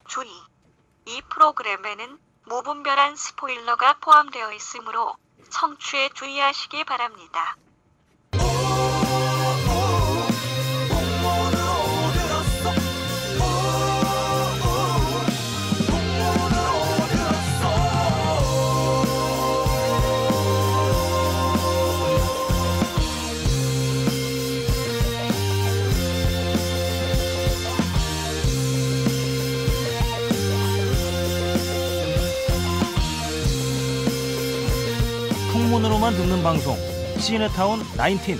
주의. 이 프로그램에는 무분별한 스포일러가 포함되어 있으므로 청취에 주의하시기 바랍니다. 풍문으로만 듣는 방송 시네타운 19.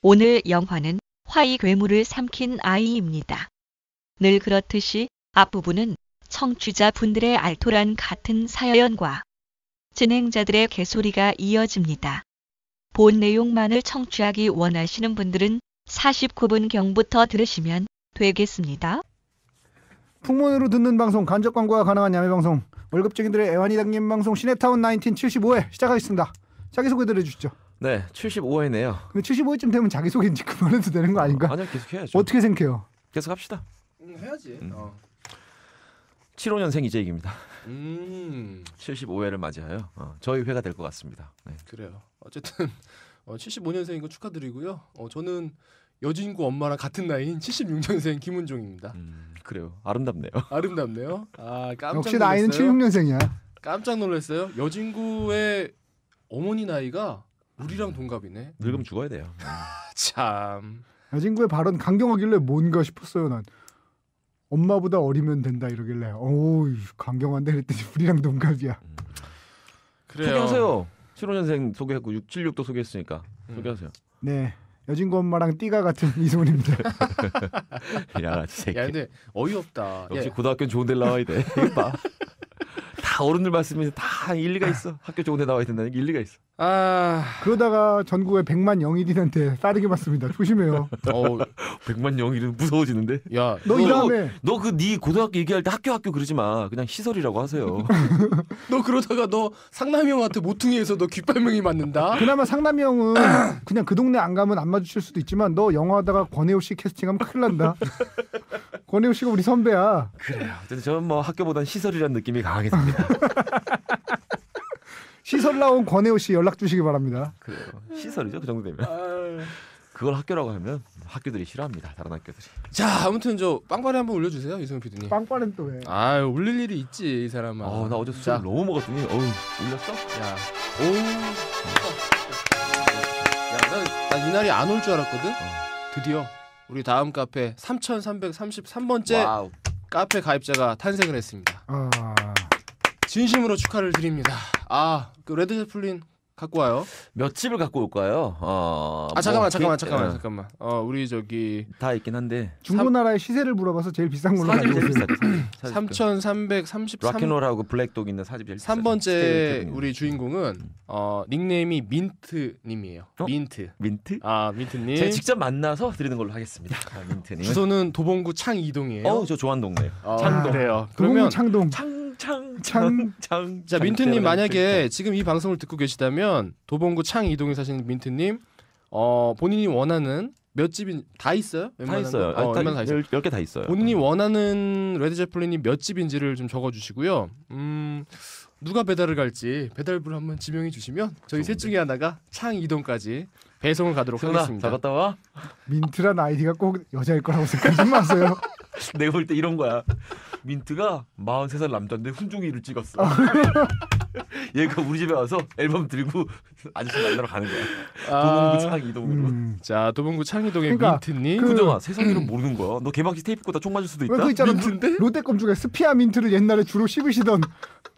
오늘 영화는 화이 괴물을 삼킨 아이입니다. 늘 그렇듯이 앞부분은 청취자분들의 알토란 같은 사연과 진행자들의 개소리가 이어집니다. 본 내용만을 청취하기 원하시는 분들은 49분경부터 들으시면 되겠습니다. 풍문으로 듣는 방송, 간접 광고가 가능한 야매 방송, 월급쟁이들의 애환이 담긴 방송 시네타운 19 75회 시작하겠습니다. 자기소개 들어주시죠. 네, 75회네요. 근데 75회쯤 되면 자기소개 이제 그만해도 되는 거 아닌가? 아니요, 계속 해야죠. 어떻게 생각해요? 계속 합시다. 해야지. 75년생 이재익입니다. 75회를 맞이하여 저희 회가 될 것 같습니다. 네. 그래요. 어쨌든 75년생인 거 축하드리고요. 저는 여진구 엄마랑 같은 나이인 76년생 김은종입니다. 그래요. 아름답네요. 아름답네요. 아, 깜짝 역시 놀랐어요. 나이는 76년생이야. 깜짝 놀랐어요. 여진구의 어머니 나이가 우리랑 동갑이네. 늙으면 죽어야 돼요. 참. 여진구의 발언 강경하길래 뭔가 싶었어요. 난 엄마보다 어리면 된다 이러길래 어우 강경한데 그랬더니 우리랑 동갑이야. 그래요. 소개하세요. 75년생 소개했고 676도 소개했으니까 소개하세요. 네. 여진구 엄마랑 띠가 같은 이소은입니다. 양아치 새끼. 야, 근데 어이없다. 역시 야, 고등학교는 좋은 데 나와야 돼. 이거 봐. 다 어른들 말씀이 다 일리가 있어. 학교 좋은 데 나와야 된다는 게 일리가 있어. 그러다가 전국의 100만 영일인한테 따르게 맞습니다. 조심해요. 100만 영일은 무서워지는데. 야, 너 이 다음에 너 그 네 고등학교 얘기할 때 학교 그러지 마. 그냥 시설이라고 하세요. 너 그러다가 너 상남이 형한테 모퉁이에서 너 귓발명이 맞는다. 그나마 상남이 형은 그냥 그 동네 안 가면 안 마주칠 수도 있지만 너 영화하다가 권혜호 씨 캐스팅하면 큰일 난다. 권혜호 씨가 우리 선배야. 그래요. 저는 뭐 학교보단 시설이라는 느낌이 강하게 듭니다. 시설 나온 권혜호 씨 연락 주시기 바랍니다. 그래요. 시설이죠. 그 정도 되면. 그걸 학교라고 하면 학교들이 싫어합니다. 다른 학교들이. 자, 아무튼 저 빵빠레 한번 올려주세요, 이승훈 PD님. 빵빠레는 또 왜? 아유, 올릴 일이 있지 이 사람아. 나 어제 술 자, 너무 먹었더니 울렸어? 야, 나 이날이 안 올 줄 알았거든. 드디어 우리 다음 카페 3,333번째 와우. 카페 가입자가 탄생을 했습니다. 아, 진심으로 축하를 드립니다. 그 레드 제플린 갖고 와요. 몇 집을 갖고 올까요? 잠깐만. 우리 저기 다 있긴 한데 중고나라의 시세를 물어봐서 제일 비싼 걸로 사집이 가지고 제일 있어요. 비싸죠. 3,333 락앤롤하고 블랙독 있는 사집이 제일 비싸죠. 3번째 우리 주인공은 닉네임이 민트님이에요. 민트. 민트? 민트님. 제가 직접 만나서 드리는 걸로 하겠습니다. 민트님. 주소는 도봉구 창이동이에요. 저 좋아하는 동네. 창동. 그래요. 그러면 그러면 창동 자, 민트님 만약에 지금 이 방송을 듣고 계시다면 도봉구 창이동에 사시는 민트님 본인이 원하는 몇 집인 다 있어요? 다 있어요. 웬만한 다 있어요. 10개 다 있어요. 본인이 원하는 레드 제플린이 몇 집인지를 좀 적어주시고요. 누가 배달을 갈지 배달부를 한번 지명해 주시면 저희 셋 중에 하나가 창이동까지 배송을 가도록 하겠습니다. 잘 갔다 와. 민트란 아이디가 꼭 여자일 거라고 생각하지 마세요. 내가 볼 때 이런 거야. 민트가 43살 남자인데 훈중이를 찍었어. 얘가 우리 집에 와서 앨범 들고 아저씨 만나러 가는 거야. 도봉구 창이동으로. 자, 도봉구 창이동의 그러니까 민트님. 훈정아, 세상 이름 모르는 거야. 너 개막식 테이프 꽂다 총 맞을 수도 있다. 그 있잖아. 민트인데? 롯데껌 중에 스피아 민트를 옛날에 주로 씹으시던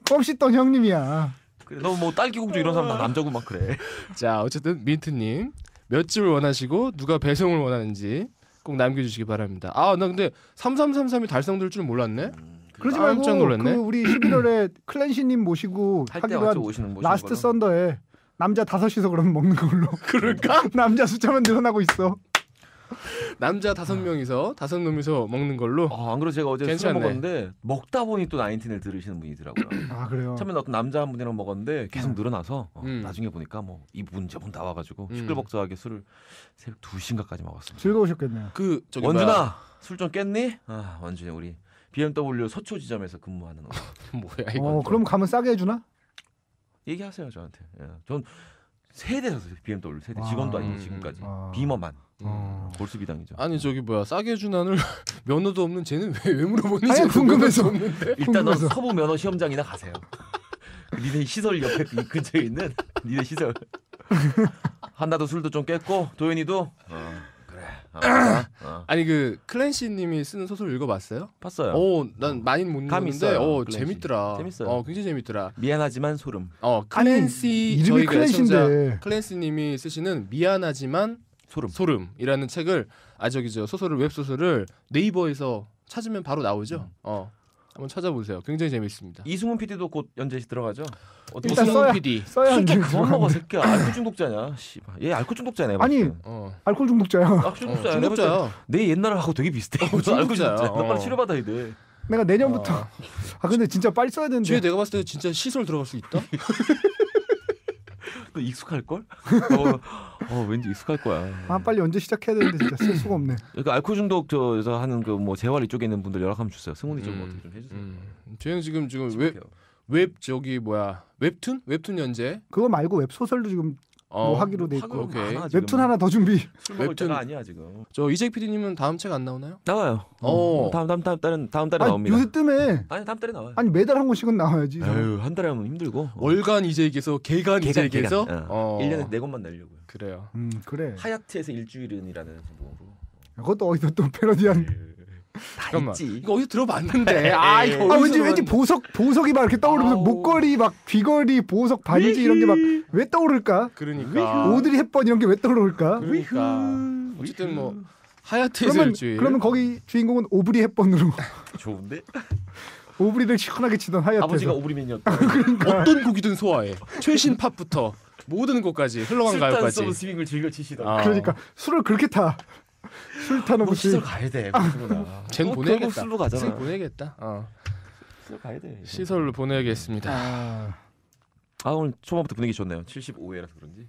껌 씹던 형님이야. 그래, 너 뭐 딸기 공주 이런 사람 다 남자고 막 그래. 자, 어쨌든 민트님 몇 집을 원하시고 누가 배송을 원하는지 꼭 남겨주시기 바랍니다. 나 근데 3333이 달성될 줄 몰랐네. 그러지 깜짝 말고 놀랐네. 그 우리 11월에 클랜시님 모시고 할 때 하기로 같이 한 오시는 모시는 라스트 거로. 썬더에 남자 5이서 그러면 먹는 걸로. 그럴까? 남자 숫자만 늘어나고 있어. 남자 5명이서 5놈이서 먹는 걸로. 안 그래도 제가 어제 술 괜찮네. 먹었는데 먹다 보니 또 나인틴을 들으시는 분이더라고요. 아 그래요. 처음에는 어떤 남자 한 분이랑 먹었는데 계속 늘어나서 음. 나중에 보니까 뭐 이분 저분 다 와가지고 음. 시끌벅적하게 술을 새벽 2시인가까지 먹었습니다. 즐거우셨겠네요. 그 저기 원준아 술 좀 깼니? 원준이 우리 BMW 서초 지점에서 근무하는 뭐야 이거. 그럼 가면 싸게 해주나? 얘기하세요 저한테. 전 세대 샀어요. BMW 세대 직원도 아니고 지금까지 비머만 골수 비당이죠. 아니 저기 뭐야 싸게 해준안을 면허도 없는 쟤는 왜 물어보니? 아니, 궁금해서. 없는데. 일단 너 궁금해서. 서부 면허 시험장이나 가세요. 니네 시설 옆에 이 근처에 있는 니네 시설. 한나도 술도 좀 깼고 도현이도 그래. 아니 그 클랜시님이 쓰는 소설 읽어봤어요? 봤어요. 난 많이는 못 감이 읽었는데 있어요, 클랜시. 재밌더라. 재밌어요. 굉장히 재밌더라. 미안하지만 소름. 클랜시 이름이 저희가 클랜시인데. 클랜시님이 쓰시는 미안하지만 소름이라는 책을 소설을 웹소설을 네이버에서 찾으면 바로 나오죠. 한번 찾아보세요. 굉장히 재밌습니다. 이승훈 PD도 곧 연재시 들어가죠. 일단 이승훈 PD. 써야 술좀 하는 그만 먹어 새끼야. 알코올 중독자냐? 씨발. 얘 알코올 중독자네. 아니, 알코올 중독자야. 중독자야. 내 옛날하고 되게 비슷해. 알코올 중독자야. 너 빨리 치료받아야 돼. 내가 내년부터. 근데 진짜 빨리 써야 되는데. 쟤 내가 봤을 때 진짜 시설 들어갈 수 있다. 너 익숙할 걸? 왠지 익숙할 거야. 빨리 언제 시작해야 되는데 진짜 쓸 수가 없네. 그러니까 알코올 중독 저에서 하는 그 뭐 재활 이쪽에 있는 분들 연락 한번 주세요. 승훈이 좀 어떻게 좀 해주세요. 쟤는 지금 웹 저기 뭐야 웹툰 연재. 그거 말고 웹 소설도 지금 뭐 하기로 돼 있고. 오케이. 웹툰 하나 더 준비. 술 먹을 때가 아니야 지금. 저 이재익 PD님은 다음 책 안 나오나요? 나와요. 다음 달에 나옵니다. 요새 뜸에. 아니 다음 달에 나와요. 아니 매달 한 권씩은 나와야지. 아유 한 달에 하면 힘들고. 월간 이재익에서 개간 이재익에서 1년에 4권만 내려고요. 그래요. 그래. 하얏트에서 일주일은이라는 제목으로. 그것도 어디서 또 패러디한. 잠깐만. 있지. 이거 어디서 들어봤는데. 이거 왠지 보석이 막 이렇게 떠오르면서 목걸이 막 귀걸이 보석 반지 이런 게 막 왜 떠오를까? 그러니까. 오드리 헵번 이런 게 왜 떠오를까? 그러니까. 어쨌든 뭐 하얏트에서 일주일. 그러면 거기 주인공은 오브리 헵번으로. 좋은데? 오브리를 시원하게 치던 하얏트에서. 아버지가 오브리맨이었다. 그러니까. 어떤 곡이든 소화해. 최신 팝부터 모든 곡까지 흘러간 가요까지. 술탄 스윙을 즐겨 치시던. 그러니까 술을 그렇게 타. 술 타는 것이. 시설 가야 돼. 쟨 보내야겠다. 술로 가잖아. 쟨 보내야겠다. 시설 가야 돼. 시설로 보내야겠습니다. 오늘 초반부터 분위기 좋네요. 75회라서 그런지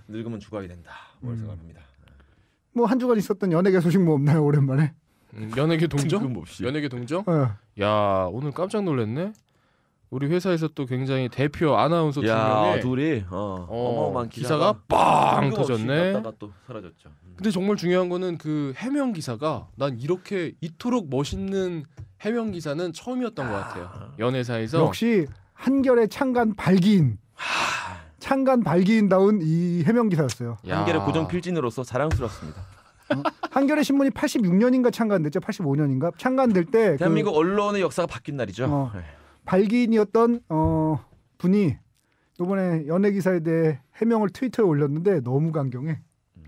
늙으면 죽어야 된다. 뭘 생각합니다. 뭐 한 주간 있었던 연예계 소식 뭐 없나요 오랜만에? 연예계 동정? 뜬금없이. 연예계 동정? 야 오늘 깜짝 놀랐네. 우리 회사에서 또 굉장히 대표 아나운서 두 명의 둘이 어마어마한 기사가 빵 터졌네. 갔다가 또 사라졌죠. 근데 정말 중요한 거는 그 해명 기사가 난 이렇게 이토록 멋있는 해명 기사는 처음이었던 것 같아요. 연예사에서 역시 한결의 창간 발기인. 창간 발기인다운 이 해명 기사였어요. 한겨레 고정 필진으로서 자랑스럽습니다. 한겨레 신문이 86년인가 창간됐죠? 85년인가? 창간될 때 대한민국 언론의 역사가 바뀐 날이죠. 발기인이었던 분이 이번에 연예 기사에 대해 해명을 트위터에 올렸는데 너무 강경해.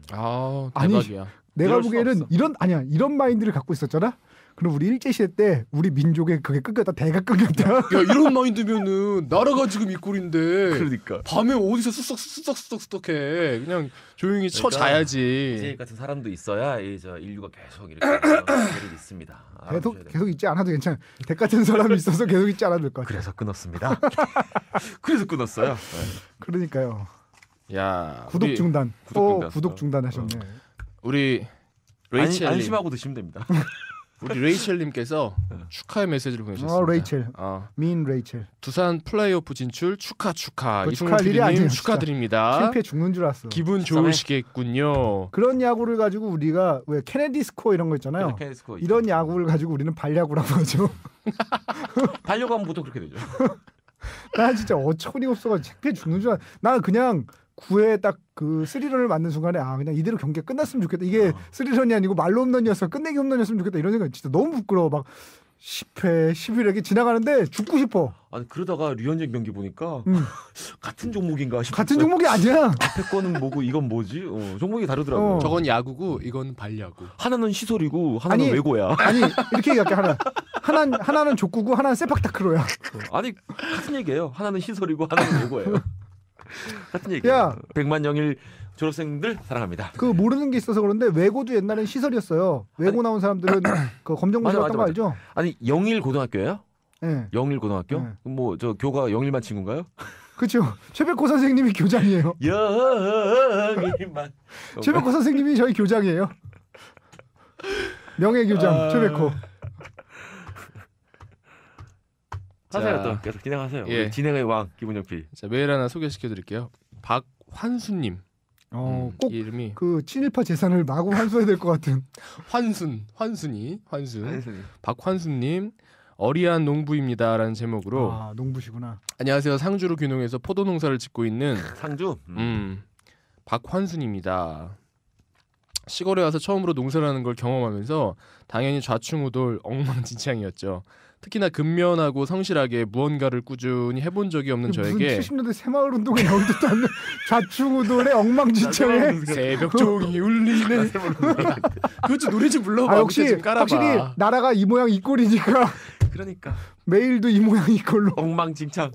대박이야. 내가 보기에는 이런 마인드를 갖고 있었잖아. 그럼 우리 일제시대 때 우리 민족의 그게 끊겼다. 대가 끊겼다. 야 이런 마인드면은 나라가 지금 이 꼴인데. 그러니까 밤에 어디서 쑥쑥쑥쑥쑥해. 그냥 조용히 쳐 자야지. 이제 같은 사람도 있어야 인류가 계속 이렇게 계속 있습니다. 계속 있지 않아도 괜찮아. 대 같은 사람이 있어서 계속 있지 않아도 될 것 같아. 그래서 끊었습니다. 그래서 끊었어요. 그러니까요. 야 구독 중단. 구독 중단하셨네. 우리 레이첼 안심하고 드시면 됩니다. 우리 레이첼님께서 축하의 메시지를 보내주셨습니다. 레이첼. 민 레이첼. 두산 플레이오프 진출 축하. 축하할 일이 아니에요. 축하드립니다. 실패 죽는 줄 알았어. 기분 좋으시겠군요. 그런 야구를 가지고 우리가 왜 케네디 스코어 이런 거 있잖아요. 이런 야구를 가지고 우리는 발야구라고 하죠. 발야구 하면 보통 그렇게 되죠. 나 진짜 어처구니가 없어가지고 실패 죽는 줄 알았어. 나 그냥 9회 딱 그 3런을 맞는 순간에 그냥 이대로 경기가 끝났으면 좋겠다. 이게 3런이 아니고 말로 홈런이었어. 끝내기 홈런이었으면 좋겠다. 이런 생각 진짜 너무 부끄러워. 막 10회, 11회 지나가는데 죽고 싶어. 아니 그러다가 류현진 경기 보니까 같은 종목인가 싶어. 같은 종목이 아니야. 앞에 거는 뭐고 이건 뭐지? 종목이 다르더라고. 저건 야구고 이건 발야구. 하나는 시설이고 하나는 외고야. 아니 이렇게 얘기할게. 하나는 족구고 하나는 세팍타크로야. 아니 같은 얘기예요. 하나는 시설이고 하나는 외고예요. 같은 얘기야. 야, 100만 영일 졸업생들 사랑합니다. 그 모르는 게 있어서 그런데 외고도 옛날엔 시설이었어요. 외고 나온 사람들은 그 검정고시 맞아, 갔던 거 맞아. 알죠? 아니 영일 고등학교예요? 네. 영일 고등학교? 네. 뭐 저 교가 영일만 친구인가요? 그렇죠. 최백호 선생님이 교장이에요. 영일만. 최백호 선생님이 저희 교장이에요. 명예교장 최백호. 하세요 자, 또 계속 진행하세요. 예. 우리 진행의 왕 김은영 PD. 자, 메일 하나 소개시켜드릴게요. 박환수님. 꼭 이름이 그 친일파 재산을 마구 환수해야 될 것 같은. 환순. 박환수님. 어리한 농부입니다라는 제목으로 아 농부시구나. 안녕하세요. 상주로 귀농해서 포도 농사를 짓고 있는 상주. 박환순입니다. 시골에 와서 처음으로 농사를 하는 걸 경험하면서 당연히 좌충우돌 엉망진창이었죠. 특히나 근면하고 성실하게 무언가를 꾸준히 해본 적이 없는 저에게 무슨 70년대 새마을 운동에 나오지도 않는 좌충우돌의 엉망진창에. 새벽 종이 울리네. 그거 좀 노래 좀 불러봐. 아 역시 좀 깔아봐. 확실히 나라가 이 모양 이 꼴이니까 그러니까 메일도 이 모양 이 꼴로. 엉망진창.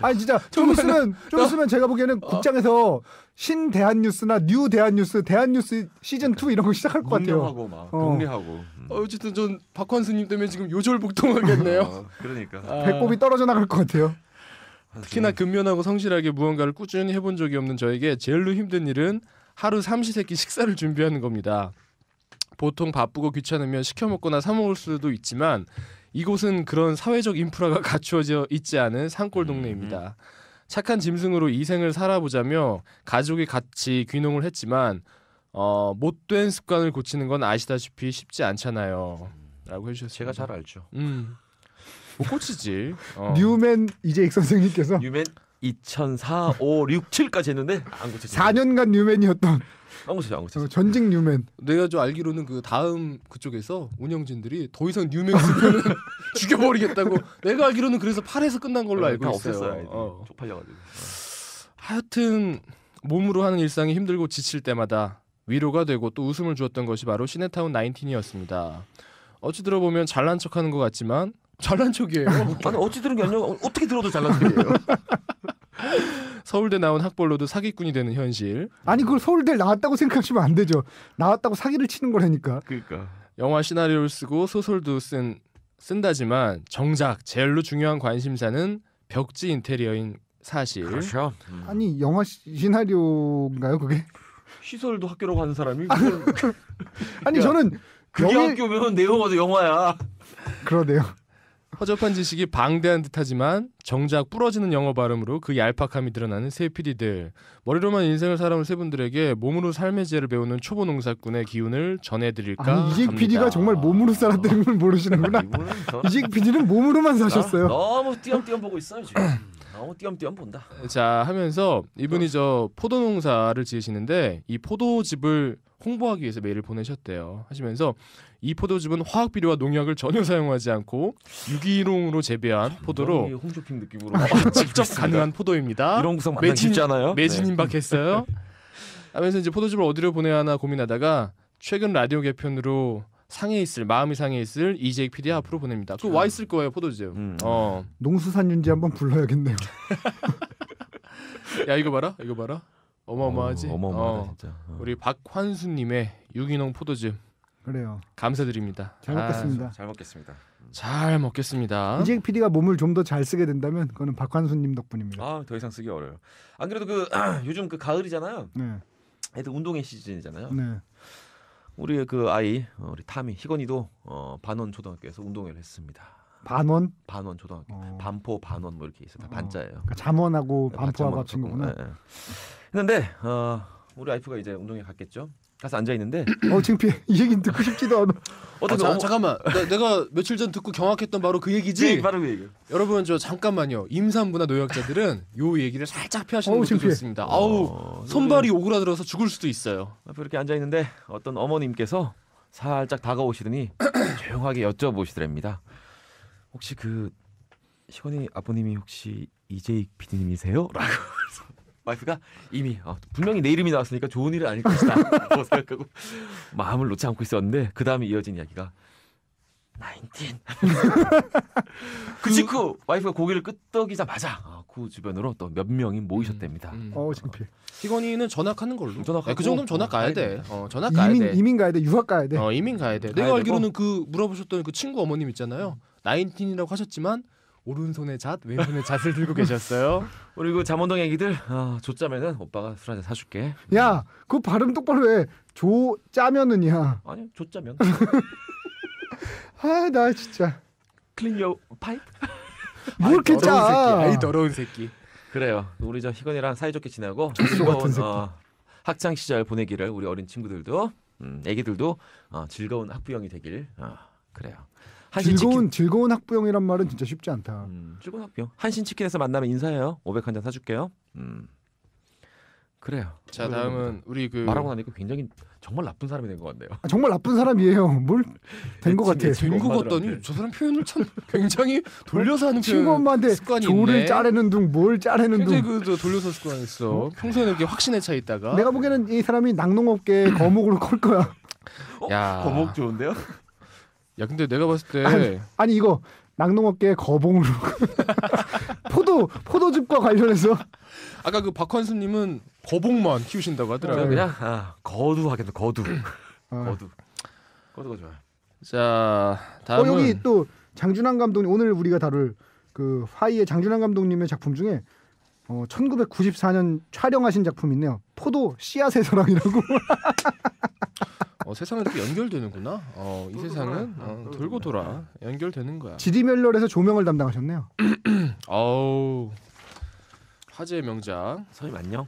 아니 진짜 좀 있으면 제가 보기에는 국장에서 신 대한뉴스나 뉴 대한뉴스, 대한뉴스 시즌 2 이런 거 시작할 것 같아요. 하고 막 정리하고. 어쨌든 전 박환수님 때문에 지금 요절복통하겠네요. 그러니까. 배꼽이 떨어져 나갈 것 같아요. 특히나 근면하고 성실하게 무언가를 꾸준히 해본 적이 없는 저에게 제일로 힘든 일은 하루 삼시세끼 식사를 준비하는 겁니다. 보통 바쁘고 귀찮으면 시켜 먹거나 사 먹을 수도 있지만 이곳은 그런 사회적 인프라가 갖추어져 있지 않은 산골 동네입니다. 착한 짐승으로 이 생을 살아보자며 가족이 같이 귀농을 했지만 못된 습관을 고치는 건 아시다시피 쉽지 않잖아요. 라고 해주셨어요. 제가 잘 알죠. 못 고치지. 뉴맨 이재익 선생님께서 뉴맨 2004, 5, 6, 7까지 했는데 안 고쳤어요. 4년간 뉴맨이었던 안 고쳤어요. 전직 뉴맨. 내가 좀 알기로는 그 다음 그쪽에서 운영진들이 더 이상 뉴맨 쓰면 죽여버리겠다고. 내가 알기로는 그래서 8에서 끝난 걸로 알고 다 있어요. 없앴어요. 쪽팔려가지고. 하여튼 몸으로 하는 일상이 힘들고 지칠 때마다 위로가 되고 또 웃음을 주었던 것이 바로 시네타운 19이었습니다. 어찌 들어보면 잘난 척하는 것 같지만 잘난 척이에요. 아니 어찌 들은 게 아니라 어떻게 들어도 잘난 소리예요. 서울대 나온 학벌로도 사기꾼이 되는 현실. 아니 그걸 서울대 나왔다고 생각하시면 안 되죠. 나왔다고 사기를 치는 거라니까. 그러니까. 영화 시나리오를 쓰고 소설도 쓴다지만 정작 제일로 중요한 관심사는 벽지 인테리어인 사실. 그렇죠. 아니 영화 시나리오인가요 그게? 시설도 학교라고 하는 사람이 아니 야, 저는 그게 학교면 내용화도 영화야. 그러네요. 허접한 지식이 방대한 듯하지만 정작 부러지는 영어 발음으로 그 얄팍함이 드러나는 새 PD들. 머리로만 인생을 살아온 세 분들에게 몸으로 삶의 지혜를 배우는 초보 농사꾼의 기운을 전해드릴까 아니 이재익 합니다. PD가 정말 몸으로 살았다는 걸 모르시는구나. 이분은 이재익 PD는 몸으로만 사셨어요. 너무 띄엄띄엄 보고 있어요 지금. 너무 띄엄띄엄 본다. 자 하면서 이분이 저 포도 농사를 지으시는데 이 포도즙을 홍보하기 위해서 메일을 보내셨대요. 하시면서 이 포도즙은 화학 비료와 농약을 전혀 사용하지 않고 유기농으로 재배한 포도로 홈쇼핑 느낌으로 직접 가능한 포도입니다. 이런 구성 만나기 쉽지 않아요. 매진 임박했어요. 하면서 이제 포도즙을 어디로 보내야 하나 고민하다가 최근 라디오 개편으로 마음이 상해 있을 이재익 PD 앞으로 보냅니다. 그 와 있을 거예요 포도즙. 농수산윤지 한번 불러야겠네요. 야 이거 봐라. 어마어마하지. 어마어마하다 진짜. 우리 박환수님의 유기농 포도즙 그래요. 감사드립니다. 잘 먹겠습니다. 잘 먹겠습니다. 잘 먹겠습니다. 이재익 PD가 몸을 좀 더 잘 쓰게 된다면 그거는 박환수님 덕분입니다. 더 이상 쓰기 어려요. 안 그래도 요즘 가을이잖아요. 네. 애들 운동회 시즌이잖아요. 네. 우리 그 아이 우리 타미 희건이도 반원 초등학교에서 운동회를 했습니다. 반원? 반원 초등학교. 반포 반원 뭐 이렇게 있어요. 다 반자예요. 그러니까 잠원하고 반포하고 잠원 합친 거구나. 네. 했는데 우리 와이프가 이제 운동회 갔겠죠. 가서 앉아 있는데 창피해. 이 얘기는 듣고 싶지도 않아. 잠깐만. 내가 며칠 전 듣고 경악했던 바로 그 얘기지. 바로 그 얘기. 여러분 저 잠깐만요. 임산부나 노약자들은 요 얘기를 살짝 피하시는 것도 창피해. 좋습니다. 손발이 오그라들어서 죽을 수도 있어요. 이렇게 앉아 있는데 어떤 어머님께서 살짝 다가오시더니 조용하게 여쭤보시더랍니다. 혹시 희건이 아버님이 혹시 이재익 PD님이세요? 라고 와이프가 이미 분명히 내 이름이 나왔으니까 좋은 일은 아닐 것이다 라고 생각하고 마음을 놓지 않고 있었는데 그 다음에 이어진 이야기가 19. 그 직후 와이프가 고개를 끄덕이자마자 그 주변으로 또 몇 명이 모이셨답니다. 창피해. 희건이는 전학하는 걸로. 전학하고, 그 정도면 전학 가야 돼. 전학 가야 이민 돼. 이민 가야 돼. 유학 가야 돼. 이민 가야 돼. 가야 내가 알기로는 그 물어보셨던 그 친구 어머님 있잖아요. 나인틴이라고 하셨지만 오른손에 잣, 왼손에 잣을 들고 계셨어요. 우리 그 잠원동 애기들 조짜면은 오빠가 술 한잔 사줄게. 야, 그 발음 똑바로 해. 조 짜면은이야. 아니 조짜면. 아, 나 진짜 클린 요 파이프. 뭘 이렇게 더러운 새끼. 짜. 아이 더러운 새끼. 그래요. 우리 저 희건이랑 사이좋게 지내고 같은 즐거운 새끼. 학창 시절 보내기를 우리 어린 친구들도 애기들도 즐거운 학부형이 되길 그래요. 즐거운 학부형이란 말은 진짜 쉽지 않다. 즐거운 학부형. 한신 치킨에서 만나면 인사해요. 500 한 잔 사줄게요. 그래요. 자 다음은 우리 그 말하고 나니까 굉장히 정말 나쁜 사람이 된 것 같네요. 아, 정말 나쁜 사람이에요. 뭘 된 것 같아. 애칭. 된것 엄마들한테. 같더니 저 사람 표현을 참 굉장히 돌려서 하는 친구 표현 엄마한테 습관이 조를 있네. 짜내는 둥, 뭘 짜내는 굉장히 둥. 그 돌려서 습관이 있어. 평소에는 이렇게 확신에 차 있다가 내가 보기에는 이 사람이 낙농업계 거목으로 클 거야. 야. 거목 좋은데요? 야 근데 내가 봤을 때 아니 이거 낙농업계 거봉으로 포도즙과 관련해서 아까 그 박환수님은 거봉만 키우신다고 저는 하더라고요. 그냥 거두 하겠다. 거두. 아. 거두가 좋아요. 자 다음은 여기 또 장준환 감독님 오늘 우리가 다룰 그 화이의 장준환 감독님의 작품 중에 1994년 촬영하신 작품 있네요. 포도 씨앗의 사랑이라고. 세상은 이렇게 연결되는구나. 이 세상은 돌고 돌아 연결되는 거야. 지디멜럴에서 조명을 담당하셨네요. 어우 화제의 명작. 선임 안녕.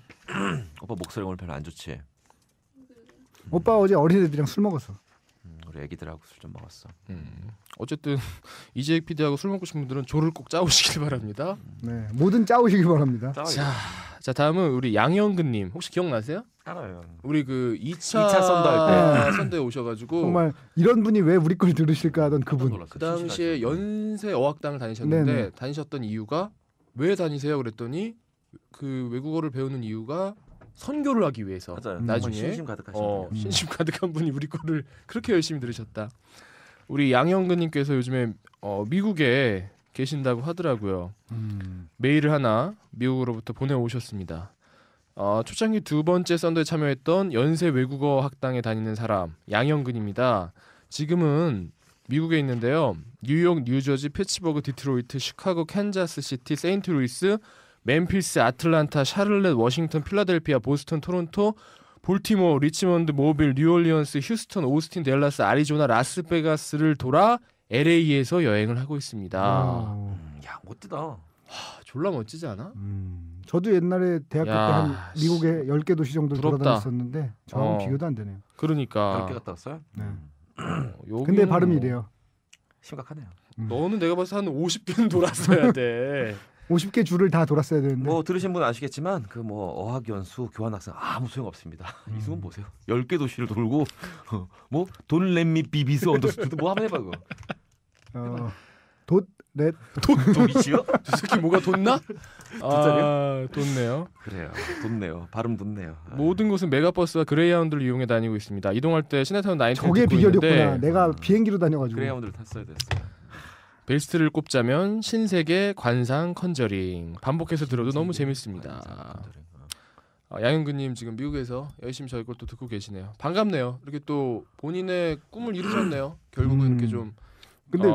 오빠 목소리 오늘 별로 안 좋지. 오빠 어제 어린애들이랑 술 먹었어. 우리 애기들하고 술 좀 먹었어. 어쨌든 이재익 PD하고 술 먹고 싶은 분들은 조를 꼭 짜오시길 바랍니다. 네, 뭐든 짜오시기 바랍니다. 자 다음은 우리 양영근님 혹시 기억나세요? 알아요. 우리 그 2차 2차 썬더 할 때. 썬더에 오셔가지고 정말 이런 분이 왜 우리 걸 들으실까 하던 그분. 그 당시에 연세 어학당을 다니셨는데 네네. 다니셨던 이유가 왜 다니세요? 그랬더니 그 외국어를 배우는 이유가 선교를 하기 위해서. 맞아요. 나중에 신심 가득하신 분이에요. 신심 가득한 분이 우리 거를 그렇게 열심히 들으셨다. 우리 양영근님께서 요즘에 미국에 계신다고 하더라고요. 메일을 하나 미국으로부터 보내오셨습니다. 초창기 두 번째 썬더에 참여했던 연세 외국어 학당에 다니는 사람 양영근입니다. 지금은 미국에 있는데요. 뉴욕, 뉴저지, 피츠버그, 디트로이트, 시카고, 캔자스 시티, 세인트루이스, 멤피스, 아틀란타, 샤를렛, 워싱턴, 필라델피아, 보스턴, 토론토, 볼티모어, 리치먼드, 모빌, 뉴올리언스, 휴스턴, 오스틴, 댈러스, 아리조나, 라스베가스를 돌아 LA에서 여행을 하고 있습니다. 야 멋지다. 졸라 멋지지 않아? 저도 옛날에 대학교 때 야, 한 미국의 10개 도시 정도 부럽다. 돌아다녔었는데 저하고 비교도 안 되네요. 그러니까 10개 갔다 왔어요? 네. 여기는 근데 발음이 이래요. 심각하네요. 너는 내가 봐서 한 50개는 돌았어야 돼. 50개 줄을 다 돌았어야 되는데. 뭐 들으신 분은 아시겠지만 그 뭐 어학연수 교환학생 아무 소용 없습니다. 이승훈 보세요. 10개 도시를 돌고 뭐 돈 렛미 비비스 언더스투드 뭐 한번 해봐 그거. 렛 돈이지요? 저 새끼 뭐가 돋나? 돋네요. 그래요. 돋네요. 발음 돋네요. 모든 곳은 메가버스와 그레이하운드를 이용해 다니고 있습니다. 이동할 때 시내타운 나인틴 저게 듣고 비결이었구나. 있는데 내가 비행기로 다녀가지고. 그레이하운드를 탔어야 됐어요. 베스트를 꼽자면 신세계, 관상, 컨저링 반복해서 들어도 너무 재밌습니다. 양현근님 지금 미국에서 열심히 저희 것도 듣고 계시네요. 반갑네요. 이렇게 또 본인의 꿈을 이루셨네요. 결국은 이렇게 좀. 근데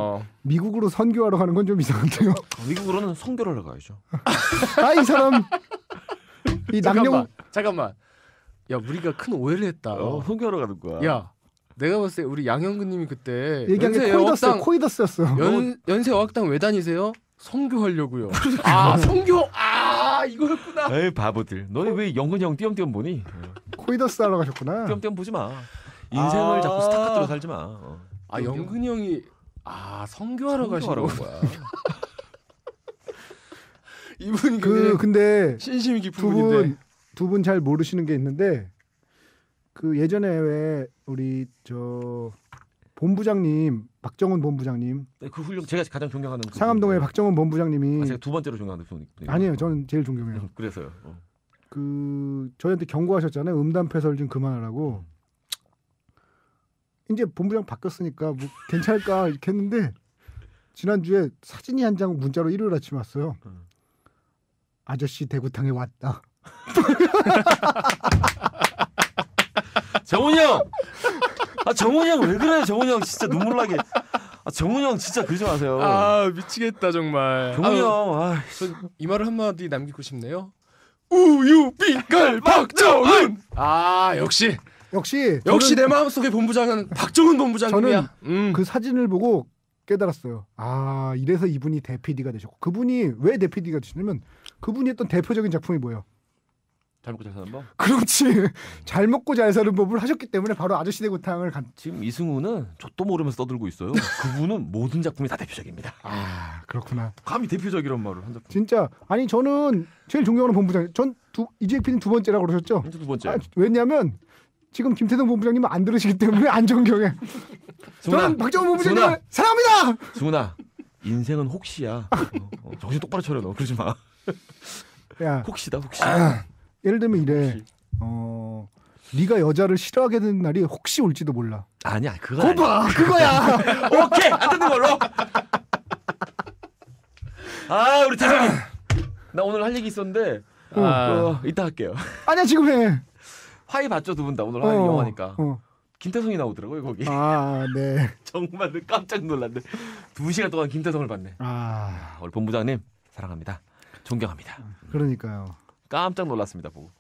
미국으로 선교하러 가는 건 좀 이상한데요. 미국으로는 성교를 하러 가야죠. 이 사람 이 낙령 잠깐만. 야 우리가 큰 오해를 했다. 성교하러 가는 거야. 야 내가 봤을 때 우리 양현근님이 그때 얘기한 게 코이더스였어. 연세 어학당 왜 다니세요? 성교하려고요. 성교. 이거였구나. 에이 바보들. 너네 왜 영근이 형 띄엄띄엄 보니? 코이더스 하러 가셨구나. 띄엄띄엄 보지 마. 인생을 자꾸 스타카토로 살지 마. 영근이 형이 성교하러 가시는 거야. 이분이 근데 신심이 깊은 분인데 두 분 잘 모르시는 게 있는데 그 예전에 왜 우리 저 본부장님 박정훈 본부장님 그 훌륭 제가 가장 존경하는 그 상암동의 박정훈 본부장님이 제가 두 번째로 존경하는 분. 아니에요. 저는 제일 존경해요. 그래서요. 그 저희한테 경고하셨잖아요. 음담패설 좀 그만하라고. 이제 본부장 바뀌었으니까 뭐 괜찮을까 이렇게 했는데 지난주에 사진이 한 장 문자로 일요일 아침에 왔어요. 아저씨 대구탕에 왔다. 정훈이 형. 정훈이 형 왜 그래요? 정훈이 형 진짜 눈물 나게. 정훈이 형 진짜 그러지 마세요. 미치겠다 정말. 정훈이 형. 이 말을 한마디 남기고 싶네요. 우유 빛깔 박정훈. 역시 저는, 내 마음속의 본부장은 박정훈 본부장님이야. 그 사진을 보고 깨달았어요. 이래서 이분이 대PD가 되셨고, 그분이 왜 대PD가 되셨냐면 그분이 했던 대표적인 작품이 뭐예요? 잘 먹고 잘 사는 법? 그렇지. 잘 먹고 잘 사는 법을 하셨기 때문에 바로 아저씨 대구탕을 지금 이승우는 족도 모르면서 떠들고 있어요. 그분은 모든 작품이 다 대표적입니다. 그렇구나. 감히 대표적이란 말을 한 작품. 진짜 저는 제일 존경하는 본부장. 이재익 PD는 두 번째라고 그러셨죠? 두 번째. 왜냐하면 지금 김태동 본부장님은 안 들으시기 때문에 안 존경해. 저는 박정훈 본부장님을 사랑합니다. 승훈아, 인생은 혹시야. 정신 똑바로 차려 너. 그러지 마. 야, 혹시다 혹시. 예를 들면 이래. 네가 여자를 싫어하게 되는 날이 혹시 올지도 몰라. 아니야, 그거 봐, 그거야. 오케이, 안 듣는 걸로. 우리 태성이. 나 오늘 할 얘기 있었는데 이따 할게요. 아니야, 지금 해. 화이 봤죠, 두 분 다. 오늘 할 영화니까. 어. 김태성이 나오더라고요 거기. 네. 정말 깜짝 놀랐네. 2시간 동안 김태성을 봤네. 우리 본부장님 사랑합니다. 존경합니다. 그러니까요. 깜짝 놀랐습니다 보고.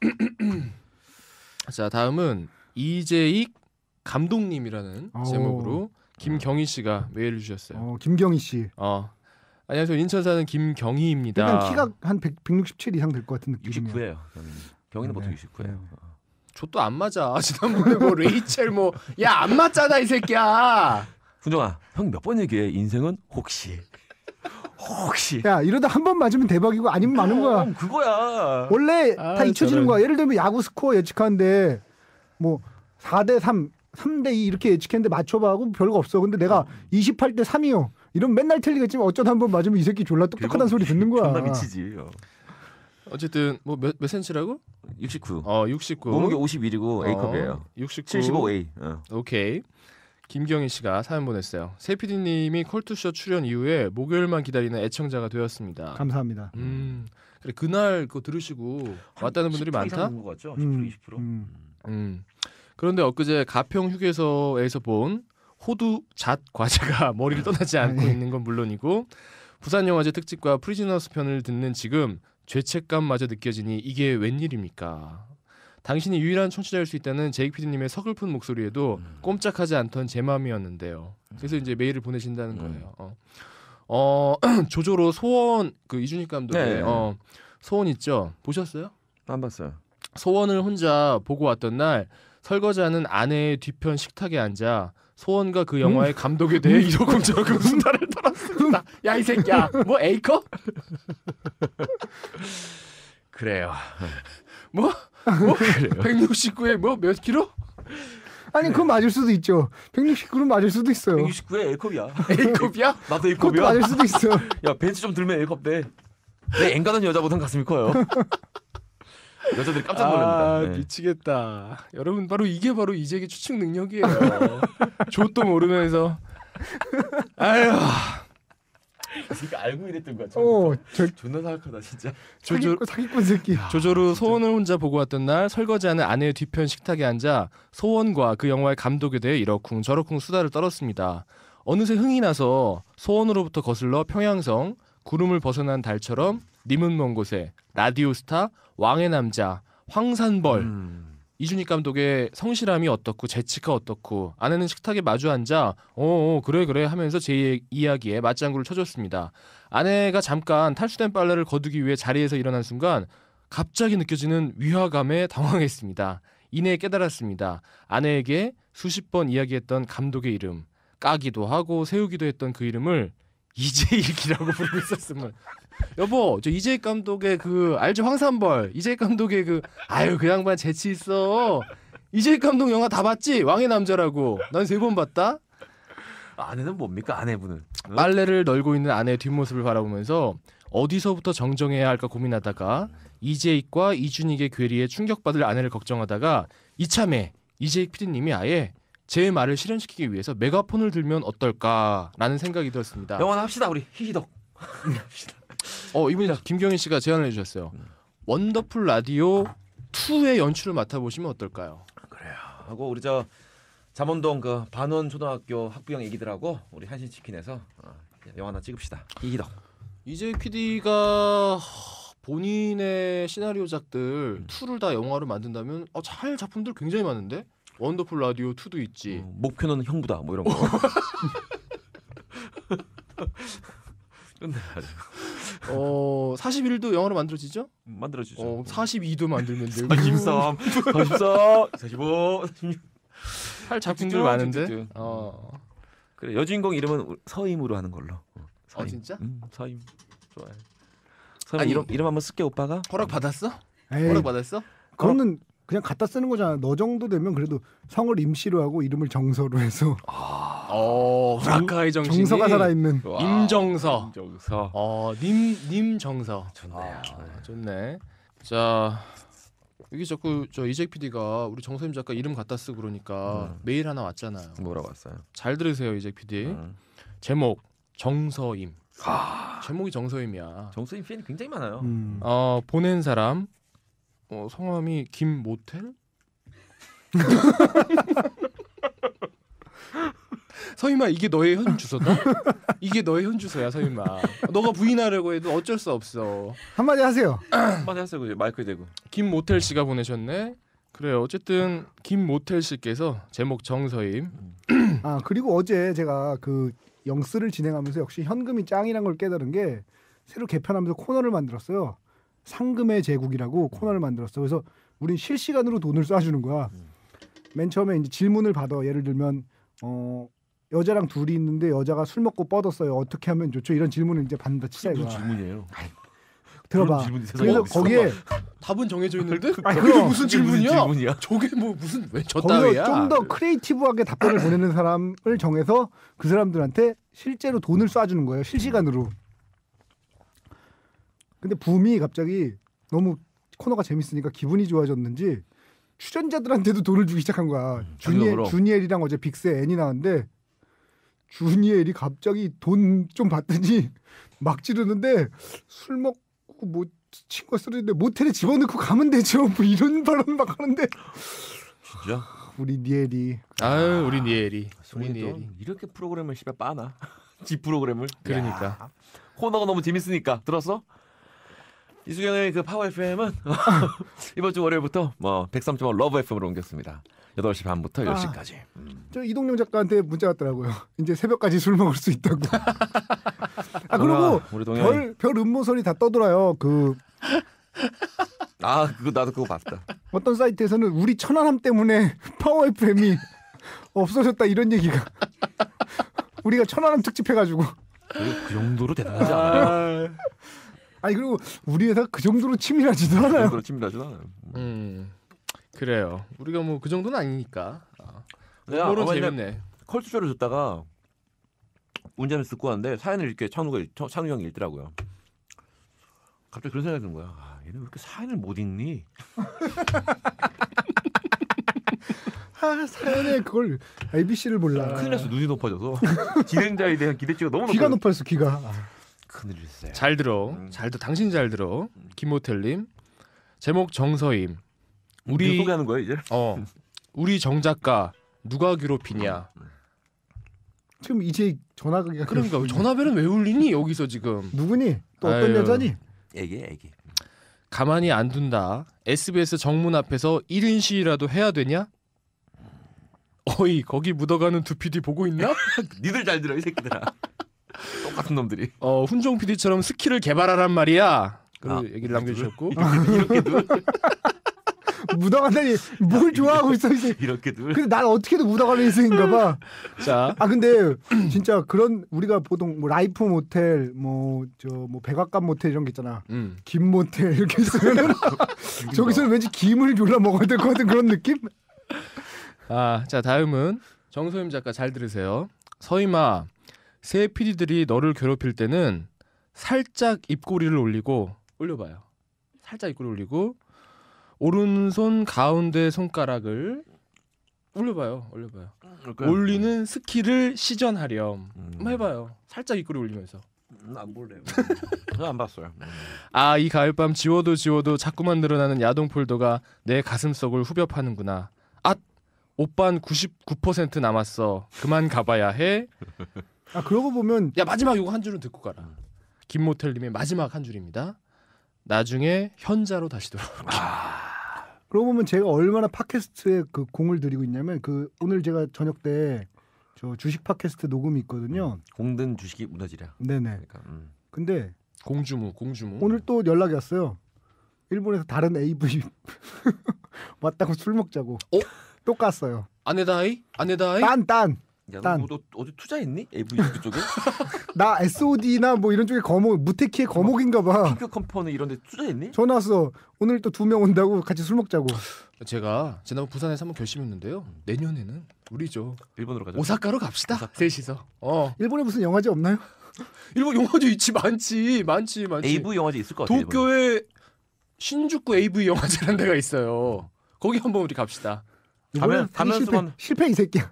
자, 다음은 이재익 감독님이라는 제목으로 김경희 씨가 메일을 주셨어요. 김경희 씨. 안녕하세요. 인천 사는 김경희입니다. 일단 키가 한 167 이상 될 것 같은 느낌이에요. 69예요. 경희는 보통 69예요. 저도 안 맞아. 지난번에 뭐 레이첼 야 안 맞잖아 이 새끼야. 훈정아, 형 몇 번 얘기해. 인생은 혹시. 야, 이러다 한 번 맞으면 대박이고 아니면 많은 거야. 그거야. 원래 다 잊혀지는 거야. 예를 들면 야구 스코어 예측하는데 뭐 4대 3, 3대 2 이렇게 예측했는데 맞춰봐 하고 별거 없어. 근데 내가 28대 3이요. 이러면 맨날 틀리겠지만 어쩌다 한 번 맞으면 이 새끼 졸라 똑똑하다는 소리 듣는 거야. 존나 미치지. 어쨌든 몇 센치라고? 69. 69. 몸무게 51이고 A컵이에요. 69. 75A. 오케이. 김경희 씨가 사연 보냈어요. 세 PD님이 컬투쇼 출연 이후에 목요일만 기다리는 애청자가 되었습니다. 감사합니다. 그래, 그날 그거 들으시고 왔다는 분들이 많다. 것 같죠? 10%, 20%. 그런데 엊그제 가평 휴게소에서 본 호두 잣 과자가 머리를 떠나지 않고 있는 건 물론이고 부산 영화제 특집과 프리즈너스 편을 듣는 지금 죄책감마저 느껴지니 이게 웬일입니까? 당신이 유일한 청취자일 수 있다는 제이크 PD님의 서글픈 목소리에도 꼼짝하지 않던 제 마음이었는데요. 그래서 이제 메일을 보내신다는 거예요. 조조로 소원 그 이준익 감독의 소원 있죠? 보셨어요? 안 봤어요. 소원을 혼자 보고 왔던 날 설거지하는 아내의 뒤편 식탁에 앉아 소원과 그 영화의 감독에 대해 이러쿵저러쿵 수다를 떨었습니다. 야 이 새끼야, 뭐 A컵? 그래요. 뭐 169에 뭐 몇 킬로? 아니 그건 맞을 수도 있죠. 169는 맞을 수도 있어요. 169에 A컵이야. A컵이야? 나도 그것도 A컵이야. 맞을 수도 있어. 야 벤츠 좀 들면 A컵 돼. 내 앵가는 여자보단 가슴이 커요. 여자들이 깜짝 놀랍니다. 미치겠다. 여러분 이게 바로 이재기 추측 능력이에요. 좆도 모르면서. 아유. 그러니까 알고 이랬던 거야. 존나 사악하다 진짜. 사기꾼 새끼. 조조로 소원을 혼자 보고 왔던 날 설거지하는 아내의 뒤편 식탁에 앉아 소원과 그 영화의 감독에 대해 이러쿵 저러쿵 수다를 떨었습니다. 어느새 흥이 나서 소원으로부터 거슬러 평양성, 구름을 벗어난 달처럼 님은 먼 곳에, 라디오스타, 왕의 남자, 황산벌, 이준익 감독의 성실함이 어떻고 재치가 어떻고 아내는 식탁에 마주 앉아 그래 하면서 제 이야기에 맞장구를 쳐줬습니다. 아내가 잠깐 탈수된 빨래를 거두기 위해 자리에서 일어난 순간 갑자기 느껴지는 위화감에 당황했습니다. 이내 깨달았습니다. 아내에게 수십 번 이야기했던 감독의 이름, 까기도 하고 세우기도 했던 그 이름을 이재익이라고 부르고 있었음을. 여보, 저 이재익 감독의 그 알죠? 황산벌. 이재익 감독의 그 양반 재치 있어. 이재익 감독 영화 다 봤지? 왕의 남자라고. 난 3번 봤다. 아내는 뭡니까? 아내분은 빨래를 널고 있는 아내의 뒷모습을 바라보면서 어디서부터 정정해야 할까 고민하다가 이재익과 이준익의 괴리에 충격받을 아내를 걱정하다가 이참에 이재익 PD님이 아예 제 말을 실현시키기 위해서 메가폰을 들면 어떨까라는 생각이 들었습니다. 영화나 합시다 우리 히히덕. 이분이 김경희 씨가 제안을 해주셨어요. 원더풀 라디오 2의 연출을 맡아보시면 어떨까요? 그래요. 하고 우리 저 잠원동 그 반원 초등학교 학부형 애기들하고 우리 한신치킨에서 영화 하나 찍읍시다. 이기덕. 이재 PD가 본인의 시나리오작들 2를 다 영화로 만든다면 잘 작품들 굉장히 많은데 원더풀 라디오 2도 있지. 목표는 형부다 뭐 이런 거. 근데 아주 41도 영화로 만들어지죠? 만들어주죠. 42도 만들면 되고 43, 44, 45, 46. 할 작품들 쭉쭉, 많은데. 쭉쭉. 그래 여주인공 이름은 서임으로 하는 걸로. 서임. 진짜? 서임 좋아요. 서임 이름 한번 쓸게 오빠가. 허락 받았어? 에이, 허락 받았어? 그거는 그냥 갖다 쓰는 거잖아. 너 정도 되면 그래도 성을 임시로 하고 이름을 정서로 해서 후라카이 정신이. 정서가 살아있는. 임정서. 임정서. 님정서. 좋네요. 좋네. 자, 여기 자꾸 저 이재 PD가 우리 정서임 작가 이름 갖다 쓰고 그러니까 메일 하나 왔잖아요. 뭐라고 왔어요? 잘 들으세요, 이재 PD. 제목 정서임. 제목이 정서임이야. 정서임 팬이 굉장히 많아요. 보낸 사람 성함이 김모텔? 서임아 이게 너의 현 주소다? 이게 너의 현 주소야 서임아. 너가 부인하려고 해도 어쩔 수 없어. 한마디 하세요. 한마디 하세요. 마이크 대고. 김모텔 씨가 보내셨네. 그래요. 어쨌든 김모텔 씨께서 제목 정서임. 그리고 어제 제가 그 영스를 진행하면서 역시 현금이 짱이란 걸 깨달은 게 새로 개편하면서 코너를 만들었어요. 상금의 제국이라고 코너를 만들었어. 그래서 우린 실시간으로 돈을 쏴주는 거야. 맨 처음에 이제 질문을 받아. 예를 들면 여자랑 둘이 있는데 여자가 술 먹고 뻗었어요. 어떻게 하면 좋죠? 이런 질문을 이제 받는다 치자 이거야. 무슨 질문이에요? 들어봐. 어디 그래서 있어? 거기에 답은 정해져 있는데? 아니, 그게 그럼. 무슨 질문이야? 질문이야? 저게 뭐 무슨 왜저 거기서 따위야? 좀 더 크리에이티브하게 답변을 보내는 사람을 정해서 그 사람들한테 실제로 돈을 쏴주는 거예요. 실시간으로. 근데 붐이 갑자기 너무 코너가 재밌으니까 기분이 좋아졌는지 출연자들한테도 돈을 주기 시작한 거야. 자동으로. 주니엘이랑 어제 빅스에 애니 나왔는데 주니엘이 갑자기 돈 좀 받더니 막 지르는데 술 먹고 뭐 친구가 쓰는데 모텔에 집어넣고 가면 되죠. 뭐 이런 발언 막 하는데 진짜? 우리 니엘이 아유 우리 니엘이. 우리 우리 니엘이. 이렇게 프로그램을 씨발 빠나? 집 프로그램을. 그러니까. 야, 코너가 너무 재밌으니까 들었어? 이수경의 그 파워 FM은 이번 주 월요일부터 103.5 러브 FM으로 옮겼습니다. 8시 반부터 10시까지. 저 이동영 작가한테 문자 왔더라고요. 이제 새벽까지 술 먹을 수 있다고. 그리고 우리 동현. 별 음모설이 다 떠돌아요. 그 그거 나도 그거 봤다. 어떤 사이트에서는 우리 천안함 때문에 파워 FM이 없어졌다 이런 얘기가. 우리가 천안함 특집해가지고. 그 정도로 대단하지 않아요. 아니 그리고 우리 회사 그 정도로 치밀하지도 않아요. 그 정도로 친밀하지도 않아요. 그래요. 우리가 뭐 그 정도는 아니니까. 내가 그거는 어머니 재밌네. 컬투쇼를 듣다가 운전을 듣고 왔는데 사연을 이렇게 찬우 형이 읽더라고요. 갑자기 그런 생각이 드는 거야. 얘는 왜 이렇게 사연을 못 읽니? 사연에 그걸 ABC를 몰라. 큰일 났어. 눈이 높아져서 진행자에 대한 기대치가 너무 귀가 높아요. 높았어 귀가. 큰일이었어요. 잘 들어. 잘 들어. 당신 잘 들어. 김모텔님. 제목 정서임. 우리 소개하는 거예요 이제? 우리 정 작가 누가 괴롭히냐. 지금 이제 전화가 그러니까 전화벨은 왜 울리니 여기서 지금. 누구니? 또 어떤 아유. 여자니? 애기. 가만히 안 둔다. SBS 정문 앞에서 1인 시위라도 해야 되냐? 어이 거기 묻어가는 두 PD 보고 있나? 니들 잘 들어 이 새끼들아. 똑같은 놈들이. 훈종 PD처럼 스킬을 개발하란 말이야. 그 얘기를 남겨주셨고. 이렇게도 묻어간다니 뭘 좋아하고 있어 이제. 이렇게도. 근데 난 어떻게든 묻어가는 인생인가 봐. 자, 근데 진짜 그런 우리가 보통 뭐 라이프 모텔 뭐 백악관 모텔 이런 게 있잖아. 김 모텔 이렇게 있으면 저기서는 왠지 김을 졸라 먹어야 될 것 같은 그런 느낌? 자 다음은 정소임 작가 잘 들으세요. 서임아, 새 PD들이 너를 괴롭힐 때는 살짝 입꼬리를 올려봐요. 살짝 입꼬리 올리고 오른손 가운데 손가락을 올려봐요. 올리는 스킬을 시전하렴. 한번 해봐요. 살짝 입꼬리 올리면서. 안 볼래요. 안 봤어요. 아, 이 가을밤 지워도 자꾸만 늘어나는 야동 폴더가 내 가슴속을 후벼 파는구나. 아, 오빤 99% 남았어. 그만 가봐야 해. 아 그러고 보면 야, 마지막 이거 한 줄은 듣고 가라. 김모텔님의 마지막 한 줄입니다. 나중에 현자로 다시 돌아. 그러고 보면 제가 얼마나 팟캐스트에 그 공을 들이고 있냐면 그 오늘 제가 저녁 때 저 주식 팟캐스트 녹음이 있거든요. 공든 주식이 무너지랴. 네네. 그러니까, 근데 공주무. 오늘 또 연락이 왔어요. 일본에서 다른 AV 왔다고 술 먹자고. 또 깠어요. 아네다이? 딴. 야, 딴. 너 어디 투자했니? AV 그쪽에? 나 SOD나 뭐 이런 쪽에 거목 무테키의 거목인가 봐. 핑크 컴퍼니 이런 데 투자했니? 전화 왔어. 오늘 또 2명 온다고 같이 술 먹자고. 제가 지난번 부산에서 한번 결심했는데요. 내년에는 우리죠. 일본으로 가자. 오사카로 갑시다. 셋이서. 일본에 무슨 영화제 없나요? 일본 영화제 있지. 많지. AV 영화제 있을 것 같아. 도쿄에 신주쿠 AV 영화제라는 데가 있어요. 거기 한번 우리 갑시다. 가면 실패 이 새끼야.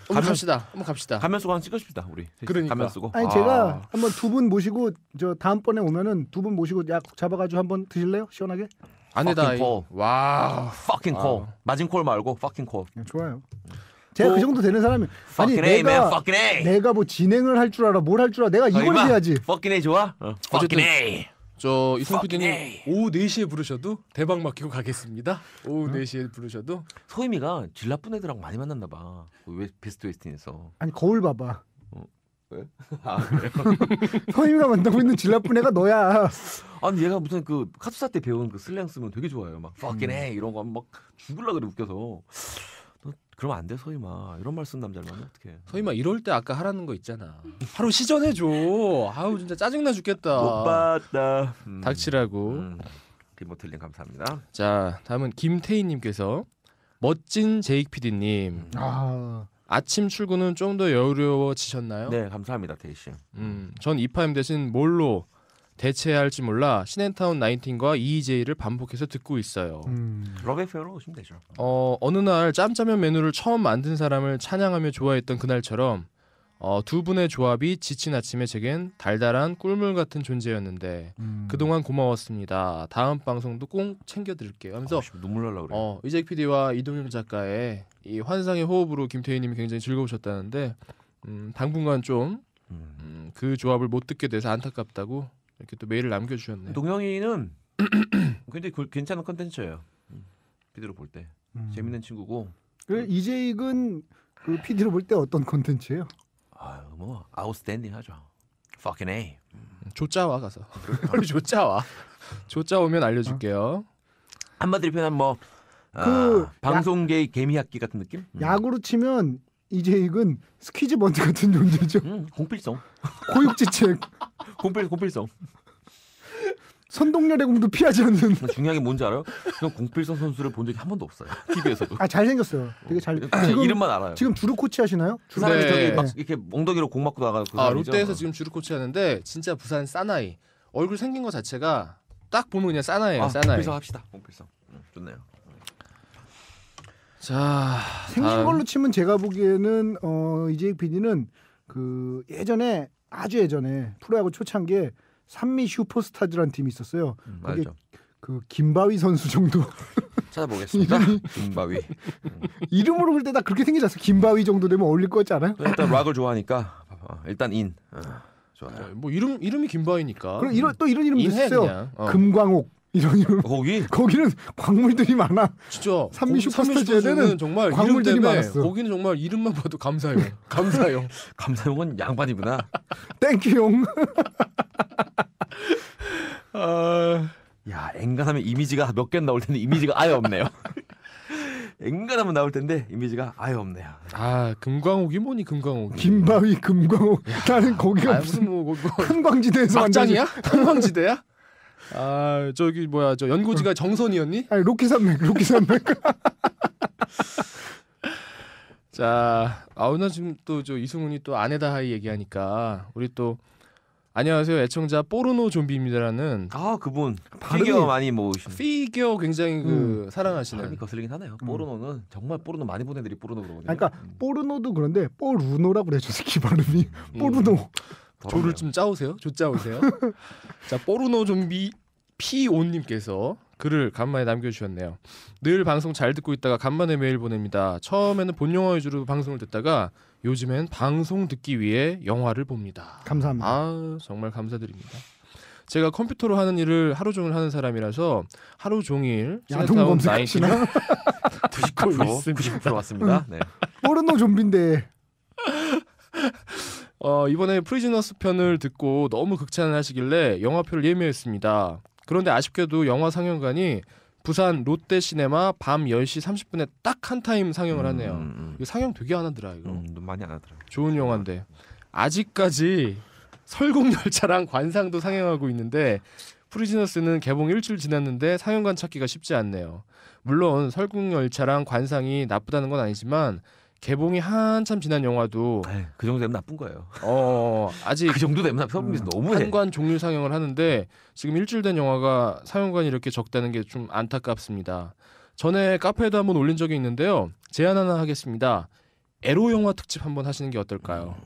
한번 갑시다. 가면 쓰고 하나 찍으십시다 우리. 그러니까. 가면 쓰고. 아니 제가 한번 두 분 모시고 저 다음번에 오면은 두 분 모시고 약 잡아가지고 한번 드실래요? 시원하게? 아네다이. Fucking 와. fucking call. 마진 콜 말고 fucking call. 네, 좋아요. 제가 그 정도 되는 사람이 아니 Fucking A, man. Fucking A. 내가 뭐 진행을 할 줄 알아 뭘 할 줄 알아 내가 이걸 임마. 해야지. Fucking A 좋아? 어쨌든 Fucking A. 저 이송 Fucking PD님 A. 오후 4시에 부르셔도 대박 맡기고 가겠습니다. 오후 4시에 부르셔도. 소희미가 질 나쁜 애들하고 많이 만났나 봐. 왜 베스트 웨스틴에서. 아니 거울 봐봐. 왜? 아 그래요? 서희미가 만나고 있는 질 나쁜 애가 너야. 아니 얘가 무슨 그 카투사 때 배운 그 슬랭 쓰면 되게 좋아요. 막 fucking A 이런 거 막 죽을라 그래 웃겨서. 너 그러면 안 돼 서희마. 이런 말 쓴 남자를 만나 어떡해. 서희마 이럴 때 아까 하라는 거 있잖아. 바로 시전해 줘. 아우 진짜 짜증나 죽겠다. 못 봤다. 닥치라고. 김모틀님 감사합니다. 자, 다음은 김태희님께서 멋진 제이크 PD님. 아침 출근은 좀 더 여유로워지셨나요? 네 감사합니다 태희 씨. 전 이파임 대신 뭘로 대체해야 할지 몰라 시넨타운 19과 EJ를 반복해서 듣고 있어요. 러브페어로 오시면 되죠. 어느 날 짬짜면 메뉴를 처음 만든 사람을 찬양하며 좋아했던 그날처럼 두 분의 조합이 지친 아침에 제겐 달달한 꿀물 같은 존재였는데 그동안 고마웠습니다. 다음 방송도 꼭 챙겨드릴게요 하면서 눈물 날라 그래. 이재익 PD와 이동영 작가의 이 환상의 호흡으로 김태희님이 굉장히 즐거우셨다는데 당분간 좀 그 조합을 못 듣게 돼서 안타깝다고 이렇게 또 메일을 남겨주셨네요. 동영이는 굉장히 괜찮은 컨텐츠예요. PD로 볼 때 재밌는 친구고. 그래 이재익은 그 PD로 볼 때 어떤 콘텐츠예요? 뭐 아웃스탠딩하죠. Fucking A. 조짜와 가서 빨리 조짜와. 조짜오면 알려줄게요. 한마디로 표현하면 뭐 방송계의 개미학기 같은 느낌? 야구로 치면 이재익은 스퀴즈 번트 같은 존재죠. 공필성. 고육지책. 공필성. 선동열의 공도 피하지 않는. 중요한 게 뭔지 알아요? 그냥 공필성 선수를 본 적이 한 번도 없어요. TV에서도. 잘생겼어요. 되게 잘. 지금 이름만 알아요. 지금 주루 코치 하시나요? 그 사람이 저기 막 이렇게 엉덩이로 공 맞고 나가는 그 사람이죠. 롯데에서 지금 주루 코치 하는데 진짜 부산 사나이. 얼굴 생긴 거 자체가 딱 보면 그냥 사나이예요. 사나이. 공필성 합시다. 공필성. 좋네요. 자, 생긴 걸로 치면 제가 보기에는 이재익 PD는 그 예전에 아주 예전에 프로야구 초창기에 산미 슈퍼스타즈라는 팀이 있었어요. 그게 알죠. 그 김바위 선수 정도. 찾아보겠습니다. 김바위. 이름으로 볼 때 다 그렇게 생기지 않았어요? 김바위 정도 되면 어울릴 것 같지 않아요? 일단 락을 좋아하니까 일단 인. 좋아요. 뭐 이름이 김바위니까. 그럼 이런 이름도 인해, 있어요. 그냥. 금광옥 이런 이름. 거기는 광물들이 많아. 진짜 산미 슈퍼스타즈에는 정말 광물들이 이름 때문에 많았어. 거기는 정말 이름만 봐도 감사용. 감사용은 양반이구나. 땡큐용. 야 엔간하면 이미지가 몇 개 나올 텐데 이미지가 아예 없네요. 엔간하면 나올 텐데 이미지가 아예 없네요. 금광옥이 뭐니 금광옥이. 김바위 금광옥. 나는 거기가 무슨 뭐 한광지대에서 막장이야? 한광지대야? 저기 뭐야 저 연고지가 정선이었니? 아니 로키산맥. 자, 나 지금 또 저 이승훈이 또 아네다 하이 얘기하니까 우리 또 안녕하세요 애청자 포르노 좀비입니다라는 그분 피규어 많이 모으신. 피규어 굉장히 사랑하시는. 발음이 거슬리긴 하네요. 포르노는 정말 포르노 많이 본 애들이 포르노 그러거든요. 그러니까 포르노도 그런데 포르노라고 그래 저 새끼 발음이. 포르노. 조를 좀 짜오세요. 조 짜오세요. 자, 포르노 좀비 P5님께서 글을 간만에 남겨주셨네요. 늘 방송 잘 듣고 있다가 간만에 메일 보냅니다. 처음에는 본 영화 위주로 방송을 듣다가 요즘엔 방송 듣기 위해 영화를 봅니다. 감사합니다. 아, 정말 감사드립니다. 제가 컴퓨터로 하는 일을 하루 종일 하는 사람이라서 하루 종일 야동 시네타운 검색하시나? 90% 90% 맞습니다. 네. 포르노 좀비인데. 이번에 프리즈너스 편을 듣고 너무 극찬을 하시길래 영화표를 예매했습니다. 그런데 아쉽게도 영화 상영관이 부산 롯데시네마 밤 10시 30분에 딱 한 타임 상영을 하네요. 이거 상영 되게 안 하더라 이거. 많이 안 하더라. 좋은 영화인데 아직까지 설국열차랑 관상도 상영하고 있는데 프리즈너스는 개봉 일주일 지났는데 상영관 찾기가 쉽지 않네요. 물론 설국열차랑 관상이 나쁘다는 건 아니지만 개봉이 한참 지난 영화도 에이, 그 정도 되면 나쁜 거예요. 아직 그 정도 되면 너무해. 한관 종류 상영을 하는데 지금 일주일 된 영화가 상영관이 이렇게 적다는 게 좀 안타깝습니다. 전에 카페에도 한번 올린 적이 있는데요. 제안 하나 하겠습니다. 에로 영화 특집 한번 하시는 게 어떨까요?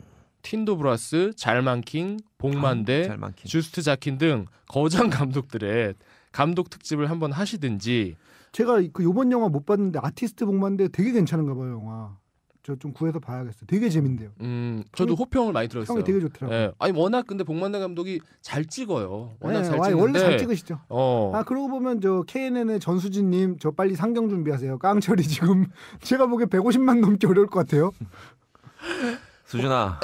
틴도 브라스, 잘만킹, 복만대, 잘만킹. 주스트 자킨 등 거장 감독들의 감독 특집을 한번 하시든지. 제가 그 요번 영화 못 봤는데 아티스트 복만데 되게 괜찮은가 봐요 영화. 저 좀 구해서 봐야겠어요. 되게 재밌대요. 저도 호평을 많이 들었어요. 평이 되게 좋더라고요. 예. 아니 워낙 근데 복만대 감독이 잘 찍어요. 워낙 잘 찍는데. 원래 잘 찍으시죠. 어. 그러고 보면 저 KNN의 전수진님 저 빨리 상경 준비하세요. 깡철이 지금 제가 보기에 150만 넘게 어려울 것 같아요. 수준아,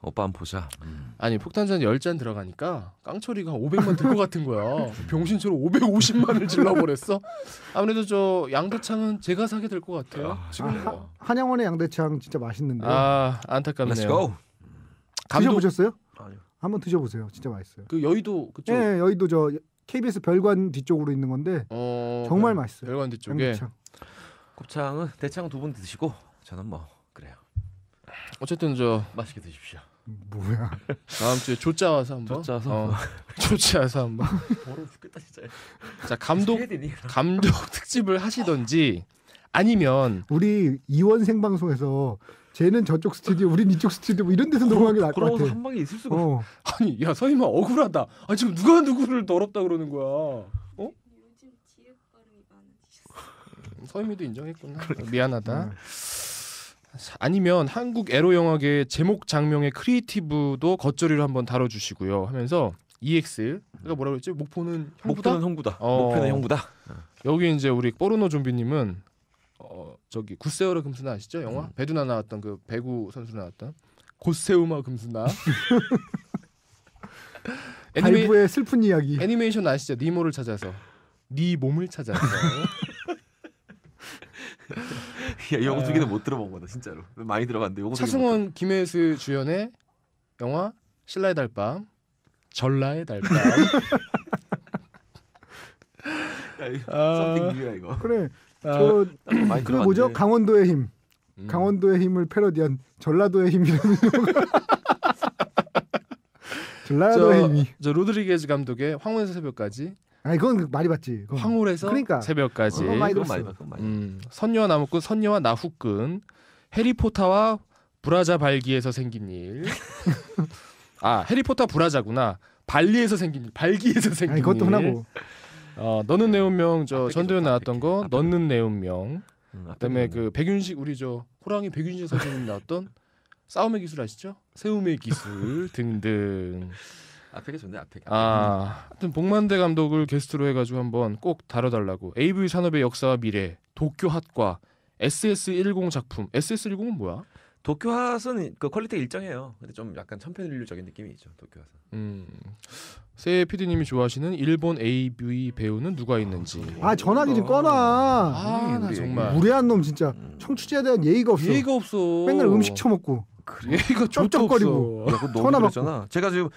오빠 한번 보자. 아니 폭탄잔 10잔 들어가니까 깡철이가 500만 들 것 같은 거야. 병신처럼 550만을 질러버렸어. 아무래도 저 양대창은 제가 사게 될 것 같아요. 지금 뭐. 한양원의 양대창 진짜 맛있는데. 안타깝네요. Let's go. 드셔보셨어요? 아니요. 한번 드셔보세요. 진짜 맛있어요. 그 여의도 그쪽. 네, 여의도 저 KBS 별관 뒤쪽으로 있는 건데 정말 맛있어요. 별관 뒤쪽에. 양대창. 곱창은 대창 2분 드시고 저는 뭐 그래요. 어쨌든 저 맛있게 드십시오. 뭐야? 다음 주에 조짜 와서 한번. 조짜서. 조짜 와서 한번. 더러워 죽겠다 진짜. 자 감독 특집을 하시던지 아니면 우리 이원 생방송에서 쟤는 저쪽 스튜디오, 우린 이쪽 스튜디오 뭐 이런 데서 녹음하는 게 나을 것 그러고서 같아. 한 방에 있을 수가 없어. 아니 야 서희마 억울하다. 지금 누가 누구를 더럽다 그러는 거야? 요즘 지읒 발음이 많으시죠. 서희미도 인정했구나. 미안하다. 아니면 한국 에로 영화계의 제목 장명의 크리에이티브도 겉절이로 한번 다뤄주시고요 하면서 EX가 뭐라고 했지? 목표는 형부다? 목표는 형부다. 여기 이제 우리 포르노 좀비님은 저기 굿세어라 금수나 아시죠? 영화? 배두나 나왔던 그 배구 선수 나왔던 굿세우마 금수나 발부의 슬픈 이야기. 애니메이션 아시죠? 니모를 찾아서 네 몸을 찾아서 야, 요거 두 개는 못 들어본 거다 진짜로. 많이 들어봤는데 요거 차승원, 김혜수 주연의 영화 신라의 달밤, 전라의 달밤. 썸띵 뉴야 이거. 그래. 많이 그 뭐죠? 강원도의 힘. 강원도의 힘을 패러디한 전라도의 힘이라는 영화. 전라도의 힘이. 저 로드리게즈 감독의 황혼에서 새벽까지. 그건 많이 봤지. 그건. 황홀에서 그러니까. 새벽까지. 많이 그건 들었어. 많이 봤. 선녀와 나무꾼, 선녀와 나후꾼, 해리포터와 브라자 발기에서 생긴 일. 해리포터 브라자구나. 발리에서 생긴 일, 발기에서 생긴 일. 그것도 하나고. 너는 내 운명 저 전도연 나왔던 거, 너는 내 운명. 그다음에 그 백윤식 우리 저 호랑이 백윤식 선생님 나왔던 싸움의 기술 아시죠? 세움의 기술 등등. 앞에가 좋네 앞에. 하여튼 복만대 감독을 게스트로 해가지고 한번 꼭 다뤄달라고. AV 산업의 역사와 미래, 도쿄 핫과 SS10 작품. SS10은 뭐야? 도쿄 핫은 그 퀄리티가 일정해요. 근데 좀 약간 천편일률적인 느낌이 있죠. 도쿄 핫은. 세 PD님이 좋아하시는 일본 AV 배우는 누가 있는지. 전화기 좀 꺼놔. 나 정말 무례한 놈 진짜. 청취자에 대한 예의가 없어. 예의가 없어. 맨날 음식 처먹고. 예의가 쩝쩝거리고. 그거 너무 그랬잖아. 제가 지금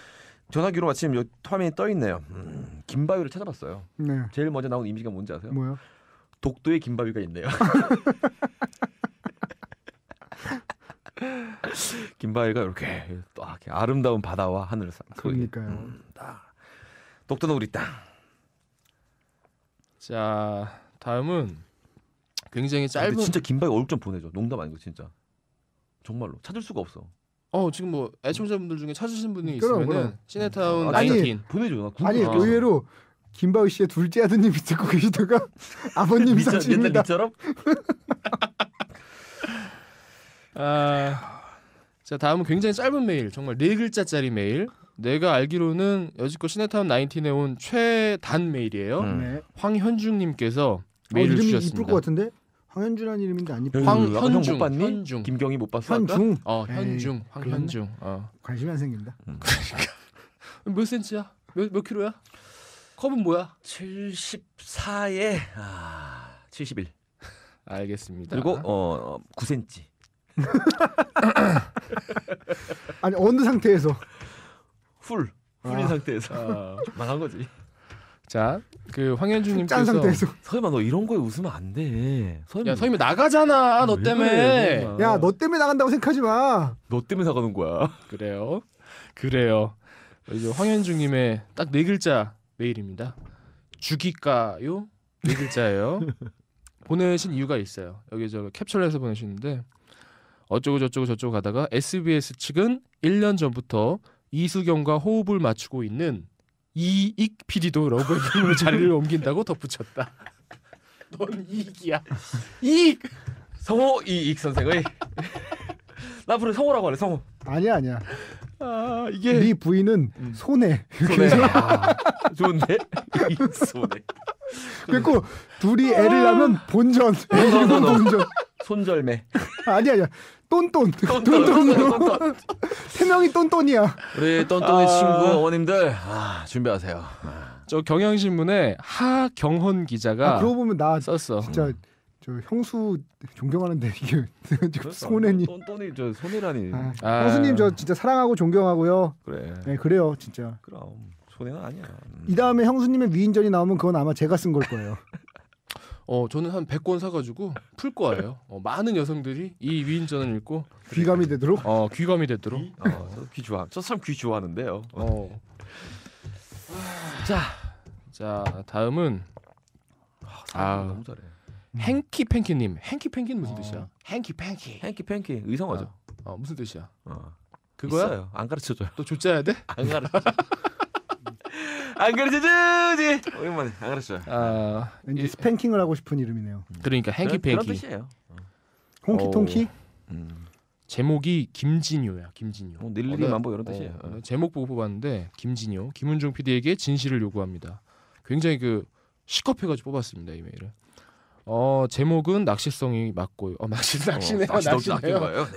전화기로 마침 요 화면이 떠 있네요. 김바위를 찾아봤어요. 네. 제일 먼저 나온 이미지가 뭔지 아세요? 뭐요? 독도에 김바위가 있네요. 김바위가 이렇게 아름다운 바다와 하늘을 그러니까요. 독도는 우리 땅. 자 다음은 굉장히 짧은. 진짜 김바위 얼굴 좀 보내줘. 농담 아니고 진짜. 정말로 찾을 수가 없어. 지금 뭐 애청자분들 중에 찾으신 분이 그럼, 있으면은 그럼. 시네타운 아니, 19 보내줘. 나 궁금해. 아니 의외로 김바우 씨의 둘째 아드님이 듣고 계시다가 아버님 옛날 사진입니다. 미처럼? 자 다음은 굉장히 짧은 메일, 정말 4글자짜리 메일. 내가 알기로는 여지껏 시네타운 19에 온 최단 메일이에요. 네. 황현중님께서 메일을 이름이 주셨습니다. 이쁠 것 같은데 황현준이라는 이름인데 안 이뻐. 황현중, 못 봤니? 현중. 김경희 못 봤어? 아까? 현중 현중, 에이, 황현중. 관심이 안 생긴다. 몇 센치야? 몇 킬로야? 컵은 뭐야? 74에 71. 알겠습니다. 그리고 9cm. 아니 어느 상태에서 풀인 상태에서 망한 거지. 자, 그 황현중님께서 짠 상태에서 서임아 너 이런 거에 웃으면 안 돼. 야 서임이 나가잖아 너 왜 때문에. 그래, 서임아. 야 너 때문에 나간다고 생각하지 마. 너 때문에 사가는 거야. 그래요. 이제 황현중님의 딱 4글자 메일입니다. 죽일까요? 4글자예요. 보내신 이유가 있어요. 여기 저 캡처를 해서 보내시는데 어쩌고 저쩌고 가다가 SBS 측은 1년 전부터 이수경과 호흡을 맞추고 있는 이익 PD도 러브의 괴물 자리를 옮긴다고 덧붙였다. 넌 이익이야. 이익. 성호 이익 선생의 나 앞으로 성호라고 하래. 성호. 아니야. 이게 네 부인은 손해. 손해. 좋은데? 손해. 그리고 둘이 애를 낳으면 본전. 애기는 본전. 손절매. 아니야. 똔똔으로. 세 명이 똔똔이야. 우리 똔똔의 친구 어머님들 준비하세요. 저 경향신문에 하경헌 기자가 그러고 보면 나 썼어. 진짜 저 형수 존경하는데 이게 지금 손해니. 똔똔이 저 손해라니. 형수님 저 진짜 사랑하고 존경하고요. 그래. 네 그래요 진짜. 그럼 손해는 아니야. 이 다음에 형수님의 위인전이 나오면 그건 아마 제가 쓴 걸 거예요. 저는 한 100권 사가지고 풀 거예요. 많은 여성들이 이 위인전을 읽고 귀감이 되도록. 귀감이 됐도록. 귀 좋아. 저 사람 귀 좋아하는데요. 자 다음은 너무 잘해. 행키팬키님. 행키팬키는 무슨 뜻이야? 행키팬키. 행키팬키 의성어죠. 무슨 뜻이야? 그거야? 그거야? 안 가르쳐줘요. 또 조짜야 돼? 안 가르쳐. 안 가르쳐주지. 오랜만에 안 가르쳐요. 왠지 스팽킹을 하고 싶은 이름이네요. 그러니까 그런 행키팬키. 뜻이에요. 홍키통키? 제목이 김진효야. 김진효. 닐리만보 이런 뜻이에요. 제목 보고 뽑았는데 김진효, 김은종 PD에게 진실을 요구합니다. 굉장히 시겁해가지고 뽑았습니다 이 메일을. 제목은 낚시성이 맞고요. 낚시네요.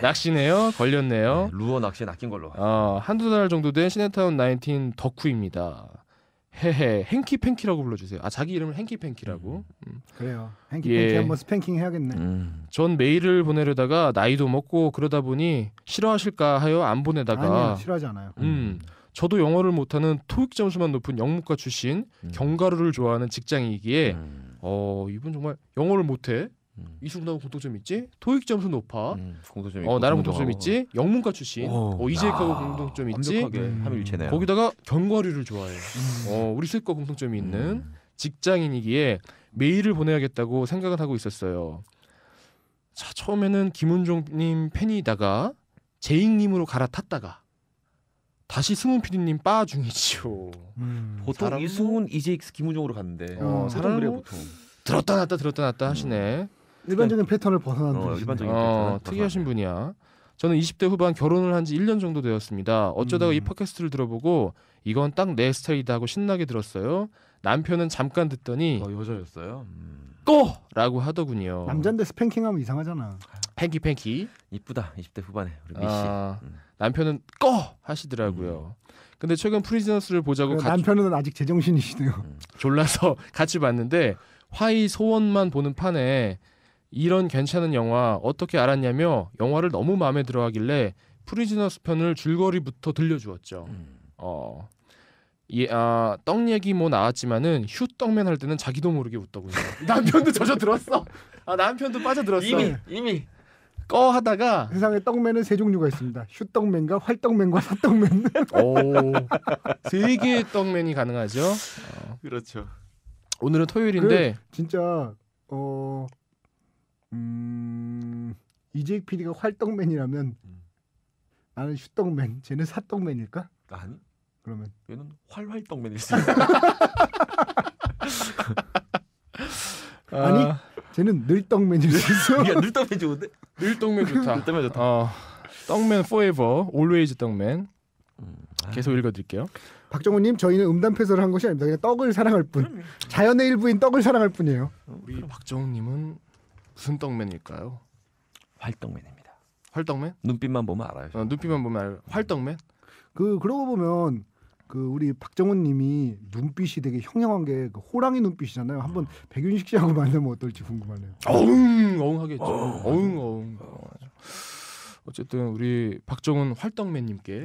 낚시네요. 걸렸네요. 루어 낚시에 낚인 걸로. 한두 달 정도 된 시네타운 19 덕후입니다. 헤헤 행키팬키라고 불러주세요. 자기 이름을 행키팬키라고. 그래요. 행키팬키 한번 스팽킹 해야겠네. 전 메일을 보내려다가 나이도 먹고 그러다 보니 싫어하실까 하여 안 보내다가 아니요 싫어하지 않아요. 저도 영어를 못하는 토익 점수만 높은 영문과 출신 견과류를 좋아하는 직장이기에 이분 정말 영어를 못해. 이승훈하고 공통점 있지? 토익 점수 높아. 공통점 나랑 공통점 있지? 영문과 출신. 이재익하고 공통점 있지? 완벽하게 함일체네요. 거기다가 견과류를 좋아해. 우리 셋과 공통점이 있는 직장인이기에 메일을 보내야겠다고 생각을 하고 있었어요. 자 처음에는 김은종님 팬이다가 제익님으로 갈아탔다가 다시 승훈 PD님 빠 중이지요. 보통 이승훈, 이재익, 김우종으로 갔는데 사람 그래 보통. 들었다 놨다 하시네. 일반적인 패턴을 벗어난 분이시네. 일반적인 패턴. 특이하신 분이야. 저는 20대 후반 결혼을 한 지 1년 정도 되었습니다. 어쩌다가 이 팟캐스트를 들어보고 이건 딱 내 스타일이다 하고 신나게 들었어요. 남편은 잠깐 듣더니 여자였어요. 라고 하더군요. 남잔데 스팽킹하면 이상하잖아. 팬키 이쁘다 20대 후반에 우리 미씨. 남편은 하시더라고요. 근데 최근 프리즈너스를 보자고 남편은 아직 제정신이시네요. 졸라서 같이 봤는데 화이 소원만 보는 판에 이런 괜찮은 영화 어떻게 알았냐며 영화를 너무 마음에 들어하길래 프리즈너스 편을 줄거리부터 들려주었죠. 떡 얘기 뭐 나왔지만은 휴 떡맨 할 때는 자기도 모르게 웃더군요. 남편도 젖어 들었어. 남편도 빠져들었어. 이미 하다가 세상에 떡맨은 세 종류가 있습니다. 휴떡맨과 활떡맨과 사떡맨. 세 개의 떡맨이 가능하죠. 그렇죠. 오늘은 토요일인데 진짜 이재익 PD가 활떡맨이라면 나는 슈떡맨. 쟤는 사떡맨일까? 아니 그러면 얘는 활활떡맨일 수 있어. 아니 쟤는 늘떡맨일 수 있어. 야 늘떡맨 좋은데? 늘떡맨 좋다. 늘떡맨 좋다. 떡맨 forever, always 떡맨. 계속 읽어드릴게요. 박정우님 저희는 음담패설을 한 것이 아닙니다. 그냥 떡을 사랑할 뿐. 자연의 일부인 떡을 사랑할 뿐이에요. 우리 박정우님은 무슨 떡맨일까요? 활떡맨입니다. 활떡맨? 눈빛만 보면 알아요. 눈빛만 보면 알아요. 활떡맨? 그러고 보면 우리 박정훈님이 눈빛이 되게 형형한 게 호랑이 눈빛이잖아요. 한번 백윤식 씨하고 만나면 어떨지 궁금하네요. 어흥 하겠죠. 어흥. 어쨌든 우리 박정훈 활떡맨님께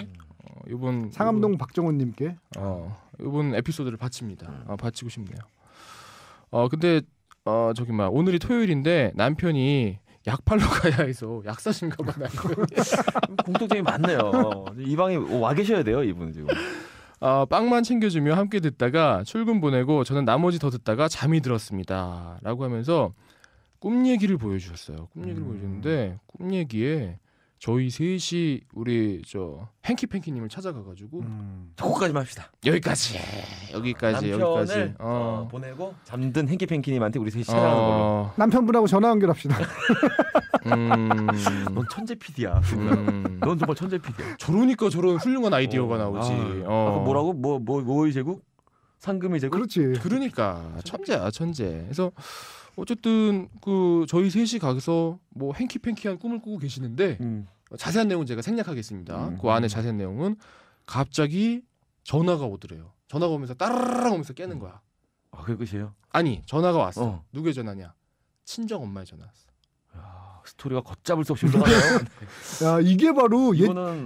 이번 상암동 박정훈님께 이번 에피소드를 바칩니다. 바치고 싶네요. 근데 저기 오늘이 토요일인데 남편이 약 팔러 가야 해서 약 사신가 봐. 공통점이 많네요. 이 방에 와 계셔야 돼요, 이분 지금. 빵만 챙겨주며 함께 듣다가 출근 보내고 저는 나머지 더 듣다가 잠이 들었습니다. 라고 하면서 꿈 얘기를 보여주셨어요. 꿈 얘기를 보여주셨는데 꿈 얘기에 저희 셋이 우리 행키팬키님을 찾아가가지고 저거까지만 합시다. 여기까지. 남편을 보내고 잠든 행키팬키님한테 우리 셋이 찾아가는 걸로. 남편분하고 전화 연결합시다. 넌 천재 PD야. 넌 정말 천재 PD야. 저러니까 저런 훌륭한 아이디어가 나오지. 아까 뭐라고? 뭐의 제국? 상금의 제국? 그렇지. 그러니까 천재야 천재. 그래서 어쨌든 저희 셋이 가서 행키팬키한 꿈을 꾸고 계시는데 자세한 내용은 제가 생략하겠습니다. 그 안에 자세한 내용은 갑자기 전화가 오더래요. 전화가 오면서 따라랑 오면서 깨는 거야. 그게 끝이에요? 아니 전화가 왔어. 누구의 전화냐? 친정 엄마의 전화 왔어. 스토리가 걷잡을 수 없이 흘러가네요. 야 이게 바로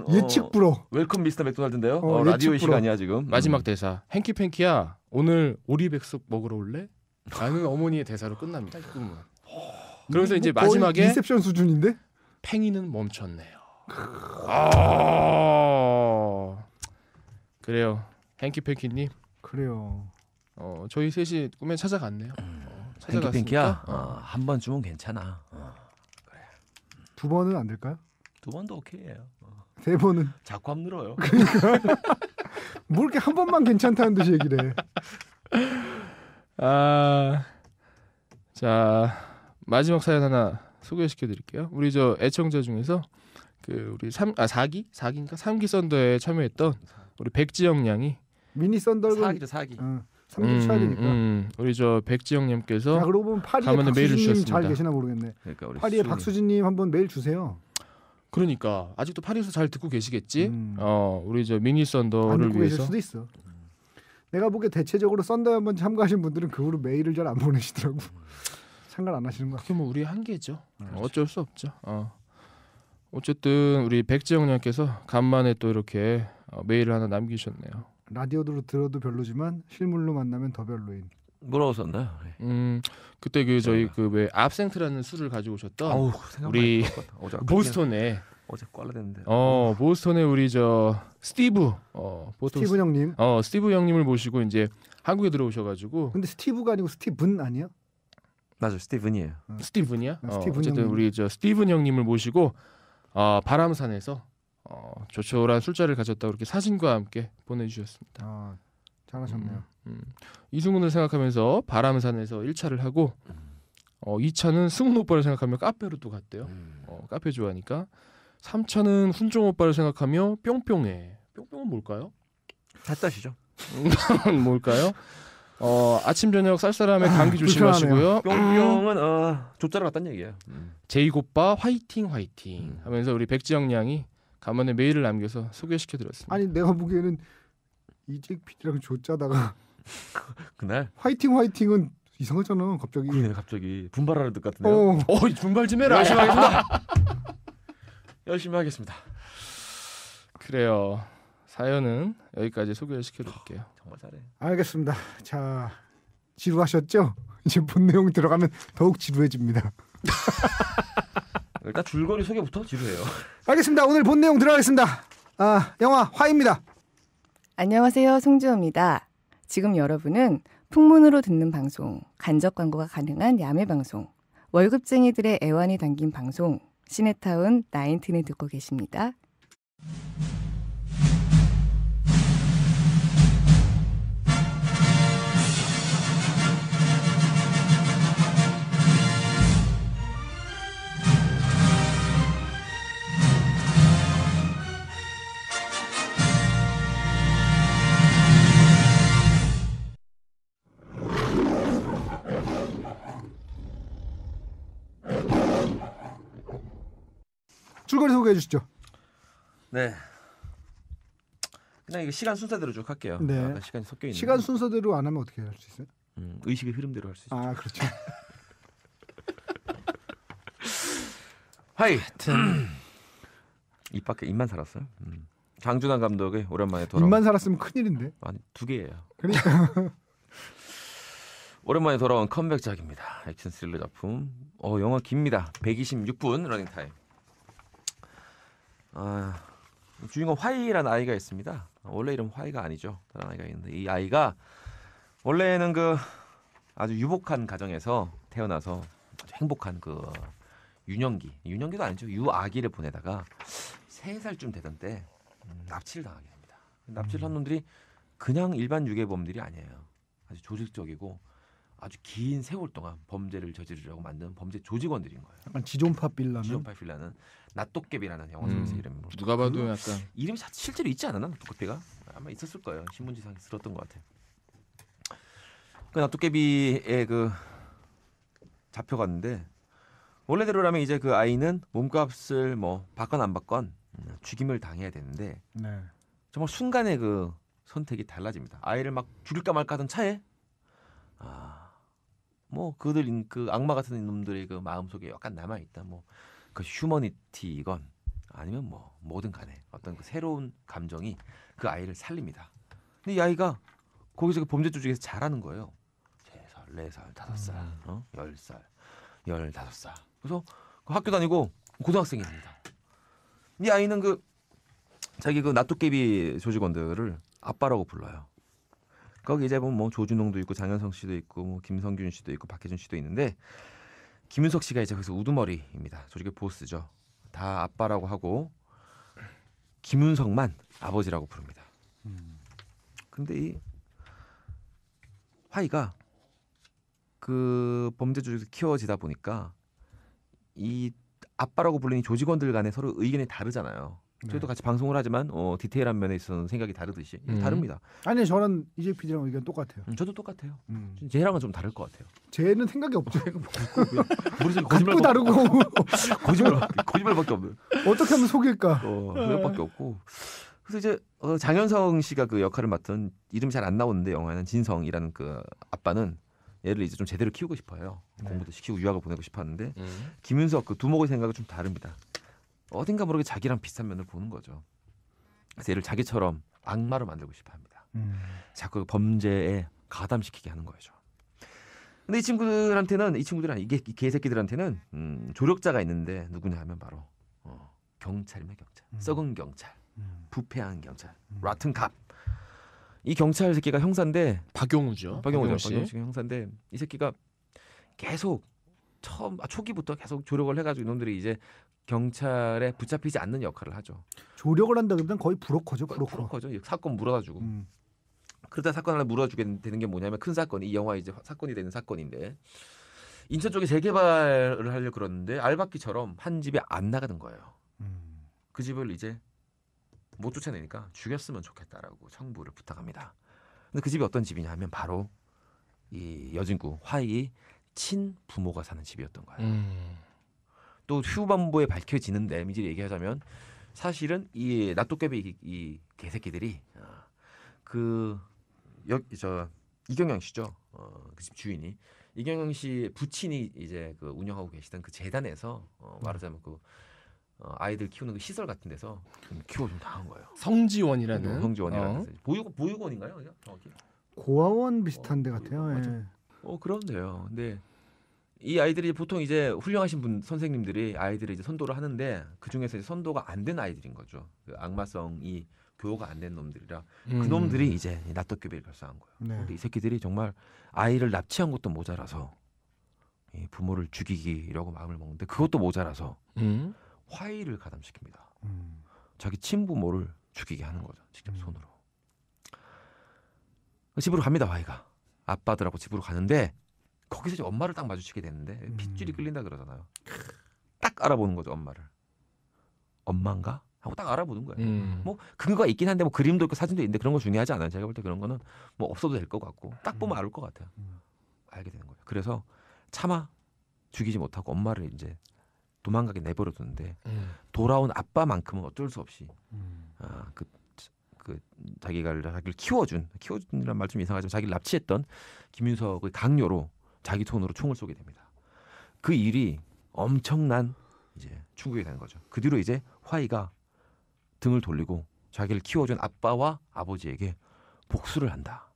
예측 불허. 웰컴 미스터 맥도날드인데요. 예측 라디오의 불허. 시간이야 지금. 마지막 대사. 행키팬키야 오늘 오리백숙 먹으러 올래? 라는 어머니의 대사로 끝납니다. 이 꿈은. 그러면서 이제 마지막에 인셉션 수준인데? 팽이는 멈췄네요. 그래요. 행키팬키님. 그래요. 저희 셋이 꿈에 찾아갔네요. 행키팬키야 한 번 주면 괜찮아. 그래. 두 번은 안 될까요? 두 번도 오케이예요. 세 번은 자꾸 함 늘어요. 뭐 이렇게 한 번만 괜찮다는 듯이 얘기를 해. 자 마지막 사연 하나 소개시켜 드릴게요. 우리 애청자 중에서 우리 4기인가 3기 썬더에 참여했던 우리 백지영 양이 미니 썬더는 사기죠 사기. 3주 쳐야 되니까. 우리 백지영 님께서 그러고 보면 파리의 가면은 메일을 박수진님 주셨습니다. 잘 계시나 모르겠네. 그러니까 우리 파리의 박수진님 한번 메일 주세요. 그러니까 아직도 파리에서 잘 듣고 계시겠지. 우리 미니 안 썬더를 듣고 계실 위해서. 수도 있어. 내가 보기에 대체적으로 썬더에 한번 참가하신 분들은 그 후로 메일을 잘 안 보내시더라고. 참가를 안 하시는 거 같아요. 그게 우리 한계죠. 어쩔 수 없죠. 어쨌든 우리 백지영 님께서 간만에 또 이렇게 메일을 하나 남기셨네요. 라디오로 들어도 별로지만 실물로 만나면 더 별로인. 뭐라고 썼나요? 그때 저희 왜 압생트라는 술을 가지고 오셨던 우리 보스턴에 어제 꽈라됐는데. 보스턴에 우리 스티브 스티브 형님. 스티브 형님을 모시고 이제 한국에 들어오셔가지고. 근데 스티브가 아니고 스티븐 아니야? 맞아 스티븐이에요. 스티븐이야? 스티븐 어쨌든 형님. 우리 스티븐 형님을 모시고 바람산에서 조촐한 술자리를 가졌다고 이렇게 사진과 함께 보내주셨습니다. 잘하셨네요. 이승훈을 생각하면서 바람산에서 1차를 하고 2차는 승훈 오빠를 생각하며 카페로 또 갔대요. 카페 좋아하니까. 3차는 훈종 오빠를 생각하며 뿅뿅해. 뿅뿅은 뭘까요? 핫다시죠. 뭘까요? 아침 저녁 쌀쌀함에 감기 조심하시고요. 뿅뿅은 조짜로 갔다는 얘기예요. 제이고빠 화이팅 하면서 우리 백지영 양이 간만에 메일을 남겨서 소개시켜드렸습니다. 아니 내가 보기에는 이직 PD랑 조짜다가 그날 화이팅은 이상하잖아 갑자기. 그러네 갑자기 분발하는 듯 같은데요. 분발 좀 해라. 열심히 하겠습니다. 열심히 하겠습니다. 그래요. 사연은 여기까지 소개시켜드릴게요. 정말 잘해. 알겠습니다. 자 지루하셨죠? 이제 본 내용 들어가면 더욱 지루해집니다. 일단 줄거리 소개부터 지루해요. 알겠습니다. 오늘 본 내용 들어가겠습니다. 영화 화입니다. 안녕하세요. 송지호입니다. 지금 여러분은 풍문으로 듣는 방송, 간접 광고가 가능한 야매 방송, 월급쟁이들의 애환이 담긴 방송, 시네타운 19을 듣고 계십니다. 줄거리 소개해 주시죠. 네. 그냥 이거 시간 순서대로 쭉 할게요. 네. 약간 시간이 섞여 있는. 시간 순서대로 안 하면 어떻게 할 수 있어요? 의식의 흐름대로 할 수 있어요. 아 그렇죠. 하여튼 입 밖에 입만 살았어요. 장준환 감독의 오랜만에 돌아온. 입만 살았으면 큰일인데. 아니 2개예요. 그러니까 오랜만에 돌아온 컴백작입니다. 액션 스릴러 작품. 영화 깁니다. 126분 러닝 타임. 주인공 화이라는 아이가 있습니다. 원래 이름 화이가 아니죠. 다른 아이가 있는데 이 아이가 원래는 그 아주 유복한 가정에서 태어나서 아주 행복한 그 유년기도 아니죠. 유아기를 보내다가 3살쯤 되던 때 납치를 당하게 됩니다. 납치를 한 놈들이 그냥 일반 유괴범들이 아니에요. 아주 조직적이고 아주 긴 세월 동안 범죄를 저지르려고 만든 범죄 조직원들인 거예요. 약간 지존파 빌라는. 지존파 빌라는 나토깨비라는 영화 속에서 이름으로. 누가 봐도 약간 이름이 실제로 있지 않았나? 나토깨비가 아마 있었을 거예요. 신문지상에 들었던 것 같아요. 그 나토깨비에 그 잡혀갔는데 원래대로라면 이제 그 아이는 몸값을 뭐 받건 안 받건 죽임을 당해야 되는데 네. 정말 순간에 그 선택이 달라집니다. 아이를 막 죽일까 말까 하던 차에 뭐 그들 그 악마 같은 놈들의 그 마음 속에 약간 남아 있다. 뭐 그 휴머니티건 아니면 뭐 뭐든 간에 어떤 그 새로운 감정이 그 아이를 살립니다. 근데 이 아이가 거기서 그 범죄 조직에서 잘하는 거예요. 3살, 4살, 5살, 10살, 15살. 그래서 그 학교 다니고 고등학생이 됩니다. 이 아이는 그 자기 그 나토깨비 조직원들을 아빠라고 불러요. 거기 이제 뭐 조준홍도 있고 장현성 씨도 있고 뭐 김성균 씨도 있고 박혜준 씨도 있는데 김윤석 씨가 이제 거기서 우두머리입니다. 조직의 보스죠. 다 아빠라고 하고 김윤석만 아버지라고 부릅니다. 근데 이 화이가 그 범죄 조직에서 키워지다 보니까 이 아빠라고 불리는 조직원들 간에 서로 의견이 다르잖아요. 저희도 같이 방송을 하지만 디테일한 면에 있어서는 생각이 다르듯이 다릅니다. 아니 저는 이재 PD랑 의견 똑같아요. 저도 똑같아요. 쟤랑은 좀 다를 것 같아요. 쟤는 생각이 없죠. 머릿속에 갖고 다르고 거짓말밖에 없는. 어떻게 하면 속일까? 그것밖에 없고. 그래서 이제 장현성 씨가 그 역할을 맡은 이름이 잘 안 나오는데 영화에는 진성이라는 그 아빠는 얘를 이제 좀 제대로 키우고 싶어요. 공부도 시키고 유학을 보내고 싶었는데 김윤석 그 두목의 생각은 좀 다릅니다. 어딘가 모르게 자기랑 비슷한 면을 보는 거죠. 그래서 얘를 자기처럼 악마로 만들고 싶어합니다. 자꾸 범죄에 가담시키게 하는 거죠. 근데 이 친구들은 이 개새끼들한테는 조력자가 있는데 누구냐 하면 바로 경찰입니다. 경찰. 썩은 경찰, 부패한 경찰, 라튼 갑. 이 경찰 새끼가 형사인데 박용우죠. 박용우 씨가 형사인데 이 새끼가 계속 초기부터 계속 조력을 해가지고 이놈들이 이제 경찰에 붙잡히지 않는 역할을 하죠. 조력을 한다기보다는 거의 브로커죠. 브로커죠. 사건 물어다주고. 그러다 사건 하나 물어주게 되는 게 뭐냐면 큰 사건이 이 영화 이제 사건이 되는 사건인데 인천 쪽에 재개발을 하려고 그러는데 알박기처럼 한 집에 안 나가는 거예요. 그 집을 이제 못 쫓아내니까 죽였으면 좋겠다라고 청부를 부탁합니다. 근데 그 집이 어떤 집이냐 하면 바로 이 여진구 화이의 친부모가 사는 집이었던 거예요. 또 후반부에 밝혀지는데 이미지를 얘기하자면 사실은 이 나토깨비 이 개새끼들이 이경영 씨죠. 그 집 주인이 이경영 씨 부친이 이제 그 운영하고 계시던 그 재단에서 말하자면 그 아이들 키우는 그 시설 같은 데서 키워 좀 당한 거예요. 성지원이라는 보육원인가요? 정확히? 고아원 비슷한 데 같아요. 맞아. 그런데요. 근데 이 아이들이 보통 이제 훌륭하신 선생님들이 아이들을 이제 선도를 하는데 그 중에서 선도가 안 된 아이들인 거죠. 그 악마성이 교호가 안 된 놈들이라 그 놈들이 이제 나토깨비를 결성한 거예요. 네. 근데 이 새끼들이 정말 아이를 납치한 것도 모자라서 이 부모를 죽이기라고 마음을 먹는데 그것도 모자라서 화이를 가담시킵니다. 자기 친부모를 죽이게 하는 거죠. 직접 손으로. 집으로 갑니다. 화이가 아빠들하고 집으로 가는데 거기서 이제 엄마를 딱 마주치게 되는데 핏줄이 끌린다 그러잖아요. 딱 알아보는 거죠. 엄마를. 엄마인가? 하고 딱 알아보는 거예요. 뭐 근거가 있긴 한데 뭐 그림도 있고 사진도 있는데 그런 거 중요하지 않아요. 제가 볼 때 그런 거는 뭐 없어도 될 것 같고 딱 보면 알 것 같아요. 알게 되는 거예요. 그래서 차마 죽이지 못하고 엄마를 이제 도망가게 내버려두는데 돌아온 아빠만큼은 어쩔 수 없이 그 자기를 키워준이란 말 좀 이상하지만 자기를 납치했던 김윤석의 강요로 자기 손으로 총을 쏘게 됩니다. 그 일이 엄청난 이제 충격이 되는 거죠. 그 뒤로 이제 화이가 등을 돌리고 자기를 키워준 아빠와 아버지에게 복수를 한다.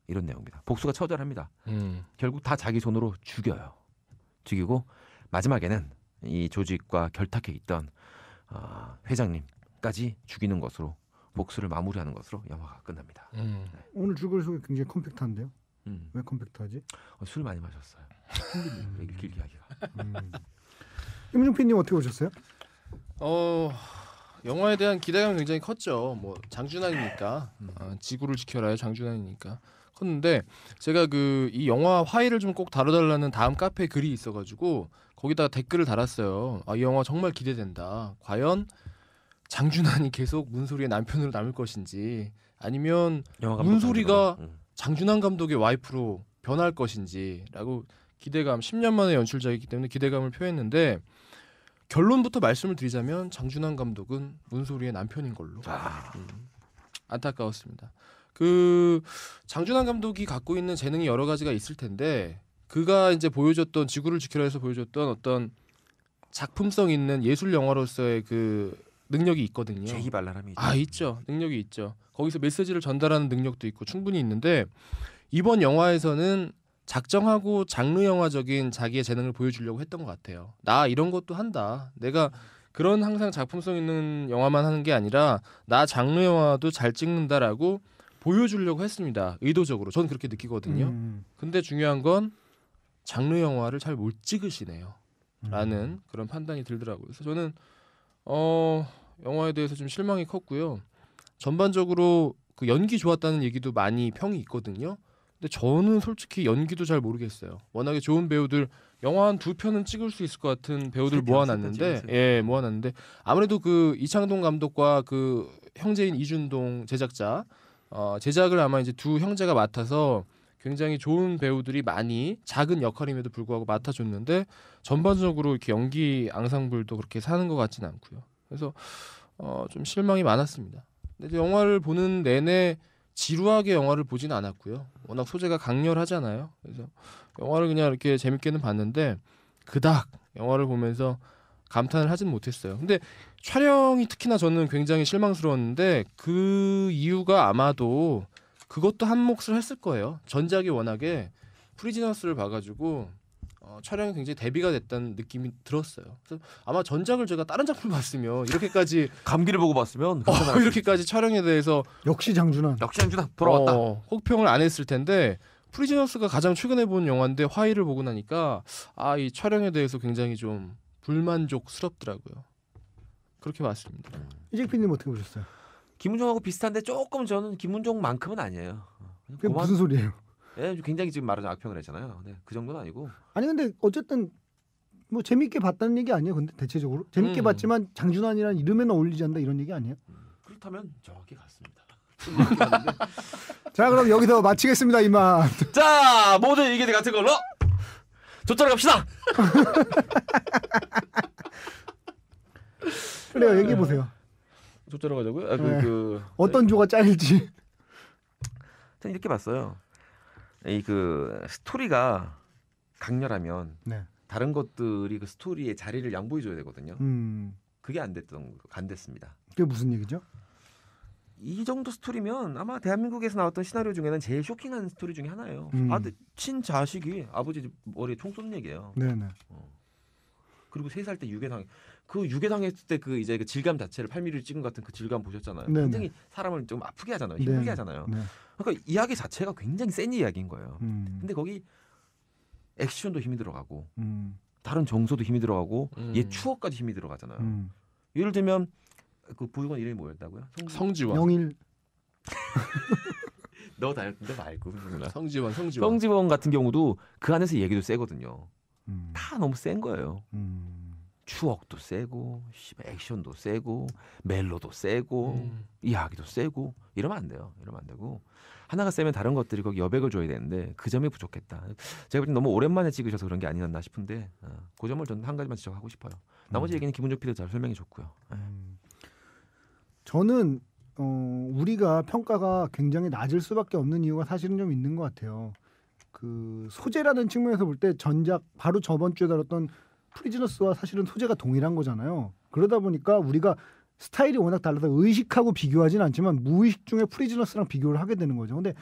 이런 내용입니다. 복수가 처절합니다. 결국 다 자기 손으로 죽여요. 죽이고 마지막에는 이 조직과 결탁해 있던 회장님까지 죽이는 것으로 복수를 마무리하는 것으로 영화가 끝납니다. 오늘 줄거리 소개 굉장히 컴팩트한데요. 왜 컴팩트하지? 술 많이 마셨어요. 길게 하기가. 김은중 PD님 어떻게 보셨어요? 영화에 대한 기대감이 굉장히 컸죠. 뭐 장준환이니까 지구를 지켜라요. 장준환이니까 컸는데 제가 이 영화 화이를 좀 꼭 다뤄달라는 다음 카페에 글이 있어가지고 거기다가 댓글을 달았어요. 이 영화 정말 기대된다. 과연 장준환이 계속 문소리의 남편으로 남을 것인지 아니면 문소리가 장준환 감독의 와이프로 변할 것인지라고 기대감 10년 만에 연출자이기 때문에 기대감을 표했는데 결론부터 말씀을 드리자면 장준환 감독은 문소리의 남편인 걸로 안타까웠습니다. 장준환 감독이 갖고 있는 재능이 여러 가지가 있을 텐데 그가 이제 보여줬던 지구를 지켜라에서 보여줬던 어떤 작품성 있는 예술 영화로서의 능력이 있거든요. 재기발랄함이 있죠. 능력이 있죠. 거기서 메시지를 전달하는 능력도 있고 충분히 있는데 이번 영화에서는 작정하고 장르 영화적인 자기의 재능을 보여주려고 했던 것 같아요. 나 이런 것도 한다. 내가 그런 항상 작품성 있는 영화만 하는 게 아니라 나 장르 영화도 잘 찍는다라고 보여주려고 했습니다. 의도적으로. 저는 그렇게 느끼거든요. 근데 중요한 건 장르 영화를 잘 못 찍으시네요. 라는 그런 판단이 들더라고요. 그래서 저는 영화에 대해서 좀 실망이 컸고요. 전반적으로 연기 좋았다는 얘기도 많이 평이 있거든요. 근데 저는 솔직히 연기도 잘 모르겠어요. 워낙에 좋은 배우들 영화 한 2편은 찍을 수 있을 것 같은 배우들 모아놨는데 모아놨는데 아무래도 이창동 감독과 형제인 이준동 제작자 제작을 아마 이제 두 형제가 맡아서 굉장히 좋은 배우들이 많이 작은 역할임에도 불구하고 맡아줬는데 전반적으로 이렇게 연기 앙상블도 그렇게 사는 것 같지는 않고요. 그래서 좀 실망이 많았습니다. 근데 영화를 보는 내내 지루하게 영화를 보진 않았고요. 워낙 소재가 강렬하잖아요. 그래서 영화를 그냥 이렇게 재밌게는 봤는데 그닥 영화를 보면서 감탄을 하진 못했어요. 근데 촬영이 특히나 저는 굉장히 실망스러웠는데 그 이유가 아마도 그것도 한 몫을 했을 거예요. 전작이 워낙에 프리즈너스를 봐가지고 촬영이 굉장히 대비가 됐다는 느낌이 들었어요. 그래서 아마 전작을 제가 다른 작품을 봤으면 이렇게까지 감기를 보고 봤으면 이렇게까지 촬영에 대해서 역시 장준환 돌아왔다. 혹평을 안 했을 텐데 프리즈너스가 가장 최근에 본 영화인데 화이를 보고 나니까 이 촬영에 대해서 굉장히 좀 불만족스럽더라고요. 그렇게 봤습니다. 이재익 PD님 어떻게 보셨어요? 김은종하고 비슷한데 조금 저는 김은종만큼은 아니에요. 그게 무슨 소리예요? 굉장히 지금 말하자면 악평을 했잖아요. 그 정도는 아니고. 아니 근데 어쨌든 뭐 재밌게 봤다는 얘기 아니에요? 근데 대체적으로 재밌게 봤지만 장준환이라는 이름에는 어울리지 않는다 이런 얘기 아니에요? 그렇다면 정확히 같습니다. 자 그럼 여기서 마치겠습니다 이만. 자 모두 의견이 같은 걸로 조짜로 갑시다. 그래요 얘기해 보세요. 조짜로 가자고요? 어떤 조가 짤지. 저는 이렇게 봤어요. 이 스토리가 강렬하면 다른 것들이 그 스토리의 자리를 양보해 줘야 되거든요. 그게 안 됐습니다. 그게 무슨 얘기죠? 이 정도 스토리면 아마 대한민국에서 나왔던 시나리오 중에는 제일 쇼킹한 스토리 중에 하나예요. 친자식이 아버지 머리에 총 쏘는 얘기예요. 네네. 그리고 3살 때 유괴당 유괴당했을 때 이제 질감 자체를 8mm 찍은 것 같은 그 질감 보셨잖아요. 네네. 굉장히 사람을 좀 아프게 하잖아요. 힘들게 하잖아요. 네. 그러니까 이야기 자체가 굉장히 센 이야기인 거예요. 근데 거기 액션도 힘이 들어가고 다른 정서도 힘이 들어가고 옛 추억까지 힘이 들어가잖아요. 예를 들면 그 보육원 이름이 뭐였다고요? 성지원. 영일. 너 다녔던데 말고. 성지원. 성지원 같은 경우도 그 안에서 얘기도 세거든요. 음. 다 너무 센 거예요. 음. 추억도 세고 액션도 세고 멜로도 세고 이야기도 세고 이러면 안 돼요. 이러면 안 되고 하나가 세면 다른 것들이 거기 여백을 줘야 되는데 그 점이 부족했다. 제가 볼 때 너무 오랜만에 찍으셔서 그런 게 아니었나 싶은데 그 점을 저는 한 가지만 지적하고 싶어요. 나머지 얘기는 김은조 PD가 잘 설명해 줬고요. 저는 우리가 평가가 굉장히 낮을 수밖에 없는 이유가 사실은 좀 있는 것 같아요. 그 소재라는 측면에서 볼 때 전작 바로 저번 주에 다뤘던 프리즈너스와 사실은 소재가 동일한 거잖아요. 그러다 보니까 우리가 스타일이 워낙 달라서 의식하고 비교하진 않지만 무의식 중에 프리즈너스랑 비교를 하게 되는 거죠. 근데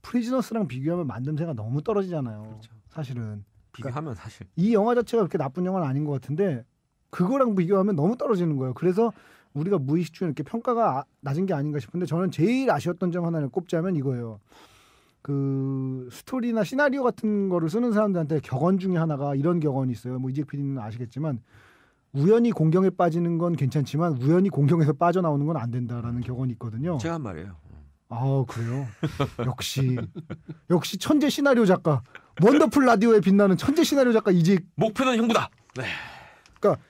프리즈너스랑 비교하면 만듦새가 너무 떨어지잖아요. 그렇죠. 사실은. 비교하면 사실 이 영화 자체가 그렇게 나쁜 영화는 아닌 것 같은데 그거랑 비교하면 너무 떨어지는 거예요. 그래서 우리가 무의식 중에 이렇게 평가가 낮은 게 아닌가 싶은데 저는 제일 아쉬웠던 점 하나를 꼽자면 이거예요. 그 스토리나 시나리오 같은 거를 쓰는 사람들한테 격언 중에 하나가 이런 격언이 있어요. 뭐 이재 PD는 아시겠지만 우연히 공경에 빠지는 건 괜찮지만 우연히 공경에서 빠져나오는 건 안 된다라는 격언이 있거든요. 제가 한 말이에요. 아 그래요? 역시 천재 시나리오 작가 원더풀 라디오에 빛나는 천재 시나리오 작가 이재. 목표는 형부다. 네. 그러니까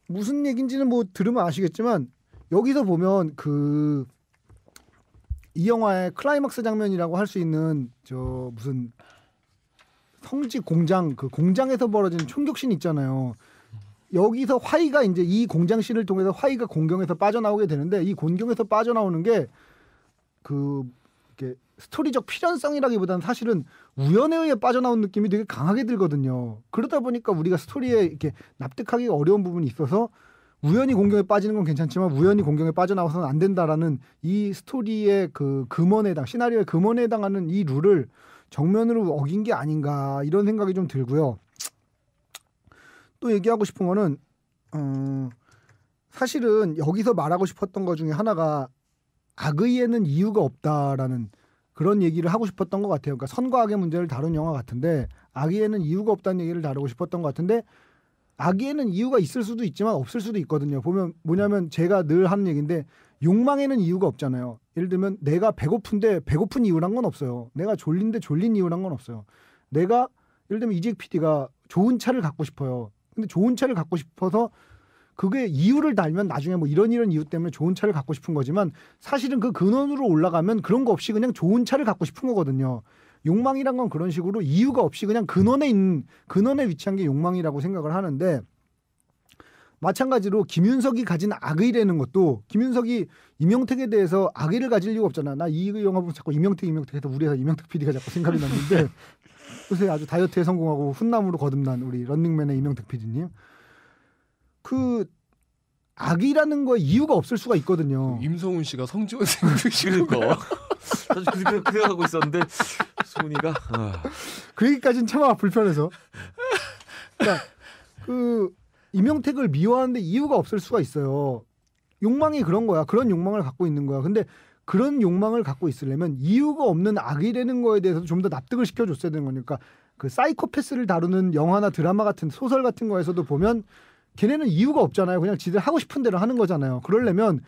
무슨 얘기인지는 뭐 들으면 아시겠지만 여기서 보면 이 영화의 클라이막스 장면이라고 할 수 있는 저 무슨 성지 공장 그 공장에서 벌어지는 총격신 있잖아요. 여기서 화이가 이제 이 공장신을 통해서 화이가 공경에서 빠져나오게 되는데 이 공경에서 빠져나오는 게 이렇게 스토리적 필연성이라기보다는 사실은 우연에 의해 빠져나온 느낌이 되게 강하게 들거든요. 그러다 보니까 우리가 스토리에 이렇게 납득하기가 어려운 부분이 있어서 우연히 공경에 빠지는 건 괜찮지만 우연히 공경에 빠져나와서는 안 된다라는 이 스토리의 그 금원에 시나리오의 금원에 해당하는 이 룰을 정면으로 어긴 게 아닌가 이런 생각이 좀 들고요. 또 얘기하고 싶은 거는 사실은 여기서 말하고 싶었던 것 중에 하나가 악의에는 이유가 없다라는 그런 얘기를 하고 싶었던 것 같아요. 그러니까 선과 악의 문제를 다룬 영화 같은데 악의에는 이유가 없다는 얘기를 다루고 싶었던 것 같은데 악의에는 이유가 있을 수도 있지만 없을 수도 있거든요. 보면 뭐냐면 제가 늘 하는 얘기인데 욕망에는 이유가 없잖아요. 예를 들면 내가 배고픈데 배고픈 이유란 건 없어요. 내가 졸린데 졸린 이유란 건 없어요. 내가 예를 들면 이재 PD가 좋은 차를 갖고 싶어요. 근데 좋은 차를 갖고 싶어서 그게 이유를 달면 나중에 뭐 이런 이유 때문에 좋은 차를 갖고 싶은 거지만 사실은 그 근원으로 올라가면 그런 거 없이 그냥 좋은 차를 갖고 싶은 거거든요. 욕망이란 건 그런 식으로 이유가 없이 그냥 근원에 위치한 게 욕망이라고 생각을 하는데 마찬가지로 김윤석이 가진 악의라는 것도 김윤석이 이명택에 대해서 악의를 가질 이유가 없잖아. 나 이 영화 보면 자꾸 이명택 해서 우리 회사 이명택 PD가 자꾸 생각이 났는데 요새 아주 다이어트에 성공하고 훈남으로 거듭난 우리 런닝맨의 이명택 PD님. 그 악이라는 거에 이유가 없을 수가 있거든요. 임성훈 씨가 성지원 생각하시는 거. 사실 그렇게 생각하고 있었는데 소은이가 그 얘기까지는 참 불편해서. 그러니까 그 이명택을 미워하는데 이유가 없을 수가 있어요. 욕망이 그런 거야. 그런 욕망을 갖고 있는 거야. 근데 그런 욕망을 갖고 있으려면 이유가 없는 악이라는 거에 대해서도 좀 더 납득을 시켜줬어야 되는 거니까 그 사이코패스를 다루는 영화나 드라마 같은 소설 같은 거에서도 보면 걔네는 이유가 없잖아요. 그냥 지들 하고 싶은 대로 하는 거잖아요. 그러려면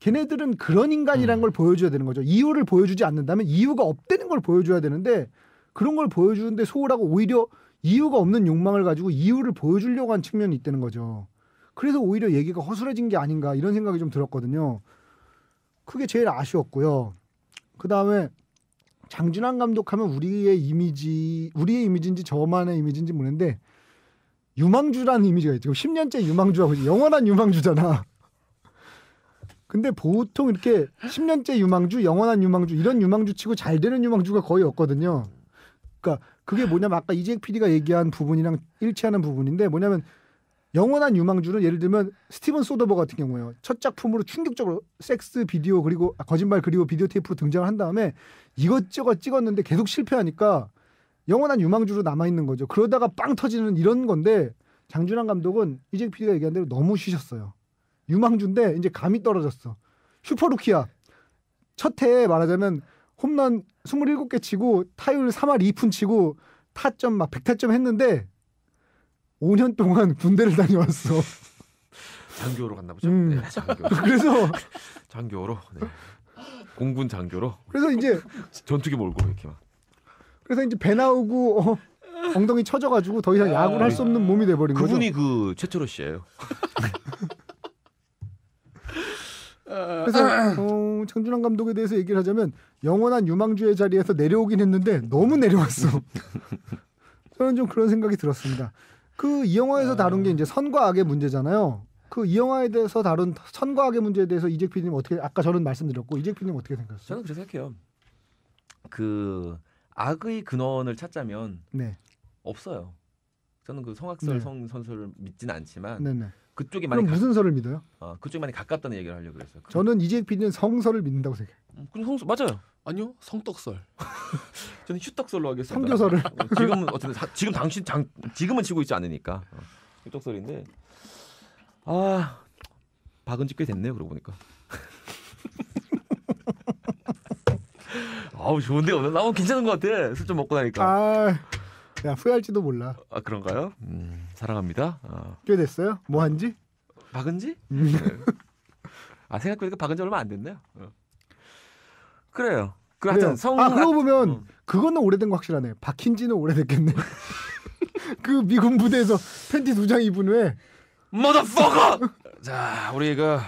걔네들은 그런 인간이라는 걸 보여줘야 되는 거죠. 이유를 보여주지 않는다면 이유가 없다는 걸 보여줘야 되는데 그런 걸 보여주는데 소홀하고 오히려 이유가 없는 욕망을 가지고 이유를 보여주려고 한 측면이 있다는 거죠. 그래서 오히려 얘기가 허술해진 게 아닌가 이런 생각이 좀 들었거든요. 그게 제일 아쉬웠고요. 그다음에 장준환 감독하면 우리의 이미지인지 저만의 이미지인지 모르는데 유망주라는 이미지가 있죠. 10년째 유망주하고 영원한 유망주잖아. 근데 보통 이렇게 10년째 유망주, 영원한 유망주 이런 유망주 치고 잘 되는 유망주가 거의 없거든요. 그러니까 그게 뭐냐면 아까 이재 PD가 얘기한 부분이랑 일치하는 부분인데 뭐냐면 영원한 유망주는 예를 들면 스티븐 소더버 같은 경우에요. 첫 작품으로 충격적으로 섹스 비디오 그리고 거짓말 그리고 비디오 테이프로 등장을 한 다음에 이것저것 찍었는데 계속 실패하니까 영원한 유망주로 남아있는 거죠. 그러다가 빵 터지는 이런 건데 장준환 감독은 이재 PD가 얘기한 대로 너무 쉬셨어요. 유망주인데 이제 감이 떨어졌어. 슈퍼루키야. 첫 해에 말하자면 홈런 27개 치고 타율 3할 2푼 치고 타점 막 100타점 했는데 5년 동안 군대를 다녀왔어. 장교로 갔나 보죠. 음. 네, 장교. 그래서 장교로. 네. 공군 장교로 그래서 이제 전투기 몰고 이렇게 막. 그래서 이제 배 나오고 엉덩이 쳐져가지고 더 이상 야구를 할 수 없는 몸이 돼버린 거죠. 그분이 그 최철호 씨예요. 그래서 장준환 감독에 대해서 얘기를 하자면 영원한 유망주의 자리에서 내려오긴 했는데 너무 내려왔어. 저는 좀 그런 생각이 들었습니다. 그 이 영화에서 다룬 게 이제 선과 악의 문제잖아요. 그 이 영화에 대해서 다룬 선과 악의 문제에 대해서 이재익 PD님 어떻게 아까 저는 말씀드렸고 이재익 PD님 어떻게 생각하세요? 저는 그렇게 생각해요. 그 악의 근원을 찾자면 네, 없어요. 저는 그 성악설 네. 선수를 믿지는 않지만 네네. 그쪽이 그럼 많이 무슨 설을 믿어요? 그쪽이 많이 가깝다는 얘기를 하려고 그랬어요. 저는 이재익 PD는 성설을 믿는다고 생각해요. 그럼 성수 맞아요. 아니요, 성떡설. 저는 휴떡설로 하겠습니다. 성교설을. 지금은 어쨌든 지금 지금은 치고 있지 않으니까 휴떡설인데 박은 지 꽤 됐네요. 그러고 보니까. 아우 좋은데 오늘 나무 괜찮은 것 같아. 술 좀 먹고 나니까. 야 후회할지도 몰라. 그런가요? 사랑합니다. 꽤 됐어요? 뭐 한지? 박은지? 생각해보니까 박은지 얼마 안 됐네요. 그래요. 그래요. 하여튼 그러고 보면 그거는 오래된 거 확실하네. 박힌지는 오래됐겠네. 그 미군 부대에서 팬티 2장 입은 후에 motherfucker! 자, 우리가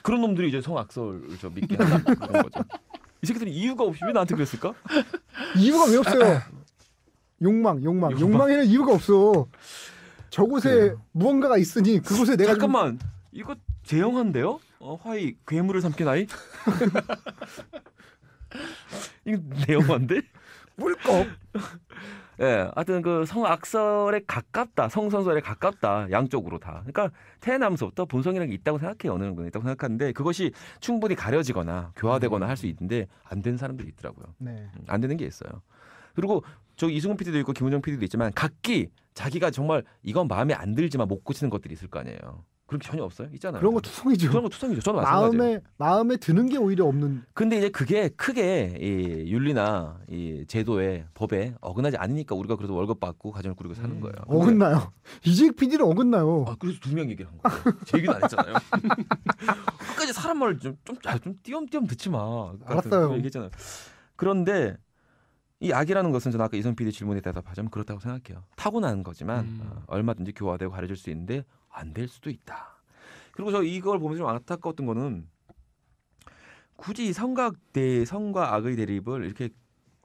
그런 놈들이 이제 성악설을 믿게 하는 그런 거죠. 이 새끼들이 이유가 없이 왜 나한테 그랬을까? 이유가 왜 없어요? 욕망에는 이유가 없어. 저곳에 그래요. 무언가가 있으니 그곳에 내가 잠깐만 이거 제형한데요? 화이 괴물을 삼킨 아이? 이거 내 영화인데? 물꺽. 예, 하여튼 그 성악설에 가깝다, 성선설에 가깝다, 양쪽으로 다. 그러니까 태어나면서부터 본성이라는 게 있다고 생각해요. 어느 정도 있다고 생각하는데 그것이 충분히 가려지거나 교화되거나 할 수 있는데 안 되는 사람들이 있더라고요. 네. 안 되는 게 있어요. 그리고 저기 이승훈 PD도 있고 김은정 PD도 있지만 각기 자기가 정말 이건 마음에 안 들지만 못 고치는 것들이 있을 거 아니에요. 그런 게 전혀 없어요. 있잖아요. 그런 거 투성이죠. 그런 거 투성이죠. 저는 마찬가지예요. 마음에 드는 게 오히려 없는. 근데 이제 그게 크게 이 윤리나 이 제도에 법에 어긋나지 않으니까 우리가 그래도 월급 받고 가정을 꾸리고 사는 거예요. 근데 어긋나요. 이재익 PD는 어긋나요. 그래서 두 명 얘기를 한 거예요. 제 얘기는 안 했잖아요. 끝까지 사람 말을 좀 띄엄띄엄 듣지 마. 알았어요. 얘기했잖아요. 그런데 이 악이라는 것은 저는 아까 이성 PD 질문에 대답하자면 그렇다고 생각해요. 타고난 거지만 얼마든지 교화되고 가려질 수 있는데 안 될 수도 있다. 그리고 저 이걸 보면서 좀 안타까웠던 거는 굳이 성과 악의 대립을 이렇게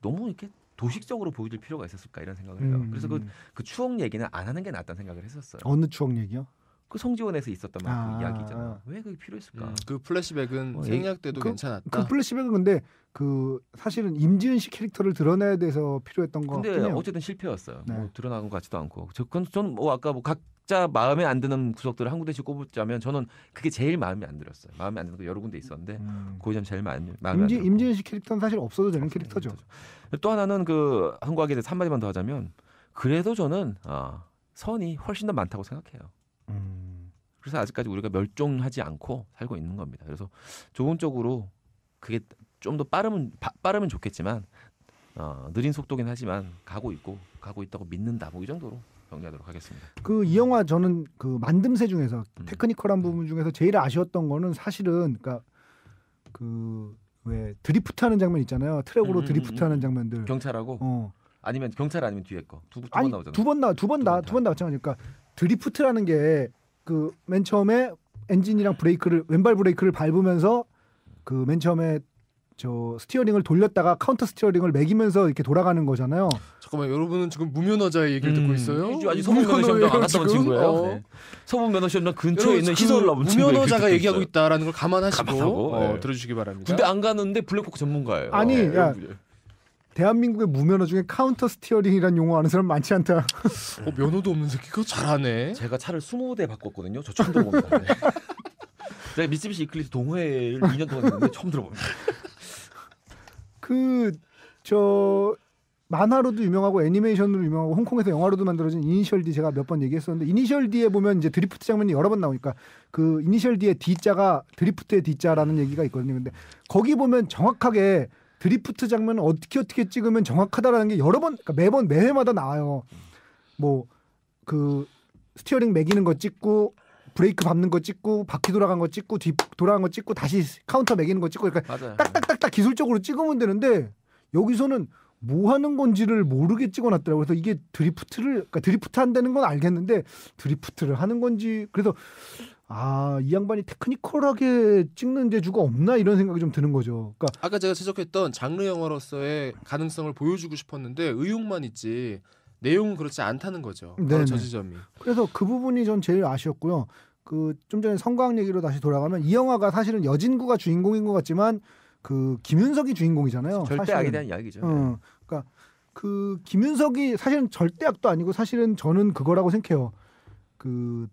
너무 이렇게 도식적으로 보여줄 필요가 있었을까 이런 생각을 해요. 그래서 그 추억 얘기는 안 하는 게 낫다는 생각을 했었어요. 어느 추억 얘기요? 그 성지원에서 있었던 그 이야기잖아. 왜 그게 필요했을까? 그 플래시백은 생략 때도 괜찮았다. 그 플래시백은 근데 그 사실은 임지은 씨 캐릭터를 드러내야 돼서 필요했던 거 같긴 근데 해요. 어쨌든 실패였어요. 네. 뭐 드러나는 것 같지도 않고. 저는 뭐 아까 뭐 각자 마음에 안 드는 구석들을 한 군데씩 꼽자면 저는 그게 제일 마음에 안 들었어요. 마음에 안 드는 거 여러 군데 있었는데 그 점 제일 마음에 안 들었고. 임지은 씨 캐릭터는 사실 없어도 되는 캐릭터죠. 또 하나는 그 한국악에 대해서 한마디만 더 하자면 그래도 저는 선이 훨씬 더 많다고 생각해요. 그래서 아직까지 우리가 멸종하지 않고 살고 있는 겁니다. 그래서 좋은 쪽으로 그게 좀 더 빠르면 좋겠지만 느린 속도긴 하지만 가고 있다고 믿는다. 뭐 이 정도로 정리하도록 하겠습니다. 그 이 영화 저는 그 만듦새 중에서 테크니컬한 부분 중에서 제일 아쉬웠던 거는 사실은 그러니까 그 왜 드리프트하는 장면 있잖아요. 트랙으로 드리프트하는 장면들. 경찰하고 아니면 경찰 아니면 뒤에 거 두 번 아니 나오잖아요. 두 번 나왔잖아요. 그러니까 드리프트라는 게 그 맨 처음에 엔진이랑 왼발 브레이크를 밟으면서 그 맨 처음에 저 스티어링을 돌렸다가 카운터 스티어링을 매기면서 이렇게 돌아가는 거잖아요. 잠깐만 여러분은 지금 무면허자의 얘기를 듣고 있어요? 아직 서부 면허 시험장 안 갔다 온 친구예요. 네. 서부 면허 시험장 근처에 있는 시설을 나온 친구예요. 무면허자가 얘기하고 있다라는 걸 감안하시고 네. 들어주시기 바랍니다. 군대 안 가는데 블랙버크 전문가예요. 아니 야 대한민국의 무면허 중에 카운터 스티어링이라는 용어 아는 사람 많지 않다. 면허도 없는 새끼가 잘하네. 제가 차를 20대 바꿨거든요. 저 처음 들어봅니다. 네. 제가 미쓰비시 이클립스 동호회를 2년 동안 했는데 처음 들어봅니다. 저 만화로도 유명하고 애니메이션으로 유명하고 홍콩에서 영화로도 만들어진 이니셜 D 제가 몇 번 얘기했었는데 이니셜 D에 보면 이제 드리프트 장면이 여러 번 나오니까 그 이니셜 D의 D자가 드리프트의 D자라는 얘기가 있거든요. 근데 거기 보면 정확하게 드리프트 장면을 어떻게 찍으면 정확하다라는 게 여러 번 그러니까 매회마다 나와요. 뭐 그 스티어링 매기는 거 찍고 브레이크 밟는 거 찍고 바퀴 돌아간 거 찍고 뒤 돌아간 거 찍고 다시 카운터 매기는 거 찍고 그러니까 맞아요. 딱딱딱딱 기술적으로 찍으면 되는데 여기서는 뭐 하는 건지를 모르게 찍어놨더라고요. 그래서 이게 그러니까 드리프트 한다는 건 알겠는데 드리프트를 하는 건지 그래서 이 양반이 테크니컬하게 찍는 재주가 없나 이런 생각이 좀 드는 거죠. 그러니까 아까 제가 지적했던 장르 영화로서의 가능성을 보여주고 싶었는데 의욕만 있지 내용은 그렇지 않다는 거죠. 바로 네네. 저 지점이. 그래서 그 부분이 전 제일 아쉬웠고요. 그 좀 전에 성광 얘기로 다시 돌아가면 이 영화가 사실은 여진구가 주인공인 것 같지만 그 김윤석이 주인공이잖아요. 절대 사실은. 악에 대한 이야기죠. 그러니까 그 김윤석이 사실은 절대 악도 아니고 사실은 저는 그거라고 생각해요. 그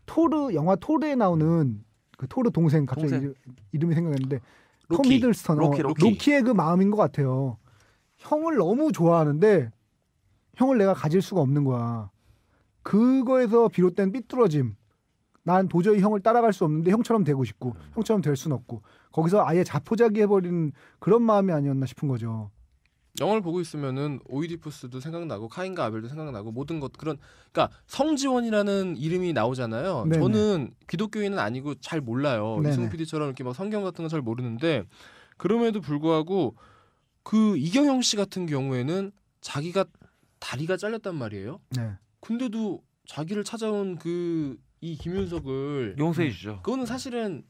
토르 영화 토르에 나오는 그 토르 동생 갑자기 동생. 이름이 생각났는데 로키. 톰 히들스턴 로키. 로키의 그 마음인 것 같아요. 형을 너무 좋아하는데 형을 내가 가질 수가 없는 거야. 그거에서 비롯된 삐뚤어짐. 난 도저히 형을 따라갈 수 없는데 형처럼 되고 싶고 형처럼 될 수는 없고 거기서 아예 자포자기 해버리는 그런 마음이 아니었나 싶은 거죠. 영화를 보고 있으면은 오이디푸스도 생각나고 카인과 아벨도 생각나고 모든 것 그런 그러니까 성지원이라는 이름이 나오잖아요. 네네. 저는 기독교인은 아니고 잘 몰라요. 네네. 이승우 PD처럼 이렇게 막 성경 같은 건 잘 모르는데 그럼에도 불구하고 그 이경영 씨 같은 경우에는 자기가 다리가 잘렸단 말이에요. 네. 근데도 자기를 찾아온 이 김윤석을 용서해 주죠. 그거는 사실은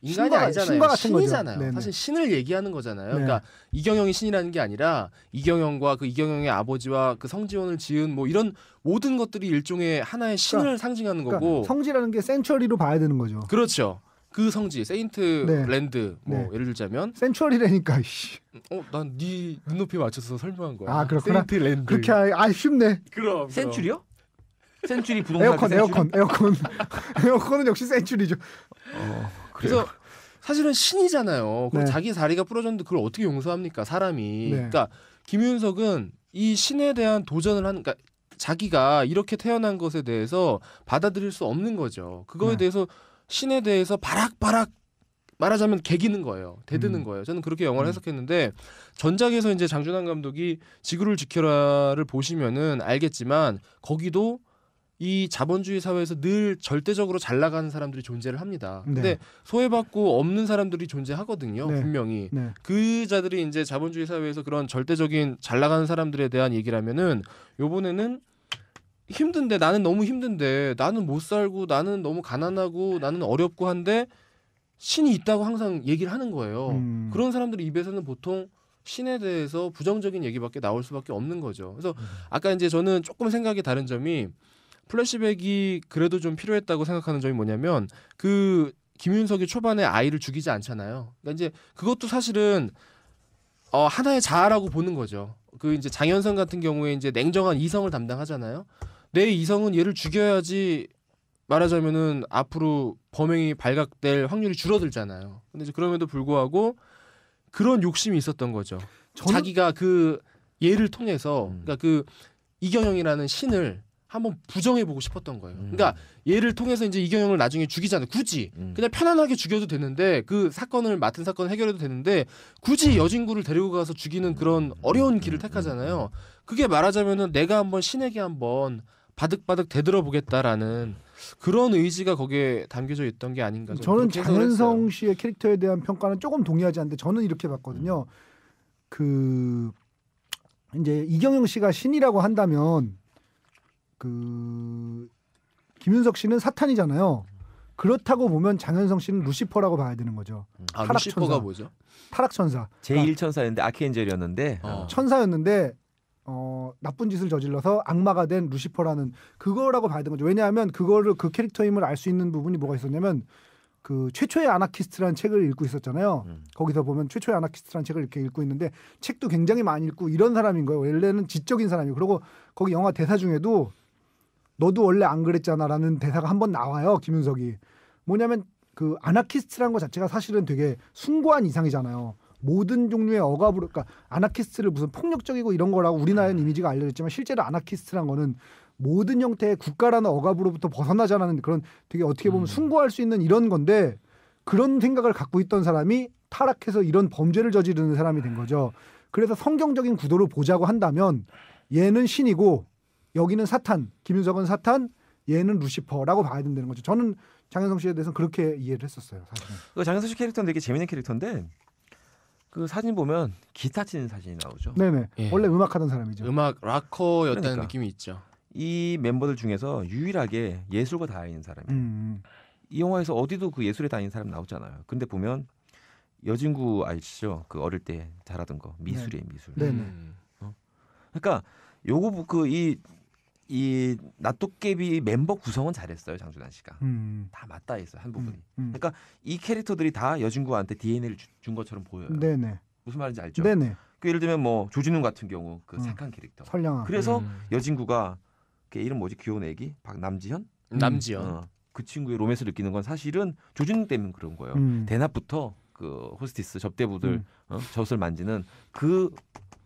인간이 신과- 아니잖아요. 신과 같은 거죠. 신이잖아요. 네네. 사실 신을 얘기하는 거잖아요. 네. 그러니까 이경영이 신이라는 게 아니라 이경영과 그 이경영의 아버지와 그 성지원을 지은 뭐 이런 모든 것들이 일종의 하나의 신을 상징하는 그러니까 거고. 성지라는 게 센츄어리로 봐야 되는 거죠. 그렇죠. 그 성지 세인트 네. 랜드 뭐 네. 예를 들자면 센츄어리라니까. 씨. 난 네 눈높이에 맞춰서 설명한 거야. 그렇구나. 세인트 랜드. 그렇게 쉽네. 그럼 센츄리요? 센츄리 부동산 에어컨. 에어컨은 역시 센츄리죠. 그래서 사실은 신이잖아요. 그럼 네. 자기 다리가 부러졌는데 그걸 어떻게 용서합니까? 사람이. 네. 그러니까 김윤석은 이 신에 대한 도전을 그러니까 자기가 이렇게 태어난 것에 대해서 받아들일 수 없는 거죠. 그거에 네. 대해서 신에 대해서 바락바락 말하자면 개기는 거예요. 대드는 거예요. 저는 그렇게 영화를 해석했는데 전작에서 이제 장준환 감독이 지구를 지켜라를 보시면은 알겠지만 거기도 이 자본주의 사회에서 늘 절대적으로 잘 나가는 사람들이 존재를 합니다. 네. 근데 소외받고 없는 사람들이 존재하거든요. 네. 분명히. 네. 그 자들이 이제 자본주의 사회에서 그런 절대적인 잘 나가는 사람들에 대한 얘기를 하면은 요번에는 힘든데 나는 너무 힘든데 나는 못 살고 나는 너무 가난하고 나는 어렵고 한데 신이 있다고 항상 얘기를 하는 거예요. 그런 사람들의 입에서는 보통 신에 대해서 부정적인 얘기밖에 나올 수밖에 없는 거죠. 그래서 아까 이제 저는 조금 생각이 다른 점이 플래시백이 그래도 좀 필요했다고 생각하는 점이 뭐냐면 그 김윤석이 초반에 아이를 죽이지 않잖아요. 그러니까 이제 그것도 사실은 하나의 자아라고 보는 거죠. 그 이제 장현성 같은 경우에 이제 냉정한 이성을 담당하잖아요. 내 이성은 얘를 죽여야지 말하자면은 앞으로 범행이 발각될 확률이 줄어들잖아요. 근데 이제 그럼에도 불구하고 그런 욕심이 있었던 거죠. 자기가 그 얘를 통해서 그러니까 그 이경영이라는 신을 한번 부정해보고 싶었던 거예요. 그러니까 얘를 통해서 이제 이경영을 나중에 죽이잖아요. 굳이 그냥 편안하게 죽여도 되는데 그 사건을 맡은 사건을 해결해도 되는데 굳이 여진구를 데리고 가서 죽이는 그런 어려운 길을 택하잖아요. 그게 말하자면은 내가 한번 신에게 한번 바득바득 되들어보겠다라는 그런 의지가 거기에 담겨져 있던 게 아닌가. 저는 그렇게 해석을 장현성 했어요. 씨의 캐릭터에 대한 평가는 조금 동의하지 않는데 저는 이렇게 봤거든요. 그 이제 이경영 씨가 신이라고 한다면 그 김윤석 씨는 사탄이잖아요. 그렇다고 보면 장현성 씨는 루시퍼라고 봐야 되는 거죠. 아, 타락 루시퍼가 천사. 뭐죠? 타락천사. 제1천사였는데 아키엔젤이었는데 천사였는데 나쁜 짓을 저질러서 악마가 된 루시퍼라는 그거라고 봐야 되는 거죠. 왜냐하면 그거를 그 캐릭터임을 알 수 있는 부분이 뭐가 있었냐면 그 최초의 아나키스트라는 책을 읽고 있었잖아요. 거기서 보면 최초의 아나키스트라는 책을 이렇게 읽고 있는데 책도 굉장히 많이 읽고 이런 사람인 거예요. 원래는 지적인 사람이고 그리고 거기 영화 대사 중에도 너도 원래 안 그랬잖아라는 대사가 한번 나와요. 김윤석이 뭐냐면 그 아나키스트라는 것 자체가 사실은 되게 숭고한 이상이잖아요. 모든 종류의 억압으로 그러니까 아나키스트를 무슨 폭력적이고 이런 거라고 우리나라의 이미지가 알려졌지만 실제로 아나키스트란 거는 모든 형태의 국가라는 억압으로부터 벗어나자라는 그런 되게 어떻게 보면 숭고할 수 있는 이런 건데 그런 생각을 갖고 있던 사람이 타락해서 이런 범죄를 저지르는 사람이 된 거죠. 그래서 성경적인 구도를 보자고 한다면 얘는 신이고 여기는 사탄, 김윤석은 사탄, 얘는 루시퍼라고 봐야 된다는 거죠. 저는 장현성 씨에 대해서는 그렇게 이해를 했었어요. 사실은. 그 장현석 씨 캐릭터는 되게 재밌는 캐릭터인데 그 사진 보면 기타 치는 사진이 나오죠. 네네. 예. 원래 음악하던 사람이죠. 음악 락커였다는 그러니까. 느낌이 있죠. 이 멤버들 중에서 유일하게 예술과 닿아있는 사람이에요. 이 영화에서 어디도 그 예술에 닿아있는 사람 나오잖아요. 근데 보면 여진구 아시죠? 그 어릴 때 잘하던 거 미술이에요, 미술. 네네. 그러니까 요거 이 나토깨비 멤버 구성은 잘했어요, 장준환 씨가. 다 맞닿아 있어요, 한 부분이. 그러니까 이 캐릭터들이 다 여진구한테 DNA를 준 것처럼 보여요. 네네. 무슨 말인지 알죠? 네네. 그 예를 들면 뭐 조진웅 같은 경우 그 착한 캐릭터. 선량한. 그래서 여진구가 걔 이름 뭐지? 귀여운 애기 남지현? 남지현. 그 친구의 로맨스를 느끼는 건 사실은 조진웅 때문에 그런 거예요. 대낮부터 그 호스티스 접대부들 젖을 만지는 그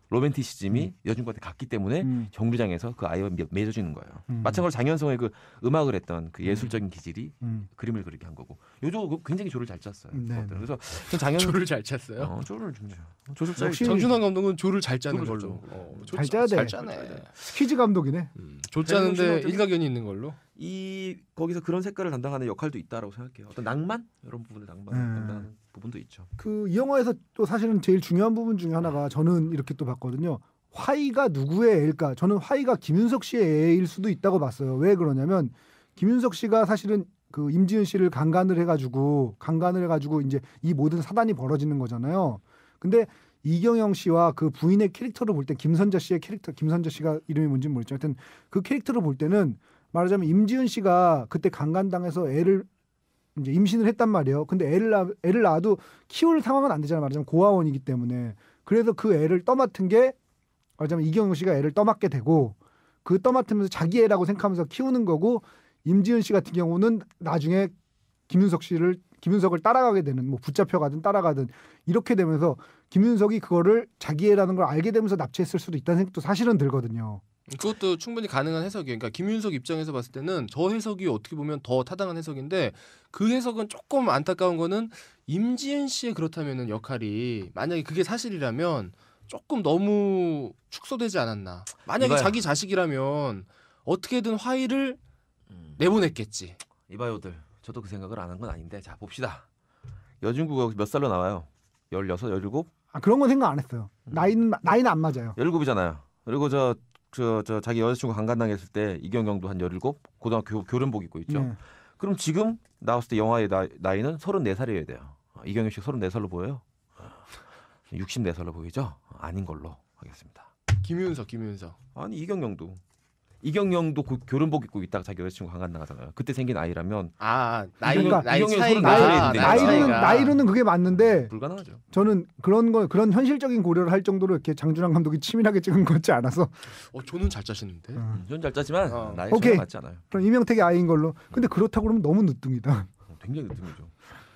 로맨티시즘이 여진구한테 갔기 때문에 정류장에서 그 아이와 맺어지는 거예요. 마찬가지로 장현성의 그 음악을 했던 그 예술적인 기질이 그림을 그리게 한 거고. 요조 굉장히 조를 잘 짰어요. 그래서 전 장현성 조를 잘 짰어요. 조를 좀 조를 짜. 역시 정준환 감독은 조를 잘 짜는 조를 걸로. 잘 짜야 돼. 잘 짜네. 스키즈 감독이네. 조 짜는데 장현성 일가견이 있는 걸로. 이 거기서 그런 색깔을 담당하는 역할도 있다라고 생각해요. 어떤 낭만 이런 부분을 담당하는 부분도 있죠. 그 이 영화에서 또 사실은 제일 중요한 부분 중에 하나가 저는 이렇게 또 봤거든요. 화이가 누구의 애일까? 저는 화이가 김윤석 씨의 애일 수도 있다고 봤어요. 왜 그러냐면 김윤석 씨가 사실은 그 임지은 씨를 강간을 해가지고 이제 이 모든 사단이 벌어지는 거잖아요. 근데 이경영 씨와 그 부인의 캐릭터를 볼 때 김선재 씨의 캐릭터, 김선재 씨가 이름이 뭔지 모르겠죠. 하여튼 그 캐릭터를 볼 때는 말하자면 임지은 씨가 그때 강간당해서 애를 이제 임신을 했단 말이에요. 근데 애를 낳아도 키울 상황은 안 되잖아요. 말하자면 고아원이기 때문에. 그래서 그 애를 떠맡은 게 말하자면 이경영 씨가 애를 떠맡게 되고 그 떠맡으면서 자기 애라고 생각하면서 키우는 거고 임지은 씨 같은 경우는 나중에 김윤석을 따라가게 되는 뭐 붙잡혀가든 따라가든 이렇게 되면서 김윤석이 그거를 자기 애라는 걸 알게 되면서 납치했을 수도 있다는 생각도 사실은 들거든요. 그것도 충분히 가능한 해석이에요. 그러니까 김윤석 입장에서 봤을 때는 저 해석이 어떻게 보면 더 타당한 해석인데 그 해석은 조금 안타까운 거는 임지은 씨의 그렇다면은 역할이 만약에 그게 사실이라면 조금 너무 축소되지 않았나. 만약에 이봐요. 자기 자식이라면 어떻게든 화이를 내보냈겠지. 이봐요들. 저도 그 생각을 안 한 건 아닌데 자 봅시다. 여진구가 몇 살로 나와요? 16, 17? 아, 그런 건 생각 안 했어요. 나이는 안 맞아요. 17이잖아요. 그리고 저 자기 여자친구 강간당했을 때 이경영도 한 17? 고등학교 교련복 입고 있죠. 네. 그럼 지금 나왔을 때 영화의 나이는 34살이어야 돼요. 이경영 씨 34살로 보여요? 64살로 보이죠? 아닌 걸로 하겠습니다. 김윤석. 아니 이경영도 교련복 입고 있다가 자기 여자친구 강간당하잖아요. 그때 생긴 아이라면 나이 그러니까 나이 이경영 차이가 34살인데 나이로는 그게 맞는데 불가능하죠. 저는 그런 현실적인 고려를 할 정도로 이렇게 장준환 감독이 치밀하게 찍은 것 같지 않아서 저는 잘 짜시는데. 전 잘 짜지만 나이 오케이. 차이가 맞지 않아요. 그럼 이명택의 아이인 걸로. 근데 그렇다고 그러면 너무 늦둥이다. 굉장히 늦음이죠.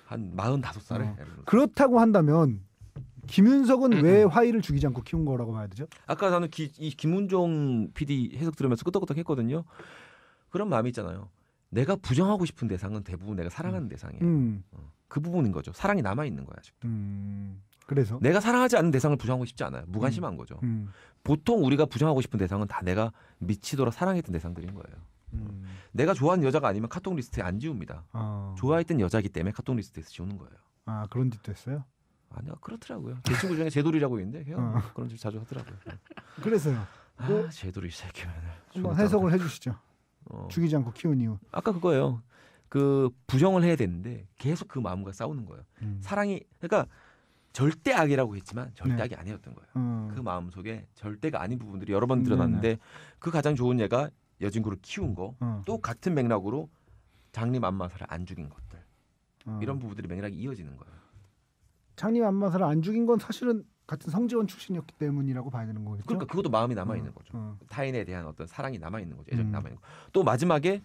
한 45살에. 그렇다고 한다면 김윤석은 왜 화이를 죽이지 않고 키운 거라고 봐야 되죠? 아까 나는 이 김은종 PD 해석 들으면서 끄덕끄덕 했거든요. 그런 마음이 있잖아요. 내가 부정하고 싶은 대상은 대부분 내가 사랑하는 대상이에요. 그 부분인 거죠. 사랑이 남아있는 거야 아직도. 그래서 내가 사랑하지 않는 대상을 부정하고 싶지 않아요. 무관심한 거죠. 보통 우리가 부정하고 싶은 대상은 다 내가 미치도록 사랑했던 대상들인 거예요. 내가 좋아하는 여자가 아니면 카톡 리스트에 안 지웁니다. 좋아했던 여자이기 때문에 카톡 리스트에서 지우는 거예요. 아, 그런 짓도 했어요? 아니요, 그렇더라고요. 제 친구 중에 제돌이라고 있는데 걔가 그런 짓 자주 하더라고요. 그래서요. 제돌이 새끼면은 한번 해석을 해주시죠. 죽이지 않고 키운 이유. 아까 그거예요. 그 부정을 해야 되는데 계속 그 마음과 싸우는 거예요. 사랑이 그러니까 절대 악이라고 했지만 절대 악이 아니었던 거예요. 그 마음 속에 절대가 아닌 부분들이 여러 번 드러났는데 그 가장 좋은 예가 여진구를 키운 거, 또 같은 맥락으로 장림 안마사를 안 죽인 것들 이런 부분들이 맥락이 이어지는 거예요. 장림 안마사를 안 죽인 건 사실은 같은 성지원 출신이었기 때문이라고 봐야 되는 거겠죠. 그러니까 그것도 마음이 남아 있는 거죠. 타인에 대한 어떤 사랑이 남아 있는 거죠. 애정이 남아 있는 거. 또 마지막에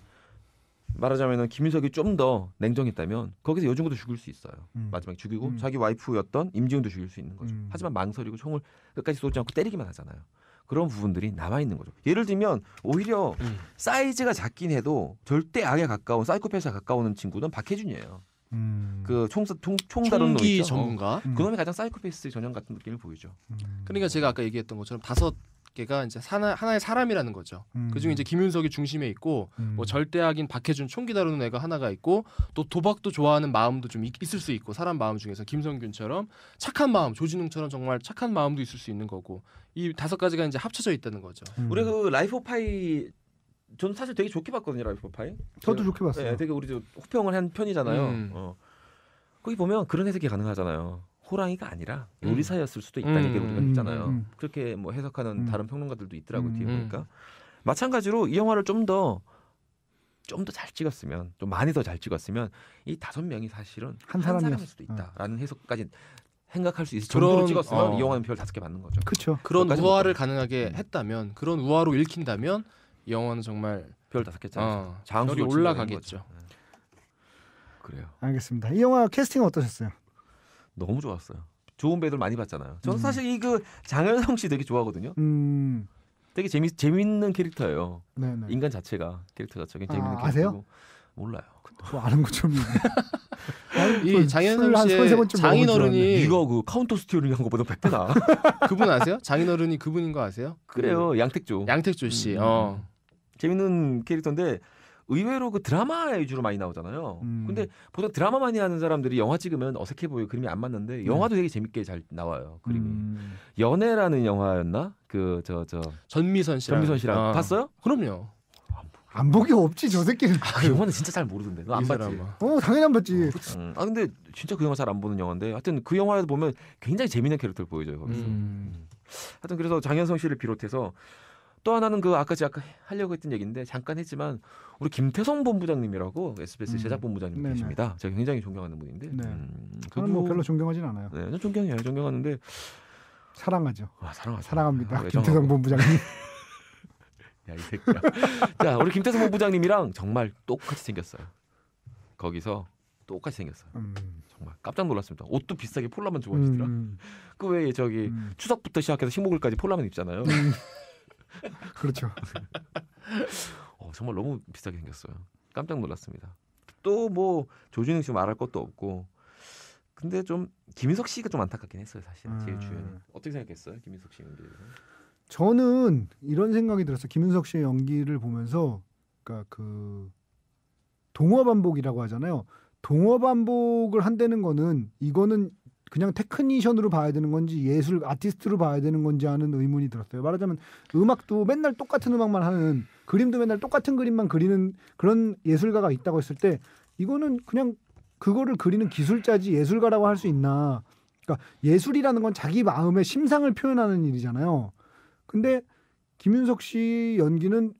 말하자면은 김윤석이 좀 더 냉정했다면 거기서 여진구도 죽일 수 있어요. 마지막에 죽이고 자기 와이프였던 임지훈도 죽일 수 있는 거죠. 하지만 망설이고 총을 끝까지 쏘지 않고 때리기만 하잖아요. 그런 부분들이 남아 있는 거죠. 예를 들면 오히려 사이즈가 작긴 해도 절대 악에 가까운 사이코패스에 가까운 친구는 박해준이에요. 그 총 다루는 놈 있죠. 전문가. 그놈이 가장 사이코패스 전형 같은 느낌을 보이죠. 그러니까 제가 아까 얘기했던 것처럼 개가 이제 하나의 사람이라는 거죠. 그중에 이제 김윤석이 중심에 있고 뭐 절대악인 박해준 총기 다루는 애가 하나가 있고 또 도박도 좋아하는 마음도 좀 있을 수 있고 사람 마음 중에서 김성균처럼 착한 마음, 조진웅처럼 정말 착한 마음도 있을 수 있는 거고 이 5가지가 이제 합쳐져 있다는 거죠. 우리 그 라이프 오브 파이 저는 사실 되게 좋게 봤거든요. 라이프 오브 파이. 저도 좋게 봤어요. 네, 되게 우리 호평을 한 편이잖아요. 거기 보면 그런 해석이 가능하잖아요. 호랑이가 아니라 요리사였을 수도 있다는 얘기를 우리가 했잖아요. 그렇게 뭐 해석하는 다른 평론가들도 있더라고요. 뒤에 보니까. 마찬가지로 이 영화를 좀 더 잘 찍었으면 좀 많이 더 잘 찍었으면 이 5명이 사실은 한 사람일 수도 있다라는 해석까지 생각할 수 있을 정도로 찍었으면 이 영화는 별 5개 받는 거죠. 그렇죠. 그런 우화를 가능하게 했다면 그런 우화로 읽힌다면 이 영화는 정말 별 5개짜리 별이 올라가겠죠. 그래요. 알겠습니다. 이 영화 캐스팅 어떠셨어요? 너무 좋았어요. 좋은 배들 많이 봤잖아요. 저는 사실 이 그 장현성 씨 되게 좋아하거든요. 되게 재밌는 캐릭터예요. 네네. 인간 자체가 캐릭터 자체가 재밌는 캐릭터고. 아세요? 몰라요. 뭐 아는 것처럼. 이 장현성 씨의 장인어른이 이거 그 카운터 스티어링 한 거보다 100배 나. 그분 아세요? 장인어른이 그분인 거 아세요? 그래요. 양택조 씨. 재밌는 캐릭터인데 의외로 그 드라마 위주로 많이 나오잖아요. 근데 보통 드라마 많이 하는 사람들이 영화 찍으면 어색해 보여 그림이 안 맞는데 영화도 되게 재밌게 잘 나와요. 그림이. 연애라는 영화였나? 그 전미선 씨랑 봤어요? 그럼요. 안 보기 없지 저 새끼는. 그 영화는 진짜 잘 모르던데. 안 봤지. 당연히 안 봤지. 근데 진짜 그 영화 잘 안 보는 영화인데 하여튼 그 영화에서 보면 굉장히 재밌는 캐릭터를 보여줘요. 거기서. 하여튼 그래서 장현성 씨를 비롯해서 또 하나는 그 아까 제가 하려고 했던 얘기인데 잠깐 했지만 우리 김태성 본부장님이라고 SBS 제작본부장님 계십니다. 제가 굉장히 존경하는 분인데. 저는 뭐 별로 존경하진 않아요. 네, 저는 존경하는데 사랑하죠. 사랑하죠. 사랑합니다. 김태성 본부장님. 야, 이 새끼야. 자, 우리 김태성 본부장님이랑 정말 똑같이 생겼어요. 거기서 똑같이 생겼어요. 정말 깜짝 놀랐습니다. 옷도 비싸게 폴라만 좋아하시더라. 그 외에 저기 추석부터 시작해서 식목일까지 폴라만 입잖아요. 그렇죠. 정말 너무 비싸게 생겼어요. 깜짝 놀랐습니다. 또 뭐 조진웅 씨 말할 것도 없고. 근데 좀 김인석 씨가 좀 안타깝긴 했어요, 사실. 제일 주연이. 어떻게 생각했어요, 김인석 씨 연기에 대해서? 저는 이런 생각이 들었어요. 김인석 씨의 연기를 보면서, 그러니까 그 동어 반복이라고 하잖아요. 동어 반복을 한다는 거는 이거는 그냥 테크니션으로 봐야 되는 건지 예술 아티스트로 봐야 되는 건지 하는 의문이 들었어요. 말하자면 음악도 맨날 똑같은 음악만 하는, 그림도 맨날 똑같은 그림만 그리는 그런 예술가가 있다고 했을 때 이거는 그냥 그거를 그리는 기술자지 예술가라고 할 수 있나. 그러니까 예술이라는 건 자기 마음의 심상을 표현하는 일이잖아요. 근데 김윤석 씨 연기는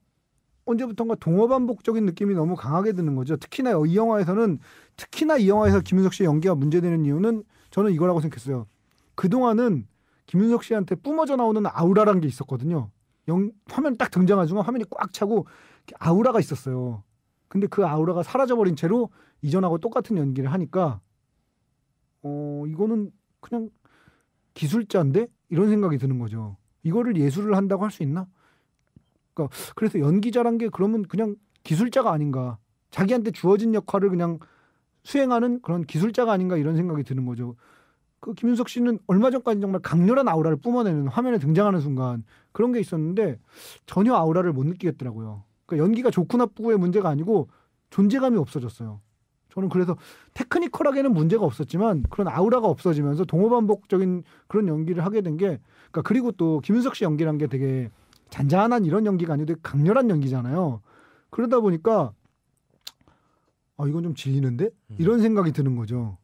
언제부턴가 동어 반복적인 느낌이 너무 강하게 드는 거죠. 특히나 이 영화에서 김윤석 씨의 연기가 문제되는 이유는 저는 이거라고 생각했어요. 그동안은 김윤석 씨한테 뿜어져 나오는 아우라라는 게 있었거든요. 화면 딱 등장한 순간 화면이 꽉 차고 아우라가 있었어요. 근데 그 아우라가 사라져버린 채로 이전하고 똑같은 연기를 하니까 이거는 그냥 기술자인데? 이런 생각이 드는 거죠. 이거를 예술을 한다고 할 수 있나? 그러니까 그래서 연기자란 게 그러면 그냥 기술자가 아닌가. 자기한테 주어진 역할을 그냥 수행하는 그런 기술자가 아닌가 이런 생각이 드는 거죠. 그 김윤석 씨는 얼마 전까지 정말 강렬한 아우라를 뿜어내는 화면에 등장하는 순간 그런 게 있었는데 전혀 아우라를 못 느끼겠더라고요. 그러니까 연기가 좋고 나쁘고의 문제가 아니고 존재감이 없어졌어요. 저는 그래서 테크니컬하게는 문제가 없었지만 그런 아우라가 없어지면서 동호반복적인 그런 연기를 하게 된 게, 그러니까 그리고 또 김윤석 씨 연기란 게 되게 잔잔한 이런 연기가 아니고 되게 강렬한 연기잖아요. 그러다 보니까 이건 좀 질리는데? 이런 생각이 드는 거죠.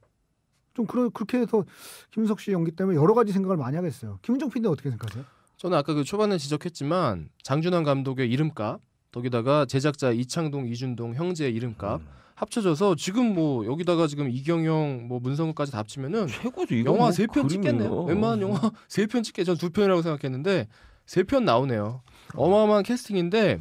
좀 그렇게 해서 김윤석 씨 연기 때문에 여러 가지 생각을 많이 하겠어요. 김은정 PD는 어떻게 생각하세요? 저는 아까 그 초반에 지적했지만 장준환 감독의 이름값, 거기다가 제작자 이창동, 이준동 형제의 이름값 합쳐져서 지금 뭐 여기다가 지금 이경영, 뭐 문성국까지 다 합치면은 최고죠. 영화 뭐 3편 찍겠네요. 웬만한 영화 3편 찍게. 전 2편이라고 생각했는데 3편 나오네요. 어마어마한 캐스팅인데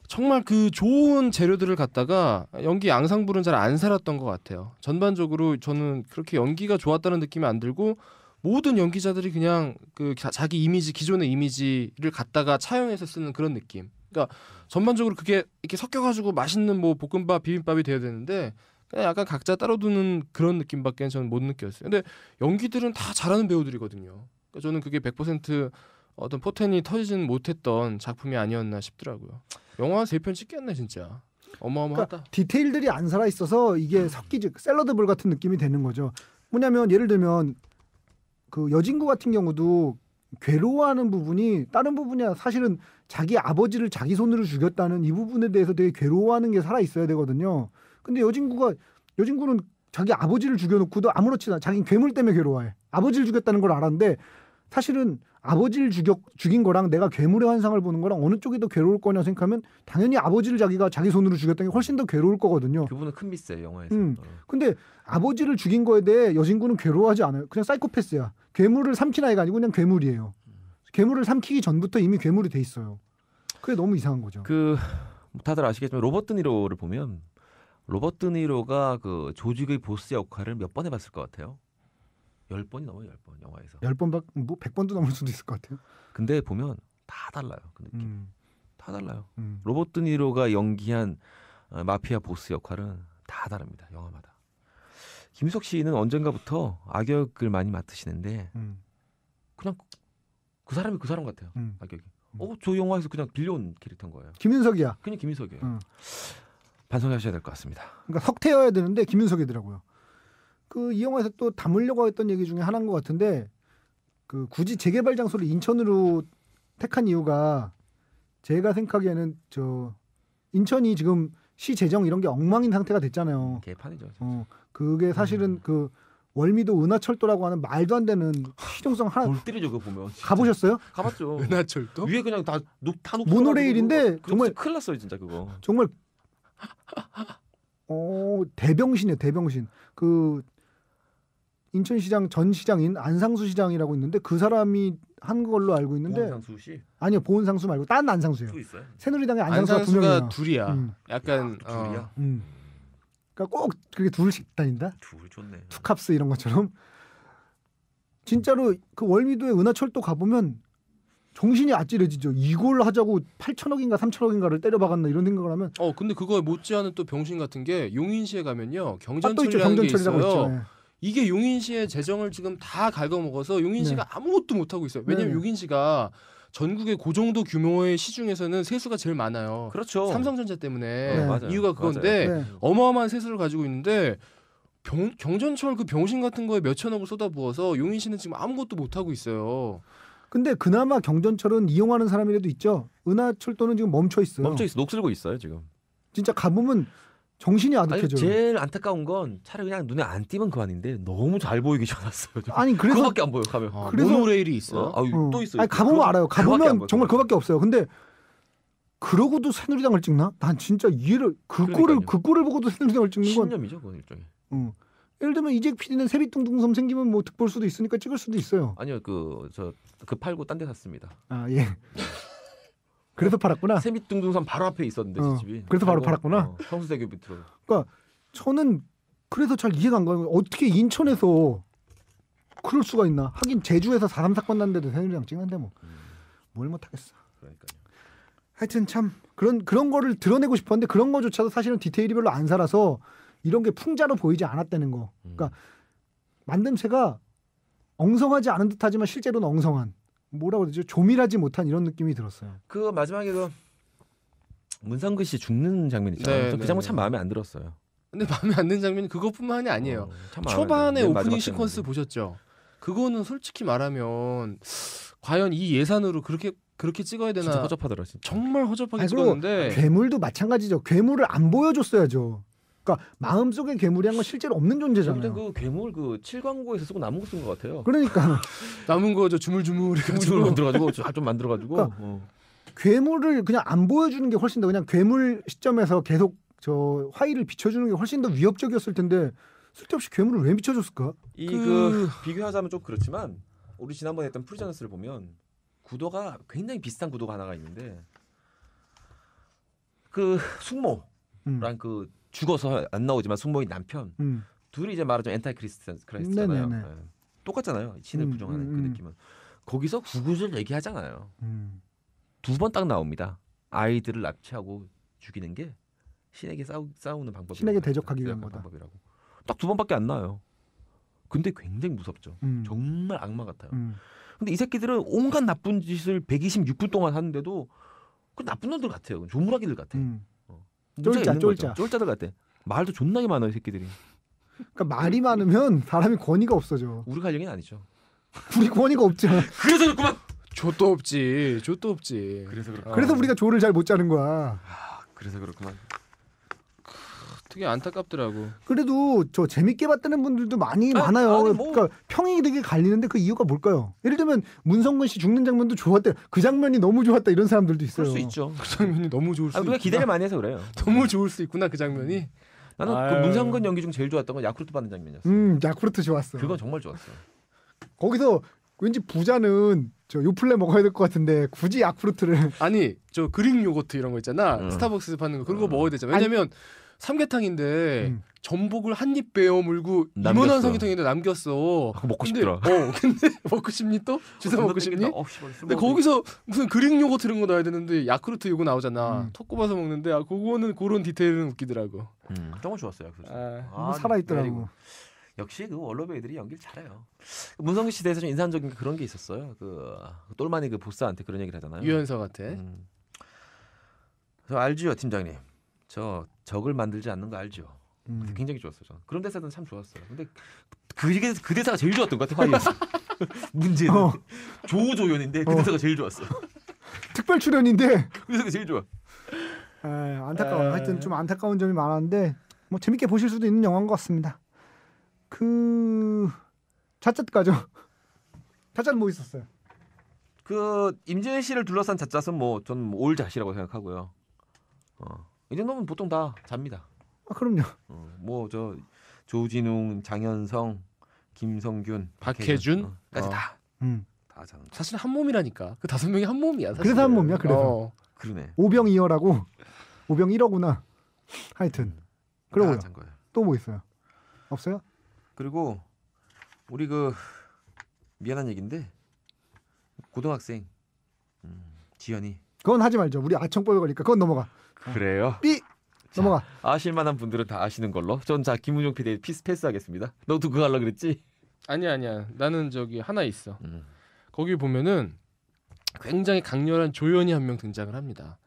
정말 그 좋은 재료들을 갖다가 연기 양상불은 잘 안 살았던 것 같아요. 전반적으로 저는 그렇게 연기가 좋았다는 느낌이 안 들고 모든 연기자들이 그냥 그 자기 이미지, 기존의 이미지를 갖다가 차용해서 쓰는 그런 느낌. 그러니까 전반적으로 그게 이렇게 섞여가지고 맛있는 뭐 볶음밥, 비빔밥이 돼야 되는데 그냥 약간 각자 따로 두는 그런 느낌밖에 저는 못 느꼈어요. 근데 연기들은 다 잘하는 배우들이거든요. 그러니까 저는 그게 100% 어떤 포텐이 터지진 못했던 작품이 아니었나 싶더라고요. 영화 3편 찍겠네 진짜. 어마어마하다. 그러니까 디테일들이 안 살아 있어서 이게 섞이지 샐러드볼 같은 느낌이 되는 거죠. 뭐냐면 예를 들면 그 여진구 같은 경우도 괴로워하는 부분이 다른 부분이야 사실은 자기 아버지를 자기 손으로 죽였다는 이 부분에 대해서 되게 괴로워하는 게 살아 있어야 되거든요. 근데 여진구는 자기 아버지를 죽여놓고도 아무렇지도 않아. 자기는 괴물 때문에 괴로워해. 아버지를 죽였다는 걸 알았는데 사실은 아버지를 죽인 거랑 내가 괴물의 환상을 보는 거랑 어느 쪽이 더 괴로울 거냐 생각하면 당연히 아버지를 자기가 자기 손으로 죽였다는 게 훨씬 더 괴로울 거거든요. 그분은 큰 미스예요 영화에서. 근데 아버지를 죽인 거에 대해 여진구는 괴로워하지 않아요. 그냥 사이코패스야. 괴물을 삼킨 아이가 아니고 그냥 괴물이에요. 괴물을 삼키기 전부터 이미 괴물이 돼 있어요. 그게 너무 이상한 거죠. 그 다들 아시겠지만 로버트 드니로를 보면 로버트 드니로가 그 조직의 보스 역할을 몇 번 해봤을 것 같아요? 10번이 넘어요. 10번 영화에서. 10번 뭐 100번도 넘을 수도 있을 것 같아요. 근데 보면 다 달라요. 그 느낌. 다 달라요. 음. 로버트 드니로가 연기한 마피아 보스 역할은 다 다릅니다. 영화마다. 김희석 씨는 언젠가부터 악역을 많이 맡으시는데 그냥 그 사람이 그 사람 같아요. 악역이. 저 영화에서 그냥 빌려온 캐릭터인 거예요. 김윤석이야. 그냥 김희석이에요. 반성하셔야 될 것 같습니다. 그러니까 석태여야 되는데 김윤석이더라고요. 그 이 영화에서 또 담으려고 했던 얘기 중에 하나인 것 같은데 그 굳이 재개발 장소를 인천으로 택한 이유가 제가 생각하기에는 저 인천이 지금 시 재정 이런 게 엉망인 상태가 됐잖아요. 개판이죠. 그게 사실은 그 월미도 은하철도라고 하는 말도 안 되는 실용성 하나. 골 때리죠 그거 보면. 진짜. 가보셨어요? 가봤죠. 은하철도? 위에 그냥 다 모노레일인데 정말 큰일 났어요 진짜 그거. 정말 대병신이에요 대병신. 그 인천시장 전 시장인 안상수 시장이라고 있는데 그 사람이 한 걸로 알고 있는데 안상수 씨? 아니요 보은상수 말고 딴 안상수예요. 또 있어요? 새누리당의 안상수가 두 명이에요. 둘이야. 약간 둘이야? 그러니까 꼭 그렇게 둘씩 다닌다. 둘 좋네. 투캅스 이런 것처럼 진짜로 그 월미도의 은하철도 가보면 정신이 아찔해지죠. 이걸 하자고 8천억인가 3천억인가를 때려박았나 이런 생각을 하면. 근데 그거에 못지않은 또 병신 같은 게 용인시에 가면요 또 있죠. 경전철이라는 게 경전철이라고 있어요. 있죠. 네. 이게 용인시의 재정을 지금 다 갉아먹어서 용인시가 아무것도 못하고 있어요. 왜냐면 네. 용인시가 전국의 그 정도 규모의 시 중에서는 세수가 제일 많아요. 그렇죠. 삼성전자 때문에 네. 맞아요. 이유가 그건데 네. 어마어마한 세수를 가지고 있는데 경전철 그 병신 같은 거에 몇천억을 쏟아부어서 용인시는 지금 아무것도 못하고 있어요. 근데 그나마 경전철은 이용하는 사람이라도 있죠. 은하철도는 지금 멈춰 있어요. 멈춰 있어. 녹슬고 있어요 지금. 진짜 가보면 정신이 아니, 아득해져요. 제일 안타까운 건 차라리 그냥 눈에 안 띄면 그만인데 너무 잘 보이게 지어놨어요. 아니 그래서 그거밖에 안 보여 가면. 그래서- 모노레일이 있어. 또 있어요. 아니 가보면 알아요. 그거밖에 안 가보면 보여, 정말 그거. 그거밖에 없어요. 근데 그러고도 새누리당을 찍나? 난 진짜 이해를 그러니까요. 그 꼴을 보고도 새누리당을 찍는 건. 신념이죠 그건 일종의. 예를 들면 이재익 PD는 세빛둥둥섬 생기면 뭐 득볼 수도 있으니까 찍을 수도 있어요. 아니요 그 팔고 딴 데 샀습니다. 아 예. 그래서 팔았구나. 세빛둥둥산 바로 앞에 있었는데 제 집이. 그래서 바로 팔고, 팔았구나. 성수대교 밑으로. 그러니까 저는 그래서 잘 이해가 안 가요. 어떻게 인천에서 그럴 수가 있나? 하긴 제주에서 4.3 사건 났는데도 새누리당 찍는데 뭘 못하겠어. 그러니까요. 하여튼 참 그런 거를 드러내고 싶었는데 그런 거조차도 사실은 디테일이 별로 안 살아서 이런 게 풍자로 보이지 않았다는 거. 그러니까 만듦새가 엉성하지 않은 듯하지만 실제로는 엉성한 뭐라고 그러죠? 조밀하지 못한 이런 느낌이 들었어요. 그 마지막에 그 문상근 씨 죽는 장면 있잖아요. 네, 그 장면 네, 참 네. 마음에 안 들었어요. 근데 마음에 안 드는 장면이 그것뿐만이 아니에요. 참 마음에 초반에 안 들어요. 맨 오프닝 마지막 시퀀스 장면. 보셨죠? 그거는 솔직히 말하면 과연 이 예산으로 그렇게 찍어야 되나? 진짜 허접하더라 진짜. 정말 허접하게 아니, 그리고 찍었는데 괴물도 마찬가지죠. 괴물을 안 보여줬어야죠. 그러니까 마음속에 괴물이란 건 실제로 없는 존재잖아요. 일단 그 괴물 그 7광고에서 쓰고 남은 거 쓴 것 같아요. 그러니까 남은 거 저 주물주물 좀 해가지고 만들어가지고 좀 만들어가지고. 그러니까 괴물을 그냥 안 보여주는 게 훨씬 더 그냥 괴물 시점에서 계속 저 화의를 비춰주는 게 훨씬 더 위협적이었을 텐데 쓸데없이 괴물을 왜 비춰줬을까? 그 비교하자면 좀 그렇지만 우리 지난번에 했던 프리저너스를 보면 구도가 굉장히 비슷한 구도가 하나가 있는데 그 숙모랑 그 죽어서 안 나오지만 숙모의 남편 둘이 이제 말하자면 엔타이 크라이스트잖아요. 네네네. 네. 똑같잖아요. 신을 부정하는 그 느낌은. 거기서 구구절 얘기하잖아요. 2번 딱 나옵니다. 아이들을 납치하고 죽이는 게 신에게 싸우는 방법이라고. 신에게 대적하기 위한 거다. 방법이라고. 딱 2번밖에 안 나와요. 근데 굉장히 무섭죠. 음. 정말 악마 같아요. 근데 이 새끼들은 온갖 나쁜 짓을 126분 동안 하는데도 그 나쁜 놈들 같아요. 조물아기들 같아. 문제가 있는 거죠. 쫄자들 같아. 말도 존나게 많아요, 이 새끼들이. 그러니까 말이 많으면 사람이 권위가 없어져. 우리 갈 얘기는 아니죠. 우리 권위가 없잖아. 그래서 그렇구만. 좆도 없지. 그래서 그렇구만. 그래서 우리가 조를 잘 못 짜는 거야. 그래서 그렇구만. 되게 안타깝더라고. 그래도 저 재밌게 봤다는 분들도 많아요. 아니, 뭐. 그러니까 평이 되게 갈리는데 그 이유가 뭘까요? 예를 들면 문성근 씨 죽는 장면도 좋았대. 그 장면이 너무 좋았다 이런 사람들도 있어요. 그럴 수 있죠. 그 장면이 너무 좋을 수 있구나. 우리가 기대를 많이 해서 그래요. 너무 좋을 수 있구나 그 장면이. 나는 그 아유. 문성근 연기 중 제일 좋았던 건 야쿠르트 받는 장면이었어. 야쿠르트 좋았어. 그건 정말 좋았어. 거기서 왠지 부자는 저 요플레 먹어야 될 것 같은데 굳이 야쿠르트를 아니 저 그릭 요거트 이런 거 있잖아. 스타벅스에서 파는 거 그런 거 먹어야 되잖아. 왜냐면 삼계탕인데 전복을 한 입 베어 물고 남겼어. 이만한 삼계탕인데 남겼어. 그거 먹고 근데, 싶더라. 근데 먹고 싶니 또? 주사 먹고 싶니? 근데 거기서 무슨 그릭 요거트 이런 거 넣어야 되는데 야쿠르트 요거 나오잖아. 톡 꼽아서 먹는데 그거는 그런 디테일은 웃기더라고. 정말 좋았어요. 너무 살아있더라고. 역시 그 원로배우들이 연기를 잘해요. 문성근 씨 대해서 좀 인상적인 그런 게 있었어요. 그 똘마니 그 보스한테 그런 얘기를 하잖아요. 유연석한테. 저 알지요, 팀장님. 저 적을 만들지 않는 거 알죠. 굉장히 좋았어요. 저는. 그런 대사는 참 좋았어요. 근데 그 대사가 제일 좋았던 것 같아. 화이에서. 문제는 조조연인데 그 대사가 제일 좋았어. 특별 출연인데 그 대사가 제일 좋아. 안타까워. 하여튼 좀 안타까운 점이 많았는데 뭐 재밌게 보실 수도 있는 영화인 것 같습니다. 자쟵 가죠. 자쟵 뭐 있었어요? 그 임진희 씨를 둘러싼 잣잣은 뭐 저는 올잣이라고 생각하고요. 이 정도면 보통 다 잡니다. 그럼요. 뭐 저 조진웅, 장현성, 김성균, 박해준 까지 다 잡는. 사실 한 몸이라니까. 그 5명이 한 몸이야. 사실. 그래서 한 몸이야. 그래서 그러네. 오병 2어라고 오병 1어구나. 하여튼 그러고요. 또 뭐 있어요? 없어요? 그리고 우리 그 미안한 얘기인데 고등학생 지연이 그건 하지 말죠. 우리 아청법에 걸리니까 그건 넘어가. 그래요? 삐 넘어가. 아실만한 분들은 다 아시는 걸로. 전 자 김우중 PD 패스하겠습니다. 너도 그거 하려고 그랬지? 아니야. 나는 저기 하나 있어. 거기 보면은 굉장히 강렬한 조연이 한 명 등장을 합니다.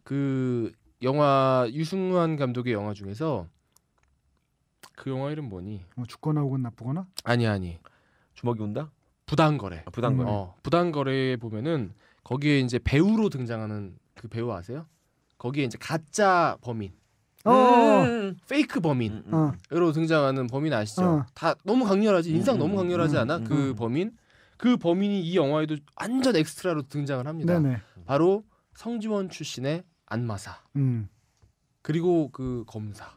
그 영화 유승환 감독의 영화 중에서 그 영화 이름 뭐니? 죽거나 혹은 나쁘거나? 아니. 주먹이 온다? 부당거래. 부당거래. 부당거래에 보면은 거기에 이제 배우로 등장하는 그 배우 아세요? 거기에 이제 가짜 범인, 페이크 범인으로 등장하는 범인 아시죠? 다 너무 강렬하지. 인상 너무 강렬하지 않아? 그 범인이 이 영화에도 완전 엑스트라로 등장을 합니다. 네네. 바로 성지원 출신의 안마사. 그리고 그 검사를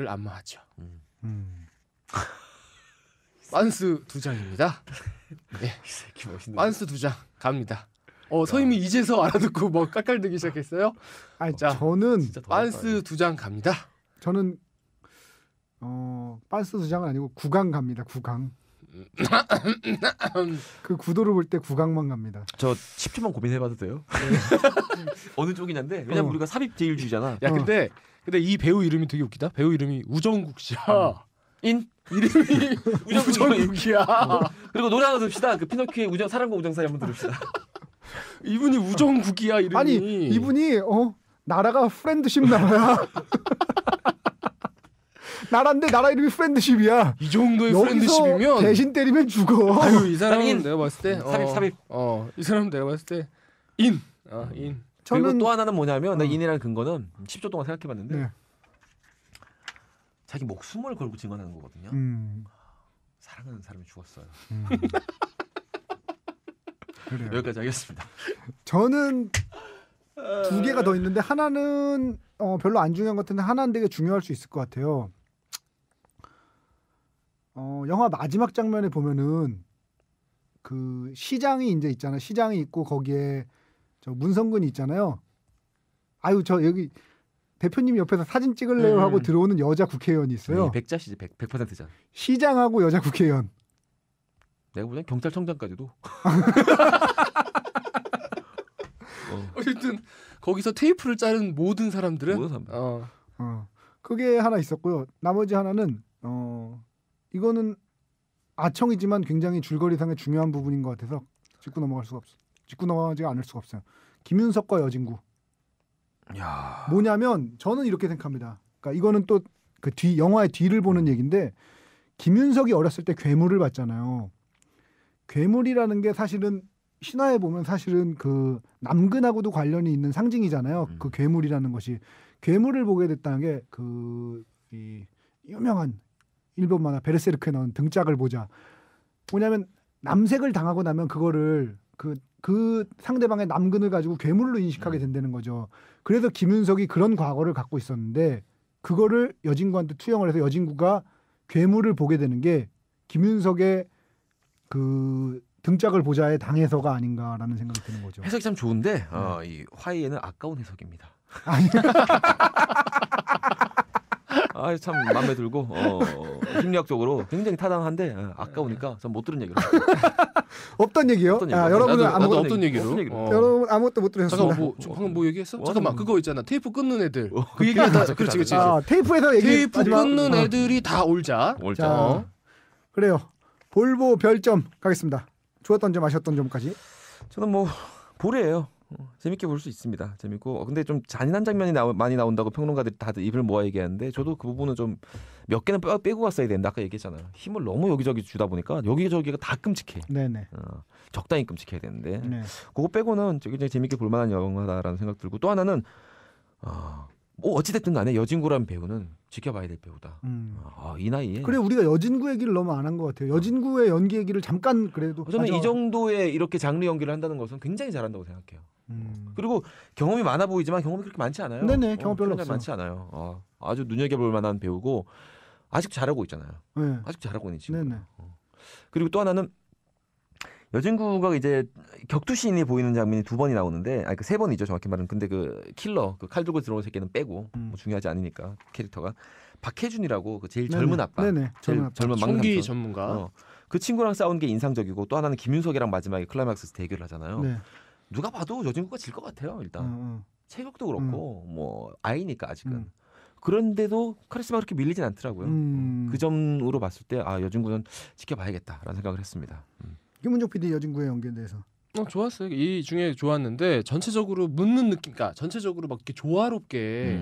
안마하죠. 빤스 2장입니다. 네. 빤스 2장 갑니다. 서임이 이제서 알아듣고 뭐 깔깔대기 시작했어요. 자, 저는 빤스 2장 갑니다. 저는 빤스 2장은 아니고 9강 갑니다. 9강. 그 구도를 볼 때 9강만 갑니다. 저 10초만 고민해봐도 돼요? 어느 쪽이냐인데 왜냐면 우리가 삽입제일주의잖아. 야 근데 이 배우 이름이 되게 웃기다. 배우 이름이 우정국 씨야. 이름이 우정국이야. 그리고 노래 하나 듭시다. 그 피노키오의 사랑과 우정 사이 한번 들읍시다. 이분이 우정국이야 이름이. 아니 이분이 나라가 프렌드십 나라야. 나라인데 나라 이름이 프렌드십이야. 이 정도의 프렌드십이면 대신 때리면 죽어. 아유 이 사람은 내가 봤을 때 삽입. 이 사람은 내가 봤을 때 인. 그리고 또 하나는 뭐냐면 나 인이라는 근거는 10초 동안 생각해봤는데 자기 목숨을 걸고 증언하는 거거든요. 사랑하는 사람이 죽었어요. 그래요. 여기까지 하겠습니다. 저는 2개가 더 있는데 하나는 별로 안 중요한 것 같은데 하나는 되게 중요할 수 있을 것 같아요. 영화 마지막 장면에 보면은 그 시장이 이제 있잖아요. 시장이 있고 거기에 저 문성근이 있잖아요. 아유 저 여기 대표님이 옆에서 사진 찍을래요 하고 들어오는 여자 국회의원이 있어요. 100자시지 100%자. 시장하고 여자 국회의원. 내가 보기엔 경찰청장까지도. 어쨌든 거기서 테이프를 자른 모든 사람들은 그게 하나 있었고요. 나머지 하나는 이거는 아청이지만 굉장히 줄거리상의 중요한 부분인 것 같아서 짚고 넘어가지 않을 수가 없어요. 김윤석과 여진구. 야. 뭐냐면 저는 이렇게 생각합니다. 그러니까 이거는 또 그 영화의 뒤를 보는 얘기인데 김윤석이 어렸을 때 괴물을 봤잖아요. 괴물이라는 게 사실은 신화에 보면 사실은 그 남근하고도 관련이 있는 상징이잖아요. 그 괴물이라는 것이 괴물을 보게 됐다는 게 이 유명한 일본 만화 베르세르크에 나온 등짝을 보자. 뭐냐면 남색을 당하고 나면 그거를 그 상대방의 남근을 가지고 괴물로 인식하게 된다는 거죠. 그래서 김윤석이 그런 과거를 갖고 있었는데 그거를 여진구한테 투영을 해서 여진구가 괴물을 보게 되는 게 김윤석의 그 등짝을 보자에 당해서가 아닌가라는 생각이 드는 거죠. 해석이 참 좋은데 이 화이에는 아까운 해석입니다. 참 마음에 들고 심리학적으로 굉장히 타당한데 아까우니까 전 못 들은 얘기로. 없던 얘기요? 여러분은 나도 없던 얘기로. 여러분 아무것도 못 들으셨습니다. 잠깐만 방금 뭐 얘기했어? 잠깐만 그거 있잖아. 테이프 끊는 애들. 그 그 얘기를 다 그렇지. 테이프에서 테이프 끊는 애들이 다 올자. 자, 그래요. 볼보 별점 가겠습니다. 좋았던 점 아쉬웠던 점까지. 저는 뭐 볼이에요. 재밌게 볼 수 있습니다. 재밌고 근데 좀 잔인한 장면이 많이 나온다고 평론가들이 다들 입을 모아 얘기하는데 저도 그 부분은 좀 몇 개는 빼고 갔어야 되는데 아까 얘기했잖아요. 힘을 너무 여기저기 주다 보니까 여기저기가 다 끔찍해. 네네. 적당히 끔찍해야 되는데 네. 그거 빼고는 굉장히 재밌게 볼만한 영화다라는 생각 들고 또 하나는 뭐 어찌됐든 간에 여진구라는 배우는 지켜봐야 될 배우다. 이 나이에. 그래 우리가 여진구 얘기를 너무 안 한 것 같아요. 여진구의 연기 얘기를 잠깐 그래도. 저는 이 정도의 이렇게 장르 연기를 한다는 것은 굉장히 잘한다고 생각해요. 그리고 경험이 많아 보이지만 경험이 그렇게 많지 않아요. 네네 경험 별로 없어요. 많지 않아요. 아주 눈여겨볼 만한 배우고 아직 잘하고 있잖아요. 네. 아직 잘하고 있는 친구. 네네. 그리고 또 하나는 여진구가 이제 격투신이 보이는 장면이 2번이 나오는데 그 3번이죠 정확히 말은. 근데 그 킬러 그 칼 들고 들어온 새끼는 빼고 뭐 중요하지 않으니까 캐릭터가 박해준이라고 그 제일 젊은 아빠. 네네. 제일 젊은 총기 막내 전문가. 그 친구랑 싸운 게 인상적이고 또 하나는 김윤석이랑 마지막에 클라이막스에서 대결을 하잖아요. 네. 누가 봐도 여진구가 질 것 같아요. 일단 체격도 그렇고 뭐 아이니까 아직은. 그런데도 카리스마가 그렇게 밀리진 않더라고요. 그 점으로 봤을 때 여진구는 지켜봐야겠다라는 생각을 했습니다. 김은족 PD 여진구의 연기에 대해서. 좋았어요. 이 중에 좋았는데 전체적으로 묻는 느낌, 그러니까 전체적으로 막 이렇게 조화롭게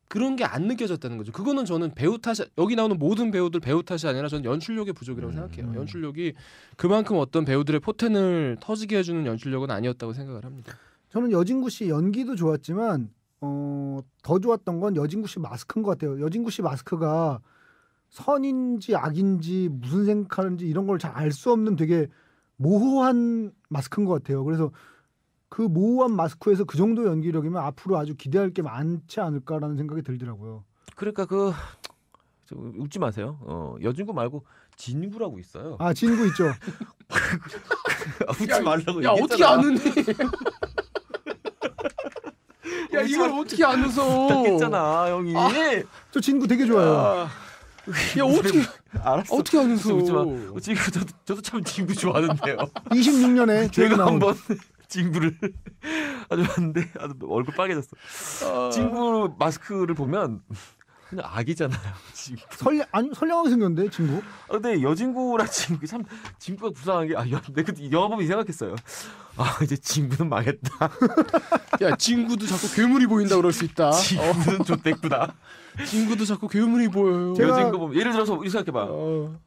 그런 게 안 느껴졌다는 거죠. 그거는 저는 배우 탓이, 여기 나오는 모든 배우들 배우 탓이 아니라 저는 연출력의 부족이라고 생각해요. 연출력이 그만큼 어떤 배우들의 포텐을 터지게 해주는 연출력은 아니었다고 생각을 합니다. 저는 여진구 씨 연기도 좋았지만 더 좋았던 건 여진구 씨 마스크인 것 같아요. 여진구 씨 마스크가 선인지 악인지 무슨 생각하는지 이런 걸 잘 알 수 없는 되게 모호한 마스크인 것 같아요. 그래서 그 모호한 마스크에서 그 정도 연기력이면 앞으로 아주 기대할 게 많지 않을까라는 생각이 들더라고요. 그러니까 웃지 마세요. 여진구 말고 진구라고 있어요. 진구 있죠. 웃지 말라고 야 얘기했잖아. 어떻게 안 웃니? 야 이걸 어떻게 안 웃어? 했잖아 형이. 저 진구 되게 좋아해요. 야 어떻게 알았어. 어떻게 안 웃어? 웃지 마. 저도 참 진구 좋아하는데요. 26년에 제가 한번 진구를 아주 봤는데 얼굴 빨개졌어. 진구 마스크를 보면 그냥 악이잖아요. 선량하게 생겼는데 진구. 근데 여진구랑 진구 참 진구가 불쌍한 게 내가 그 영화 보면 이 생각했어요. 이제 진구는 망했다. 야 진구도 자꾸 괴물이 보인다 그럴 수 있다. 진구는 좋댔구나. 진구도 자꾸 괴물이 보여요. 여진구 보면 예를 들어서 우리 생각해봐.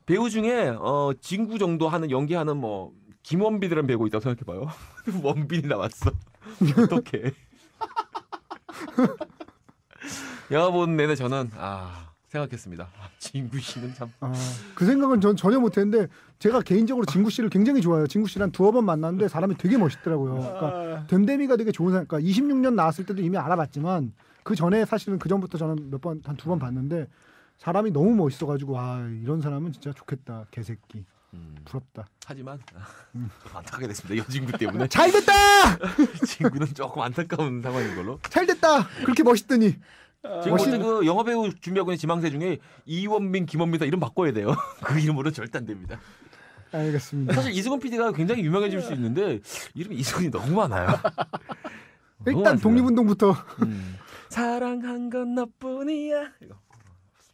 배우 중에 진구 정도 하는 연기하는 뭐 김원빈이라는 배우가 있다고 생각해봐요. 원빈이 나왔어. 어떡해. 영화 보는 내내 저는 생각했습니다. 진구 씨는 참. 그 생각은 전 전혀 못했는데 제가 개인적으로 진구 씨를 굉장히 좋아해요. 진구 씨랑 2번 만났는데 사람이 되게 멋있더라고요. 그러니까 됨됨이가 되게 좋은 사람. 그러니까 26년 나왔을 때도 이미 알아봤지만 그 전에 사실은 그 전부터 저는 한 2번 봤는데 사람이 너무 멋있어가지고 이런 사람은 진짜 좋겠다. 개새끼. 부럽다. 하지만 안타깝게 됐습니다. 여진구 때문에. 잘됐다. 진구는 조금 안타까운 상황인 걸로. 잘됐다. 그렇게 멋있더니. 지금 볼때 그 영화 배우 준비하고 있는 지망생 중에 이원빈, 김원빈 이름 바꿔야 돼요. 그 이름으로 절대 안 됩니다. 알겠습니다. 사실 이승훈 PD가 굉장히 유명해질 수 있는데 이름이 이승훈이 너무 많아요. 일단 독립운동부터. 사랑한 건 너뿐이야. 이거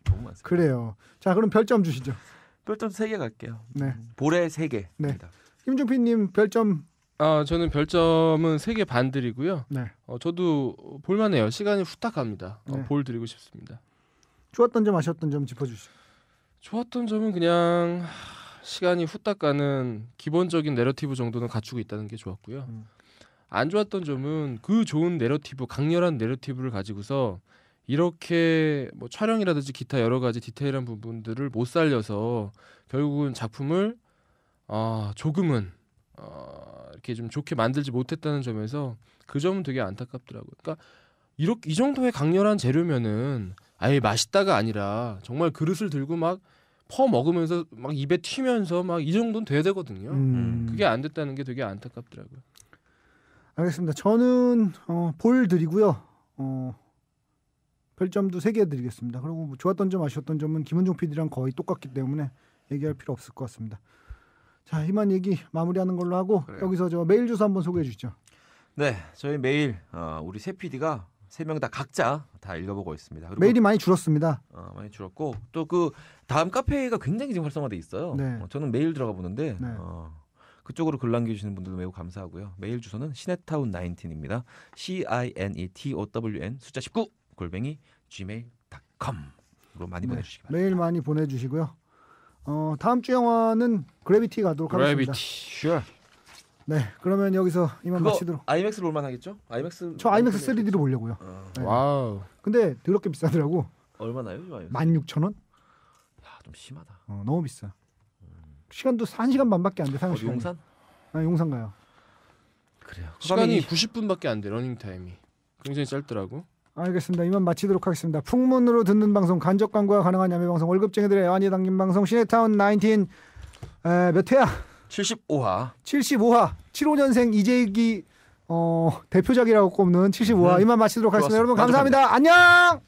너무 많습니다. 그래요. 자 그럼 별점 주시죠. 별점 3개 갈게요. 네. 볼에 3개입니다. 네. 김종필님 별점. 저는 별점은 3개 반 드리고요. 네. 저도 볼만해요. 시간이 후딱 갑니다. 네. 볼 드리고 싶습니다. 좋았던 점 아쉬웠던 점 짚어주시죠. 좋았던 점은 그냥 시간이 후딱 가는 기본적인 내러티브 정도는 갖추고 있다는 게 좋았고요. 안 좋았던 점은 그 좋은 내러티브, 강렬한 내러티브를 가지고서 이렇게 뭐 촬영이라든지 기타 여러 가지 디테일한 부분들을 못 살려서 결국은 작품을 조금은 이렇게 좀 좋게 만들지 못했다는 점에서 그 점은 되게 안타깝더라고요. 그러니까 이 정도의 강렬한 재료면은 아예 맛있다가 아니라 정말 그릇을 들고 막 퍼 먹으면서 막 입에 튀면서 막 이 정도는 돼야 되거든요. 그게 안 됐다는 게 되게 안타깝더라고요. 알겠습니다. 저는 볼 드리고요. 별점도 3개 드리겠습니다. 그리고 뭐 좋았던 점 아쉬웠던 점은 김은종 PD랑 거의 똑같기 때문에 얘기할 필요 없을 것 같습니다. 자, 이만 얘기 마무리하는 걸로 하고 그래요. 여기서 저 메일 주소 한번 소개해 주시죠. 네, 저희 메일 우리 세 PD가 3명 다 각자 다 읽어보고 있습니다. 그리고 메일이 많이 줄었습니다. 많이 줄었고 또 그 다음 카페가 굉장히 지금 활성화돼 있어요. 네. 저는 메일 들어가 보는데 네. 그쪽으로 글 남겨주시는 분들도 매우 감사하고요. 메일 주소는 시네타운19입니다. CINETOWN 숫자 19 @gmail.com으로 많이 보내주시기 바랍니다. 메일 많이 보내주시고요. 다음 주 영화는 그래비티 가도록 하겠습니다. Sure. 네, 그러면 여기서 이만 그거 마치도록. IMAX로 올만 하겠죠? IMAX 저 IMAX 3D로 보려고요. 네. 와우. 근데 더럽게 비싸더라고. 얼마나요? 좀 IMAX? 16,000원? 야, 좀 심하다. 너무 비싸. 시간도 1시간 반밖에 안 돼. 상영 어디 시간이. 용산? 용산 가요. 그래요. 시간이 90분밖에 안 돼. 러닝 타임이 굉장히 짧더라고. 알겠습니다. 이만 마치도록 하겠습니다. 풍문으로 듣는 방송, 간접 광고가 가능한 야매 방송, 월급쟁이들의 애완이 담긴 방송 시네타운 19 몇 회야? 75화. 75화. 75년생 이재익이 대표작이라고 꼽는 75화 이만 마치도록 하겠습니다. 좋았어. 여러분 감사합니다. 안녕.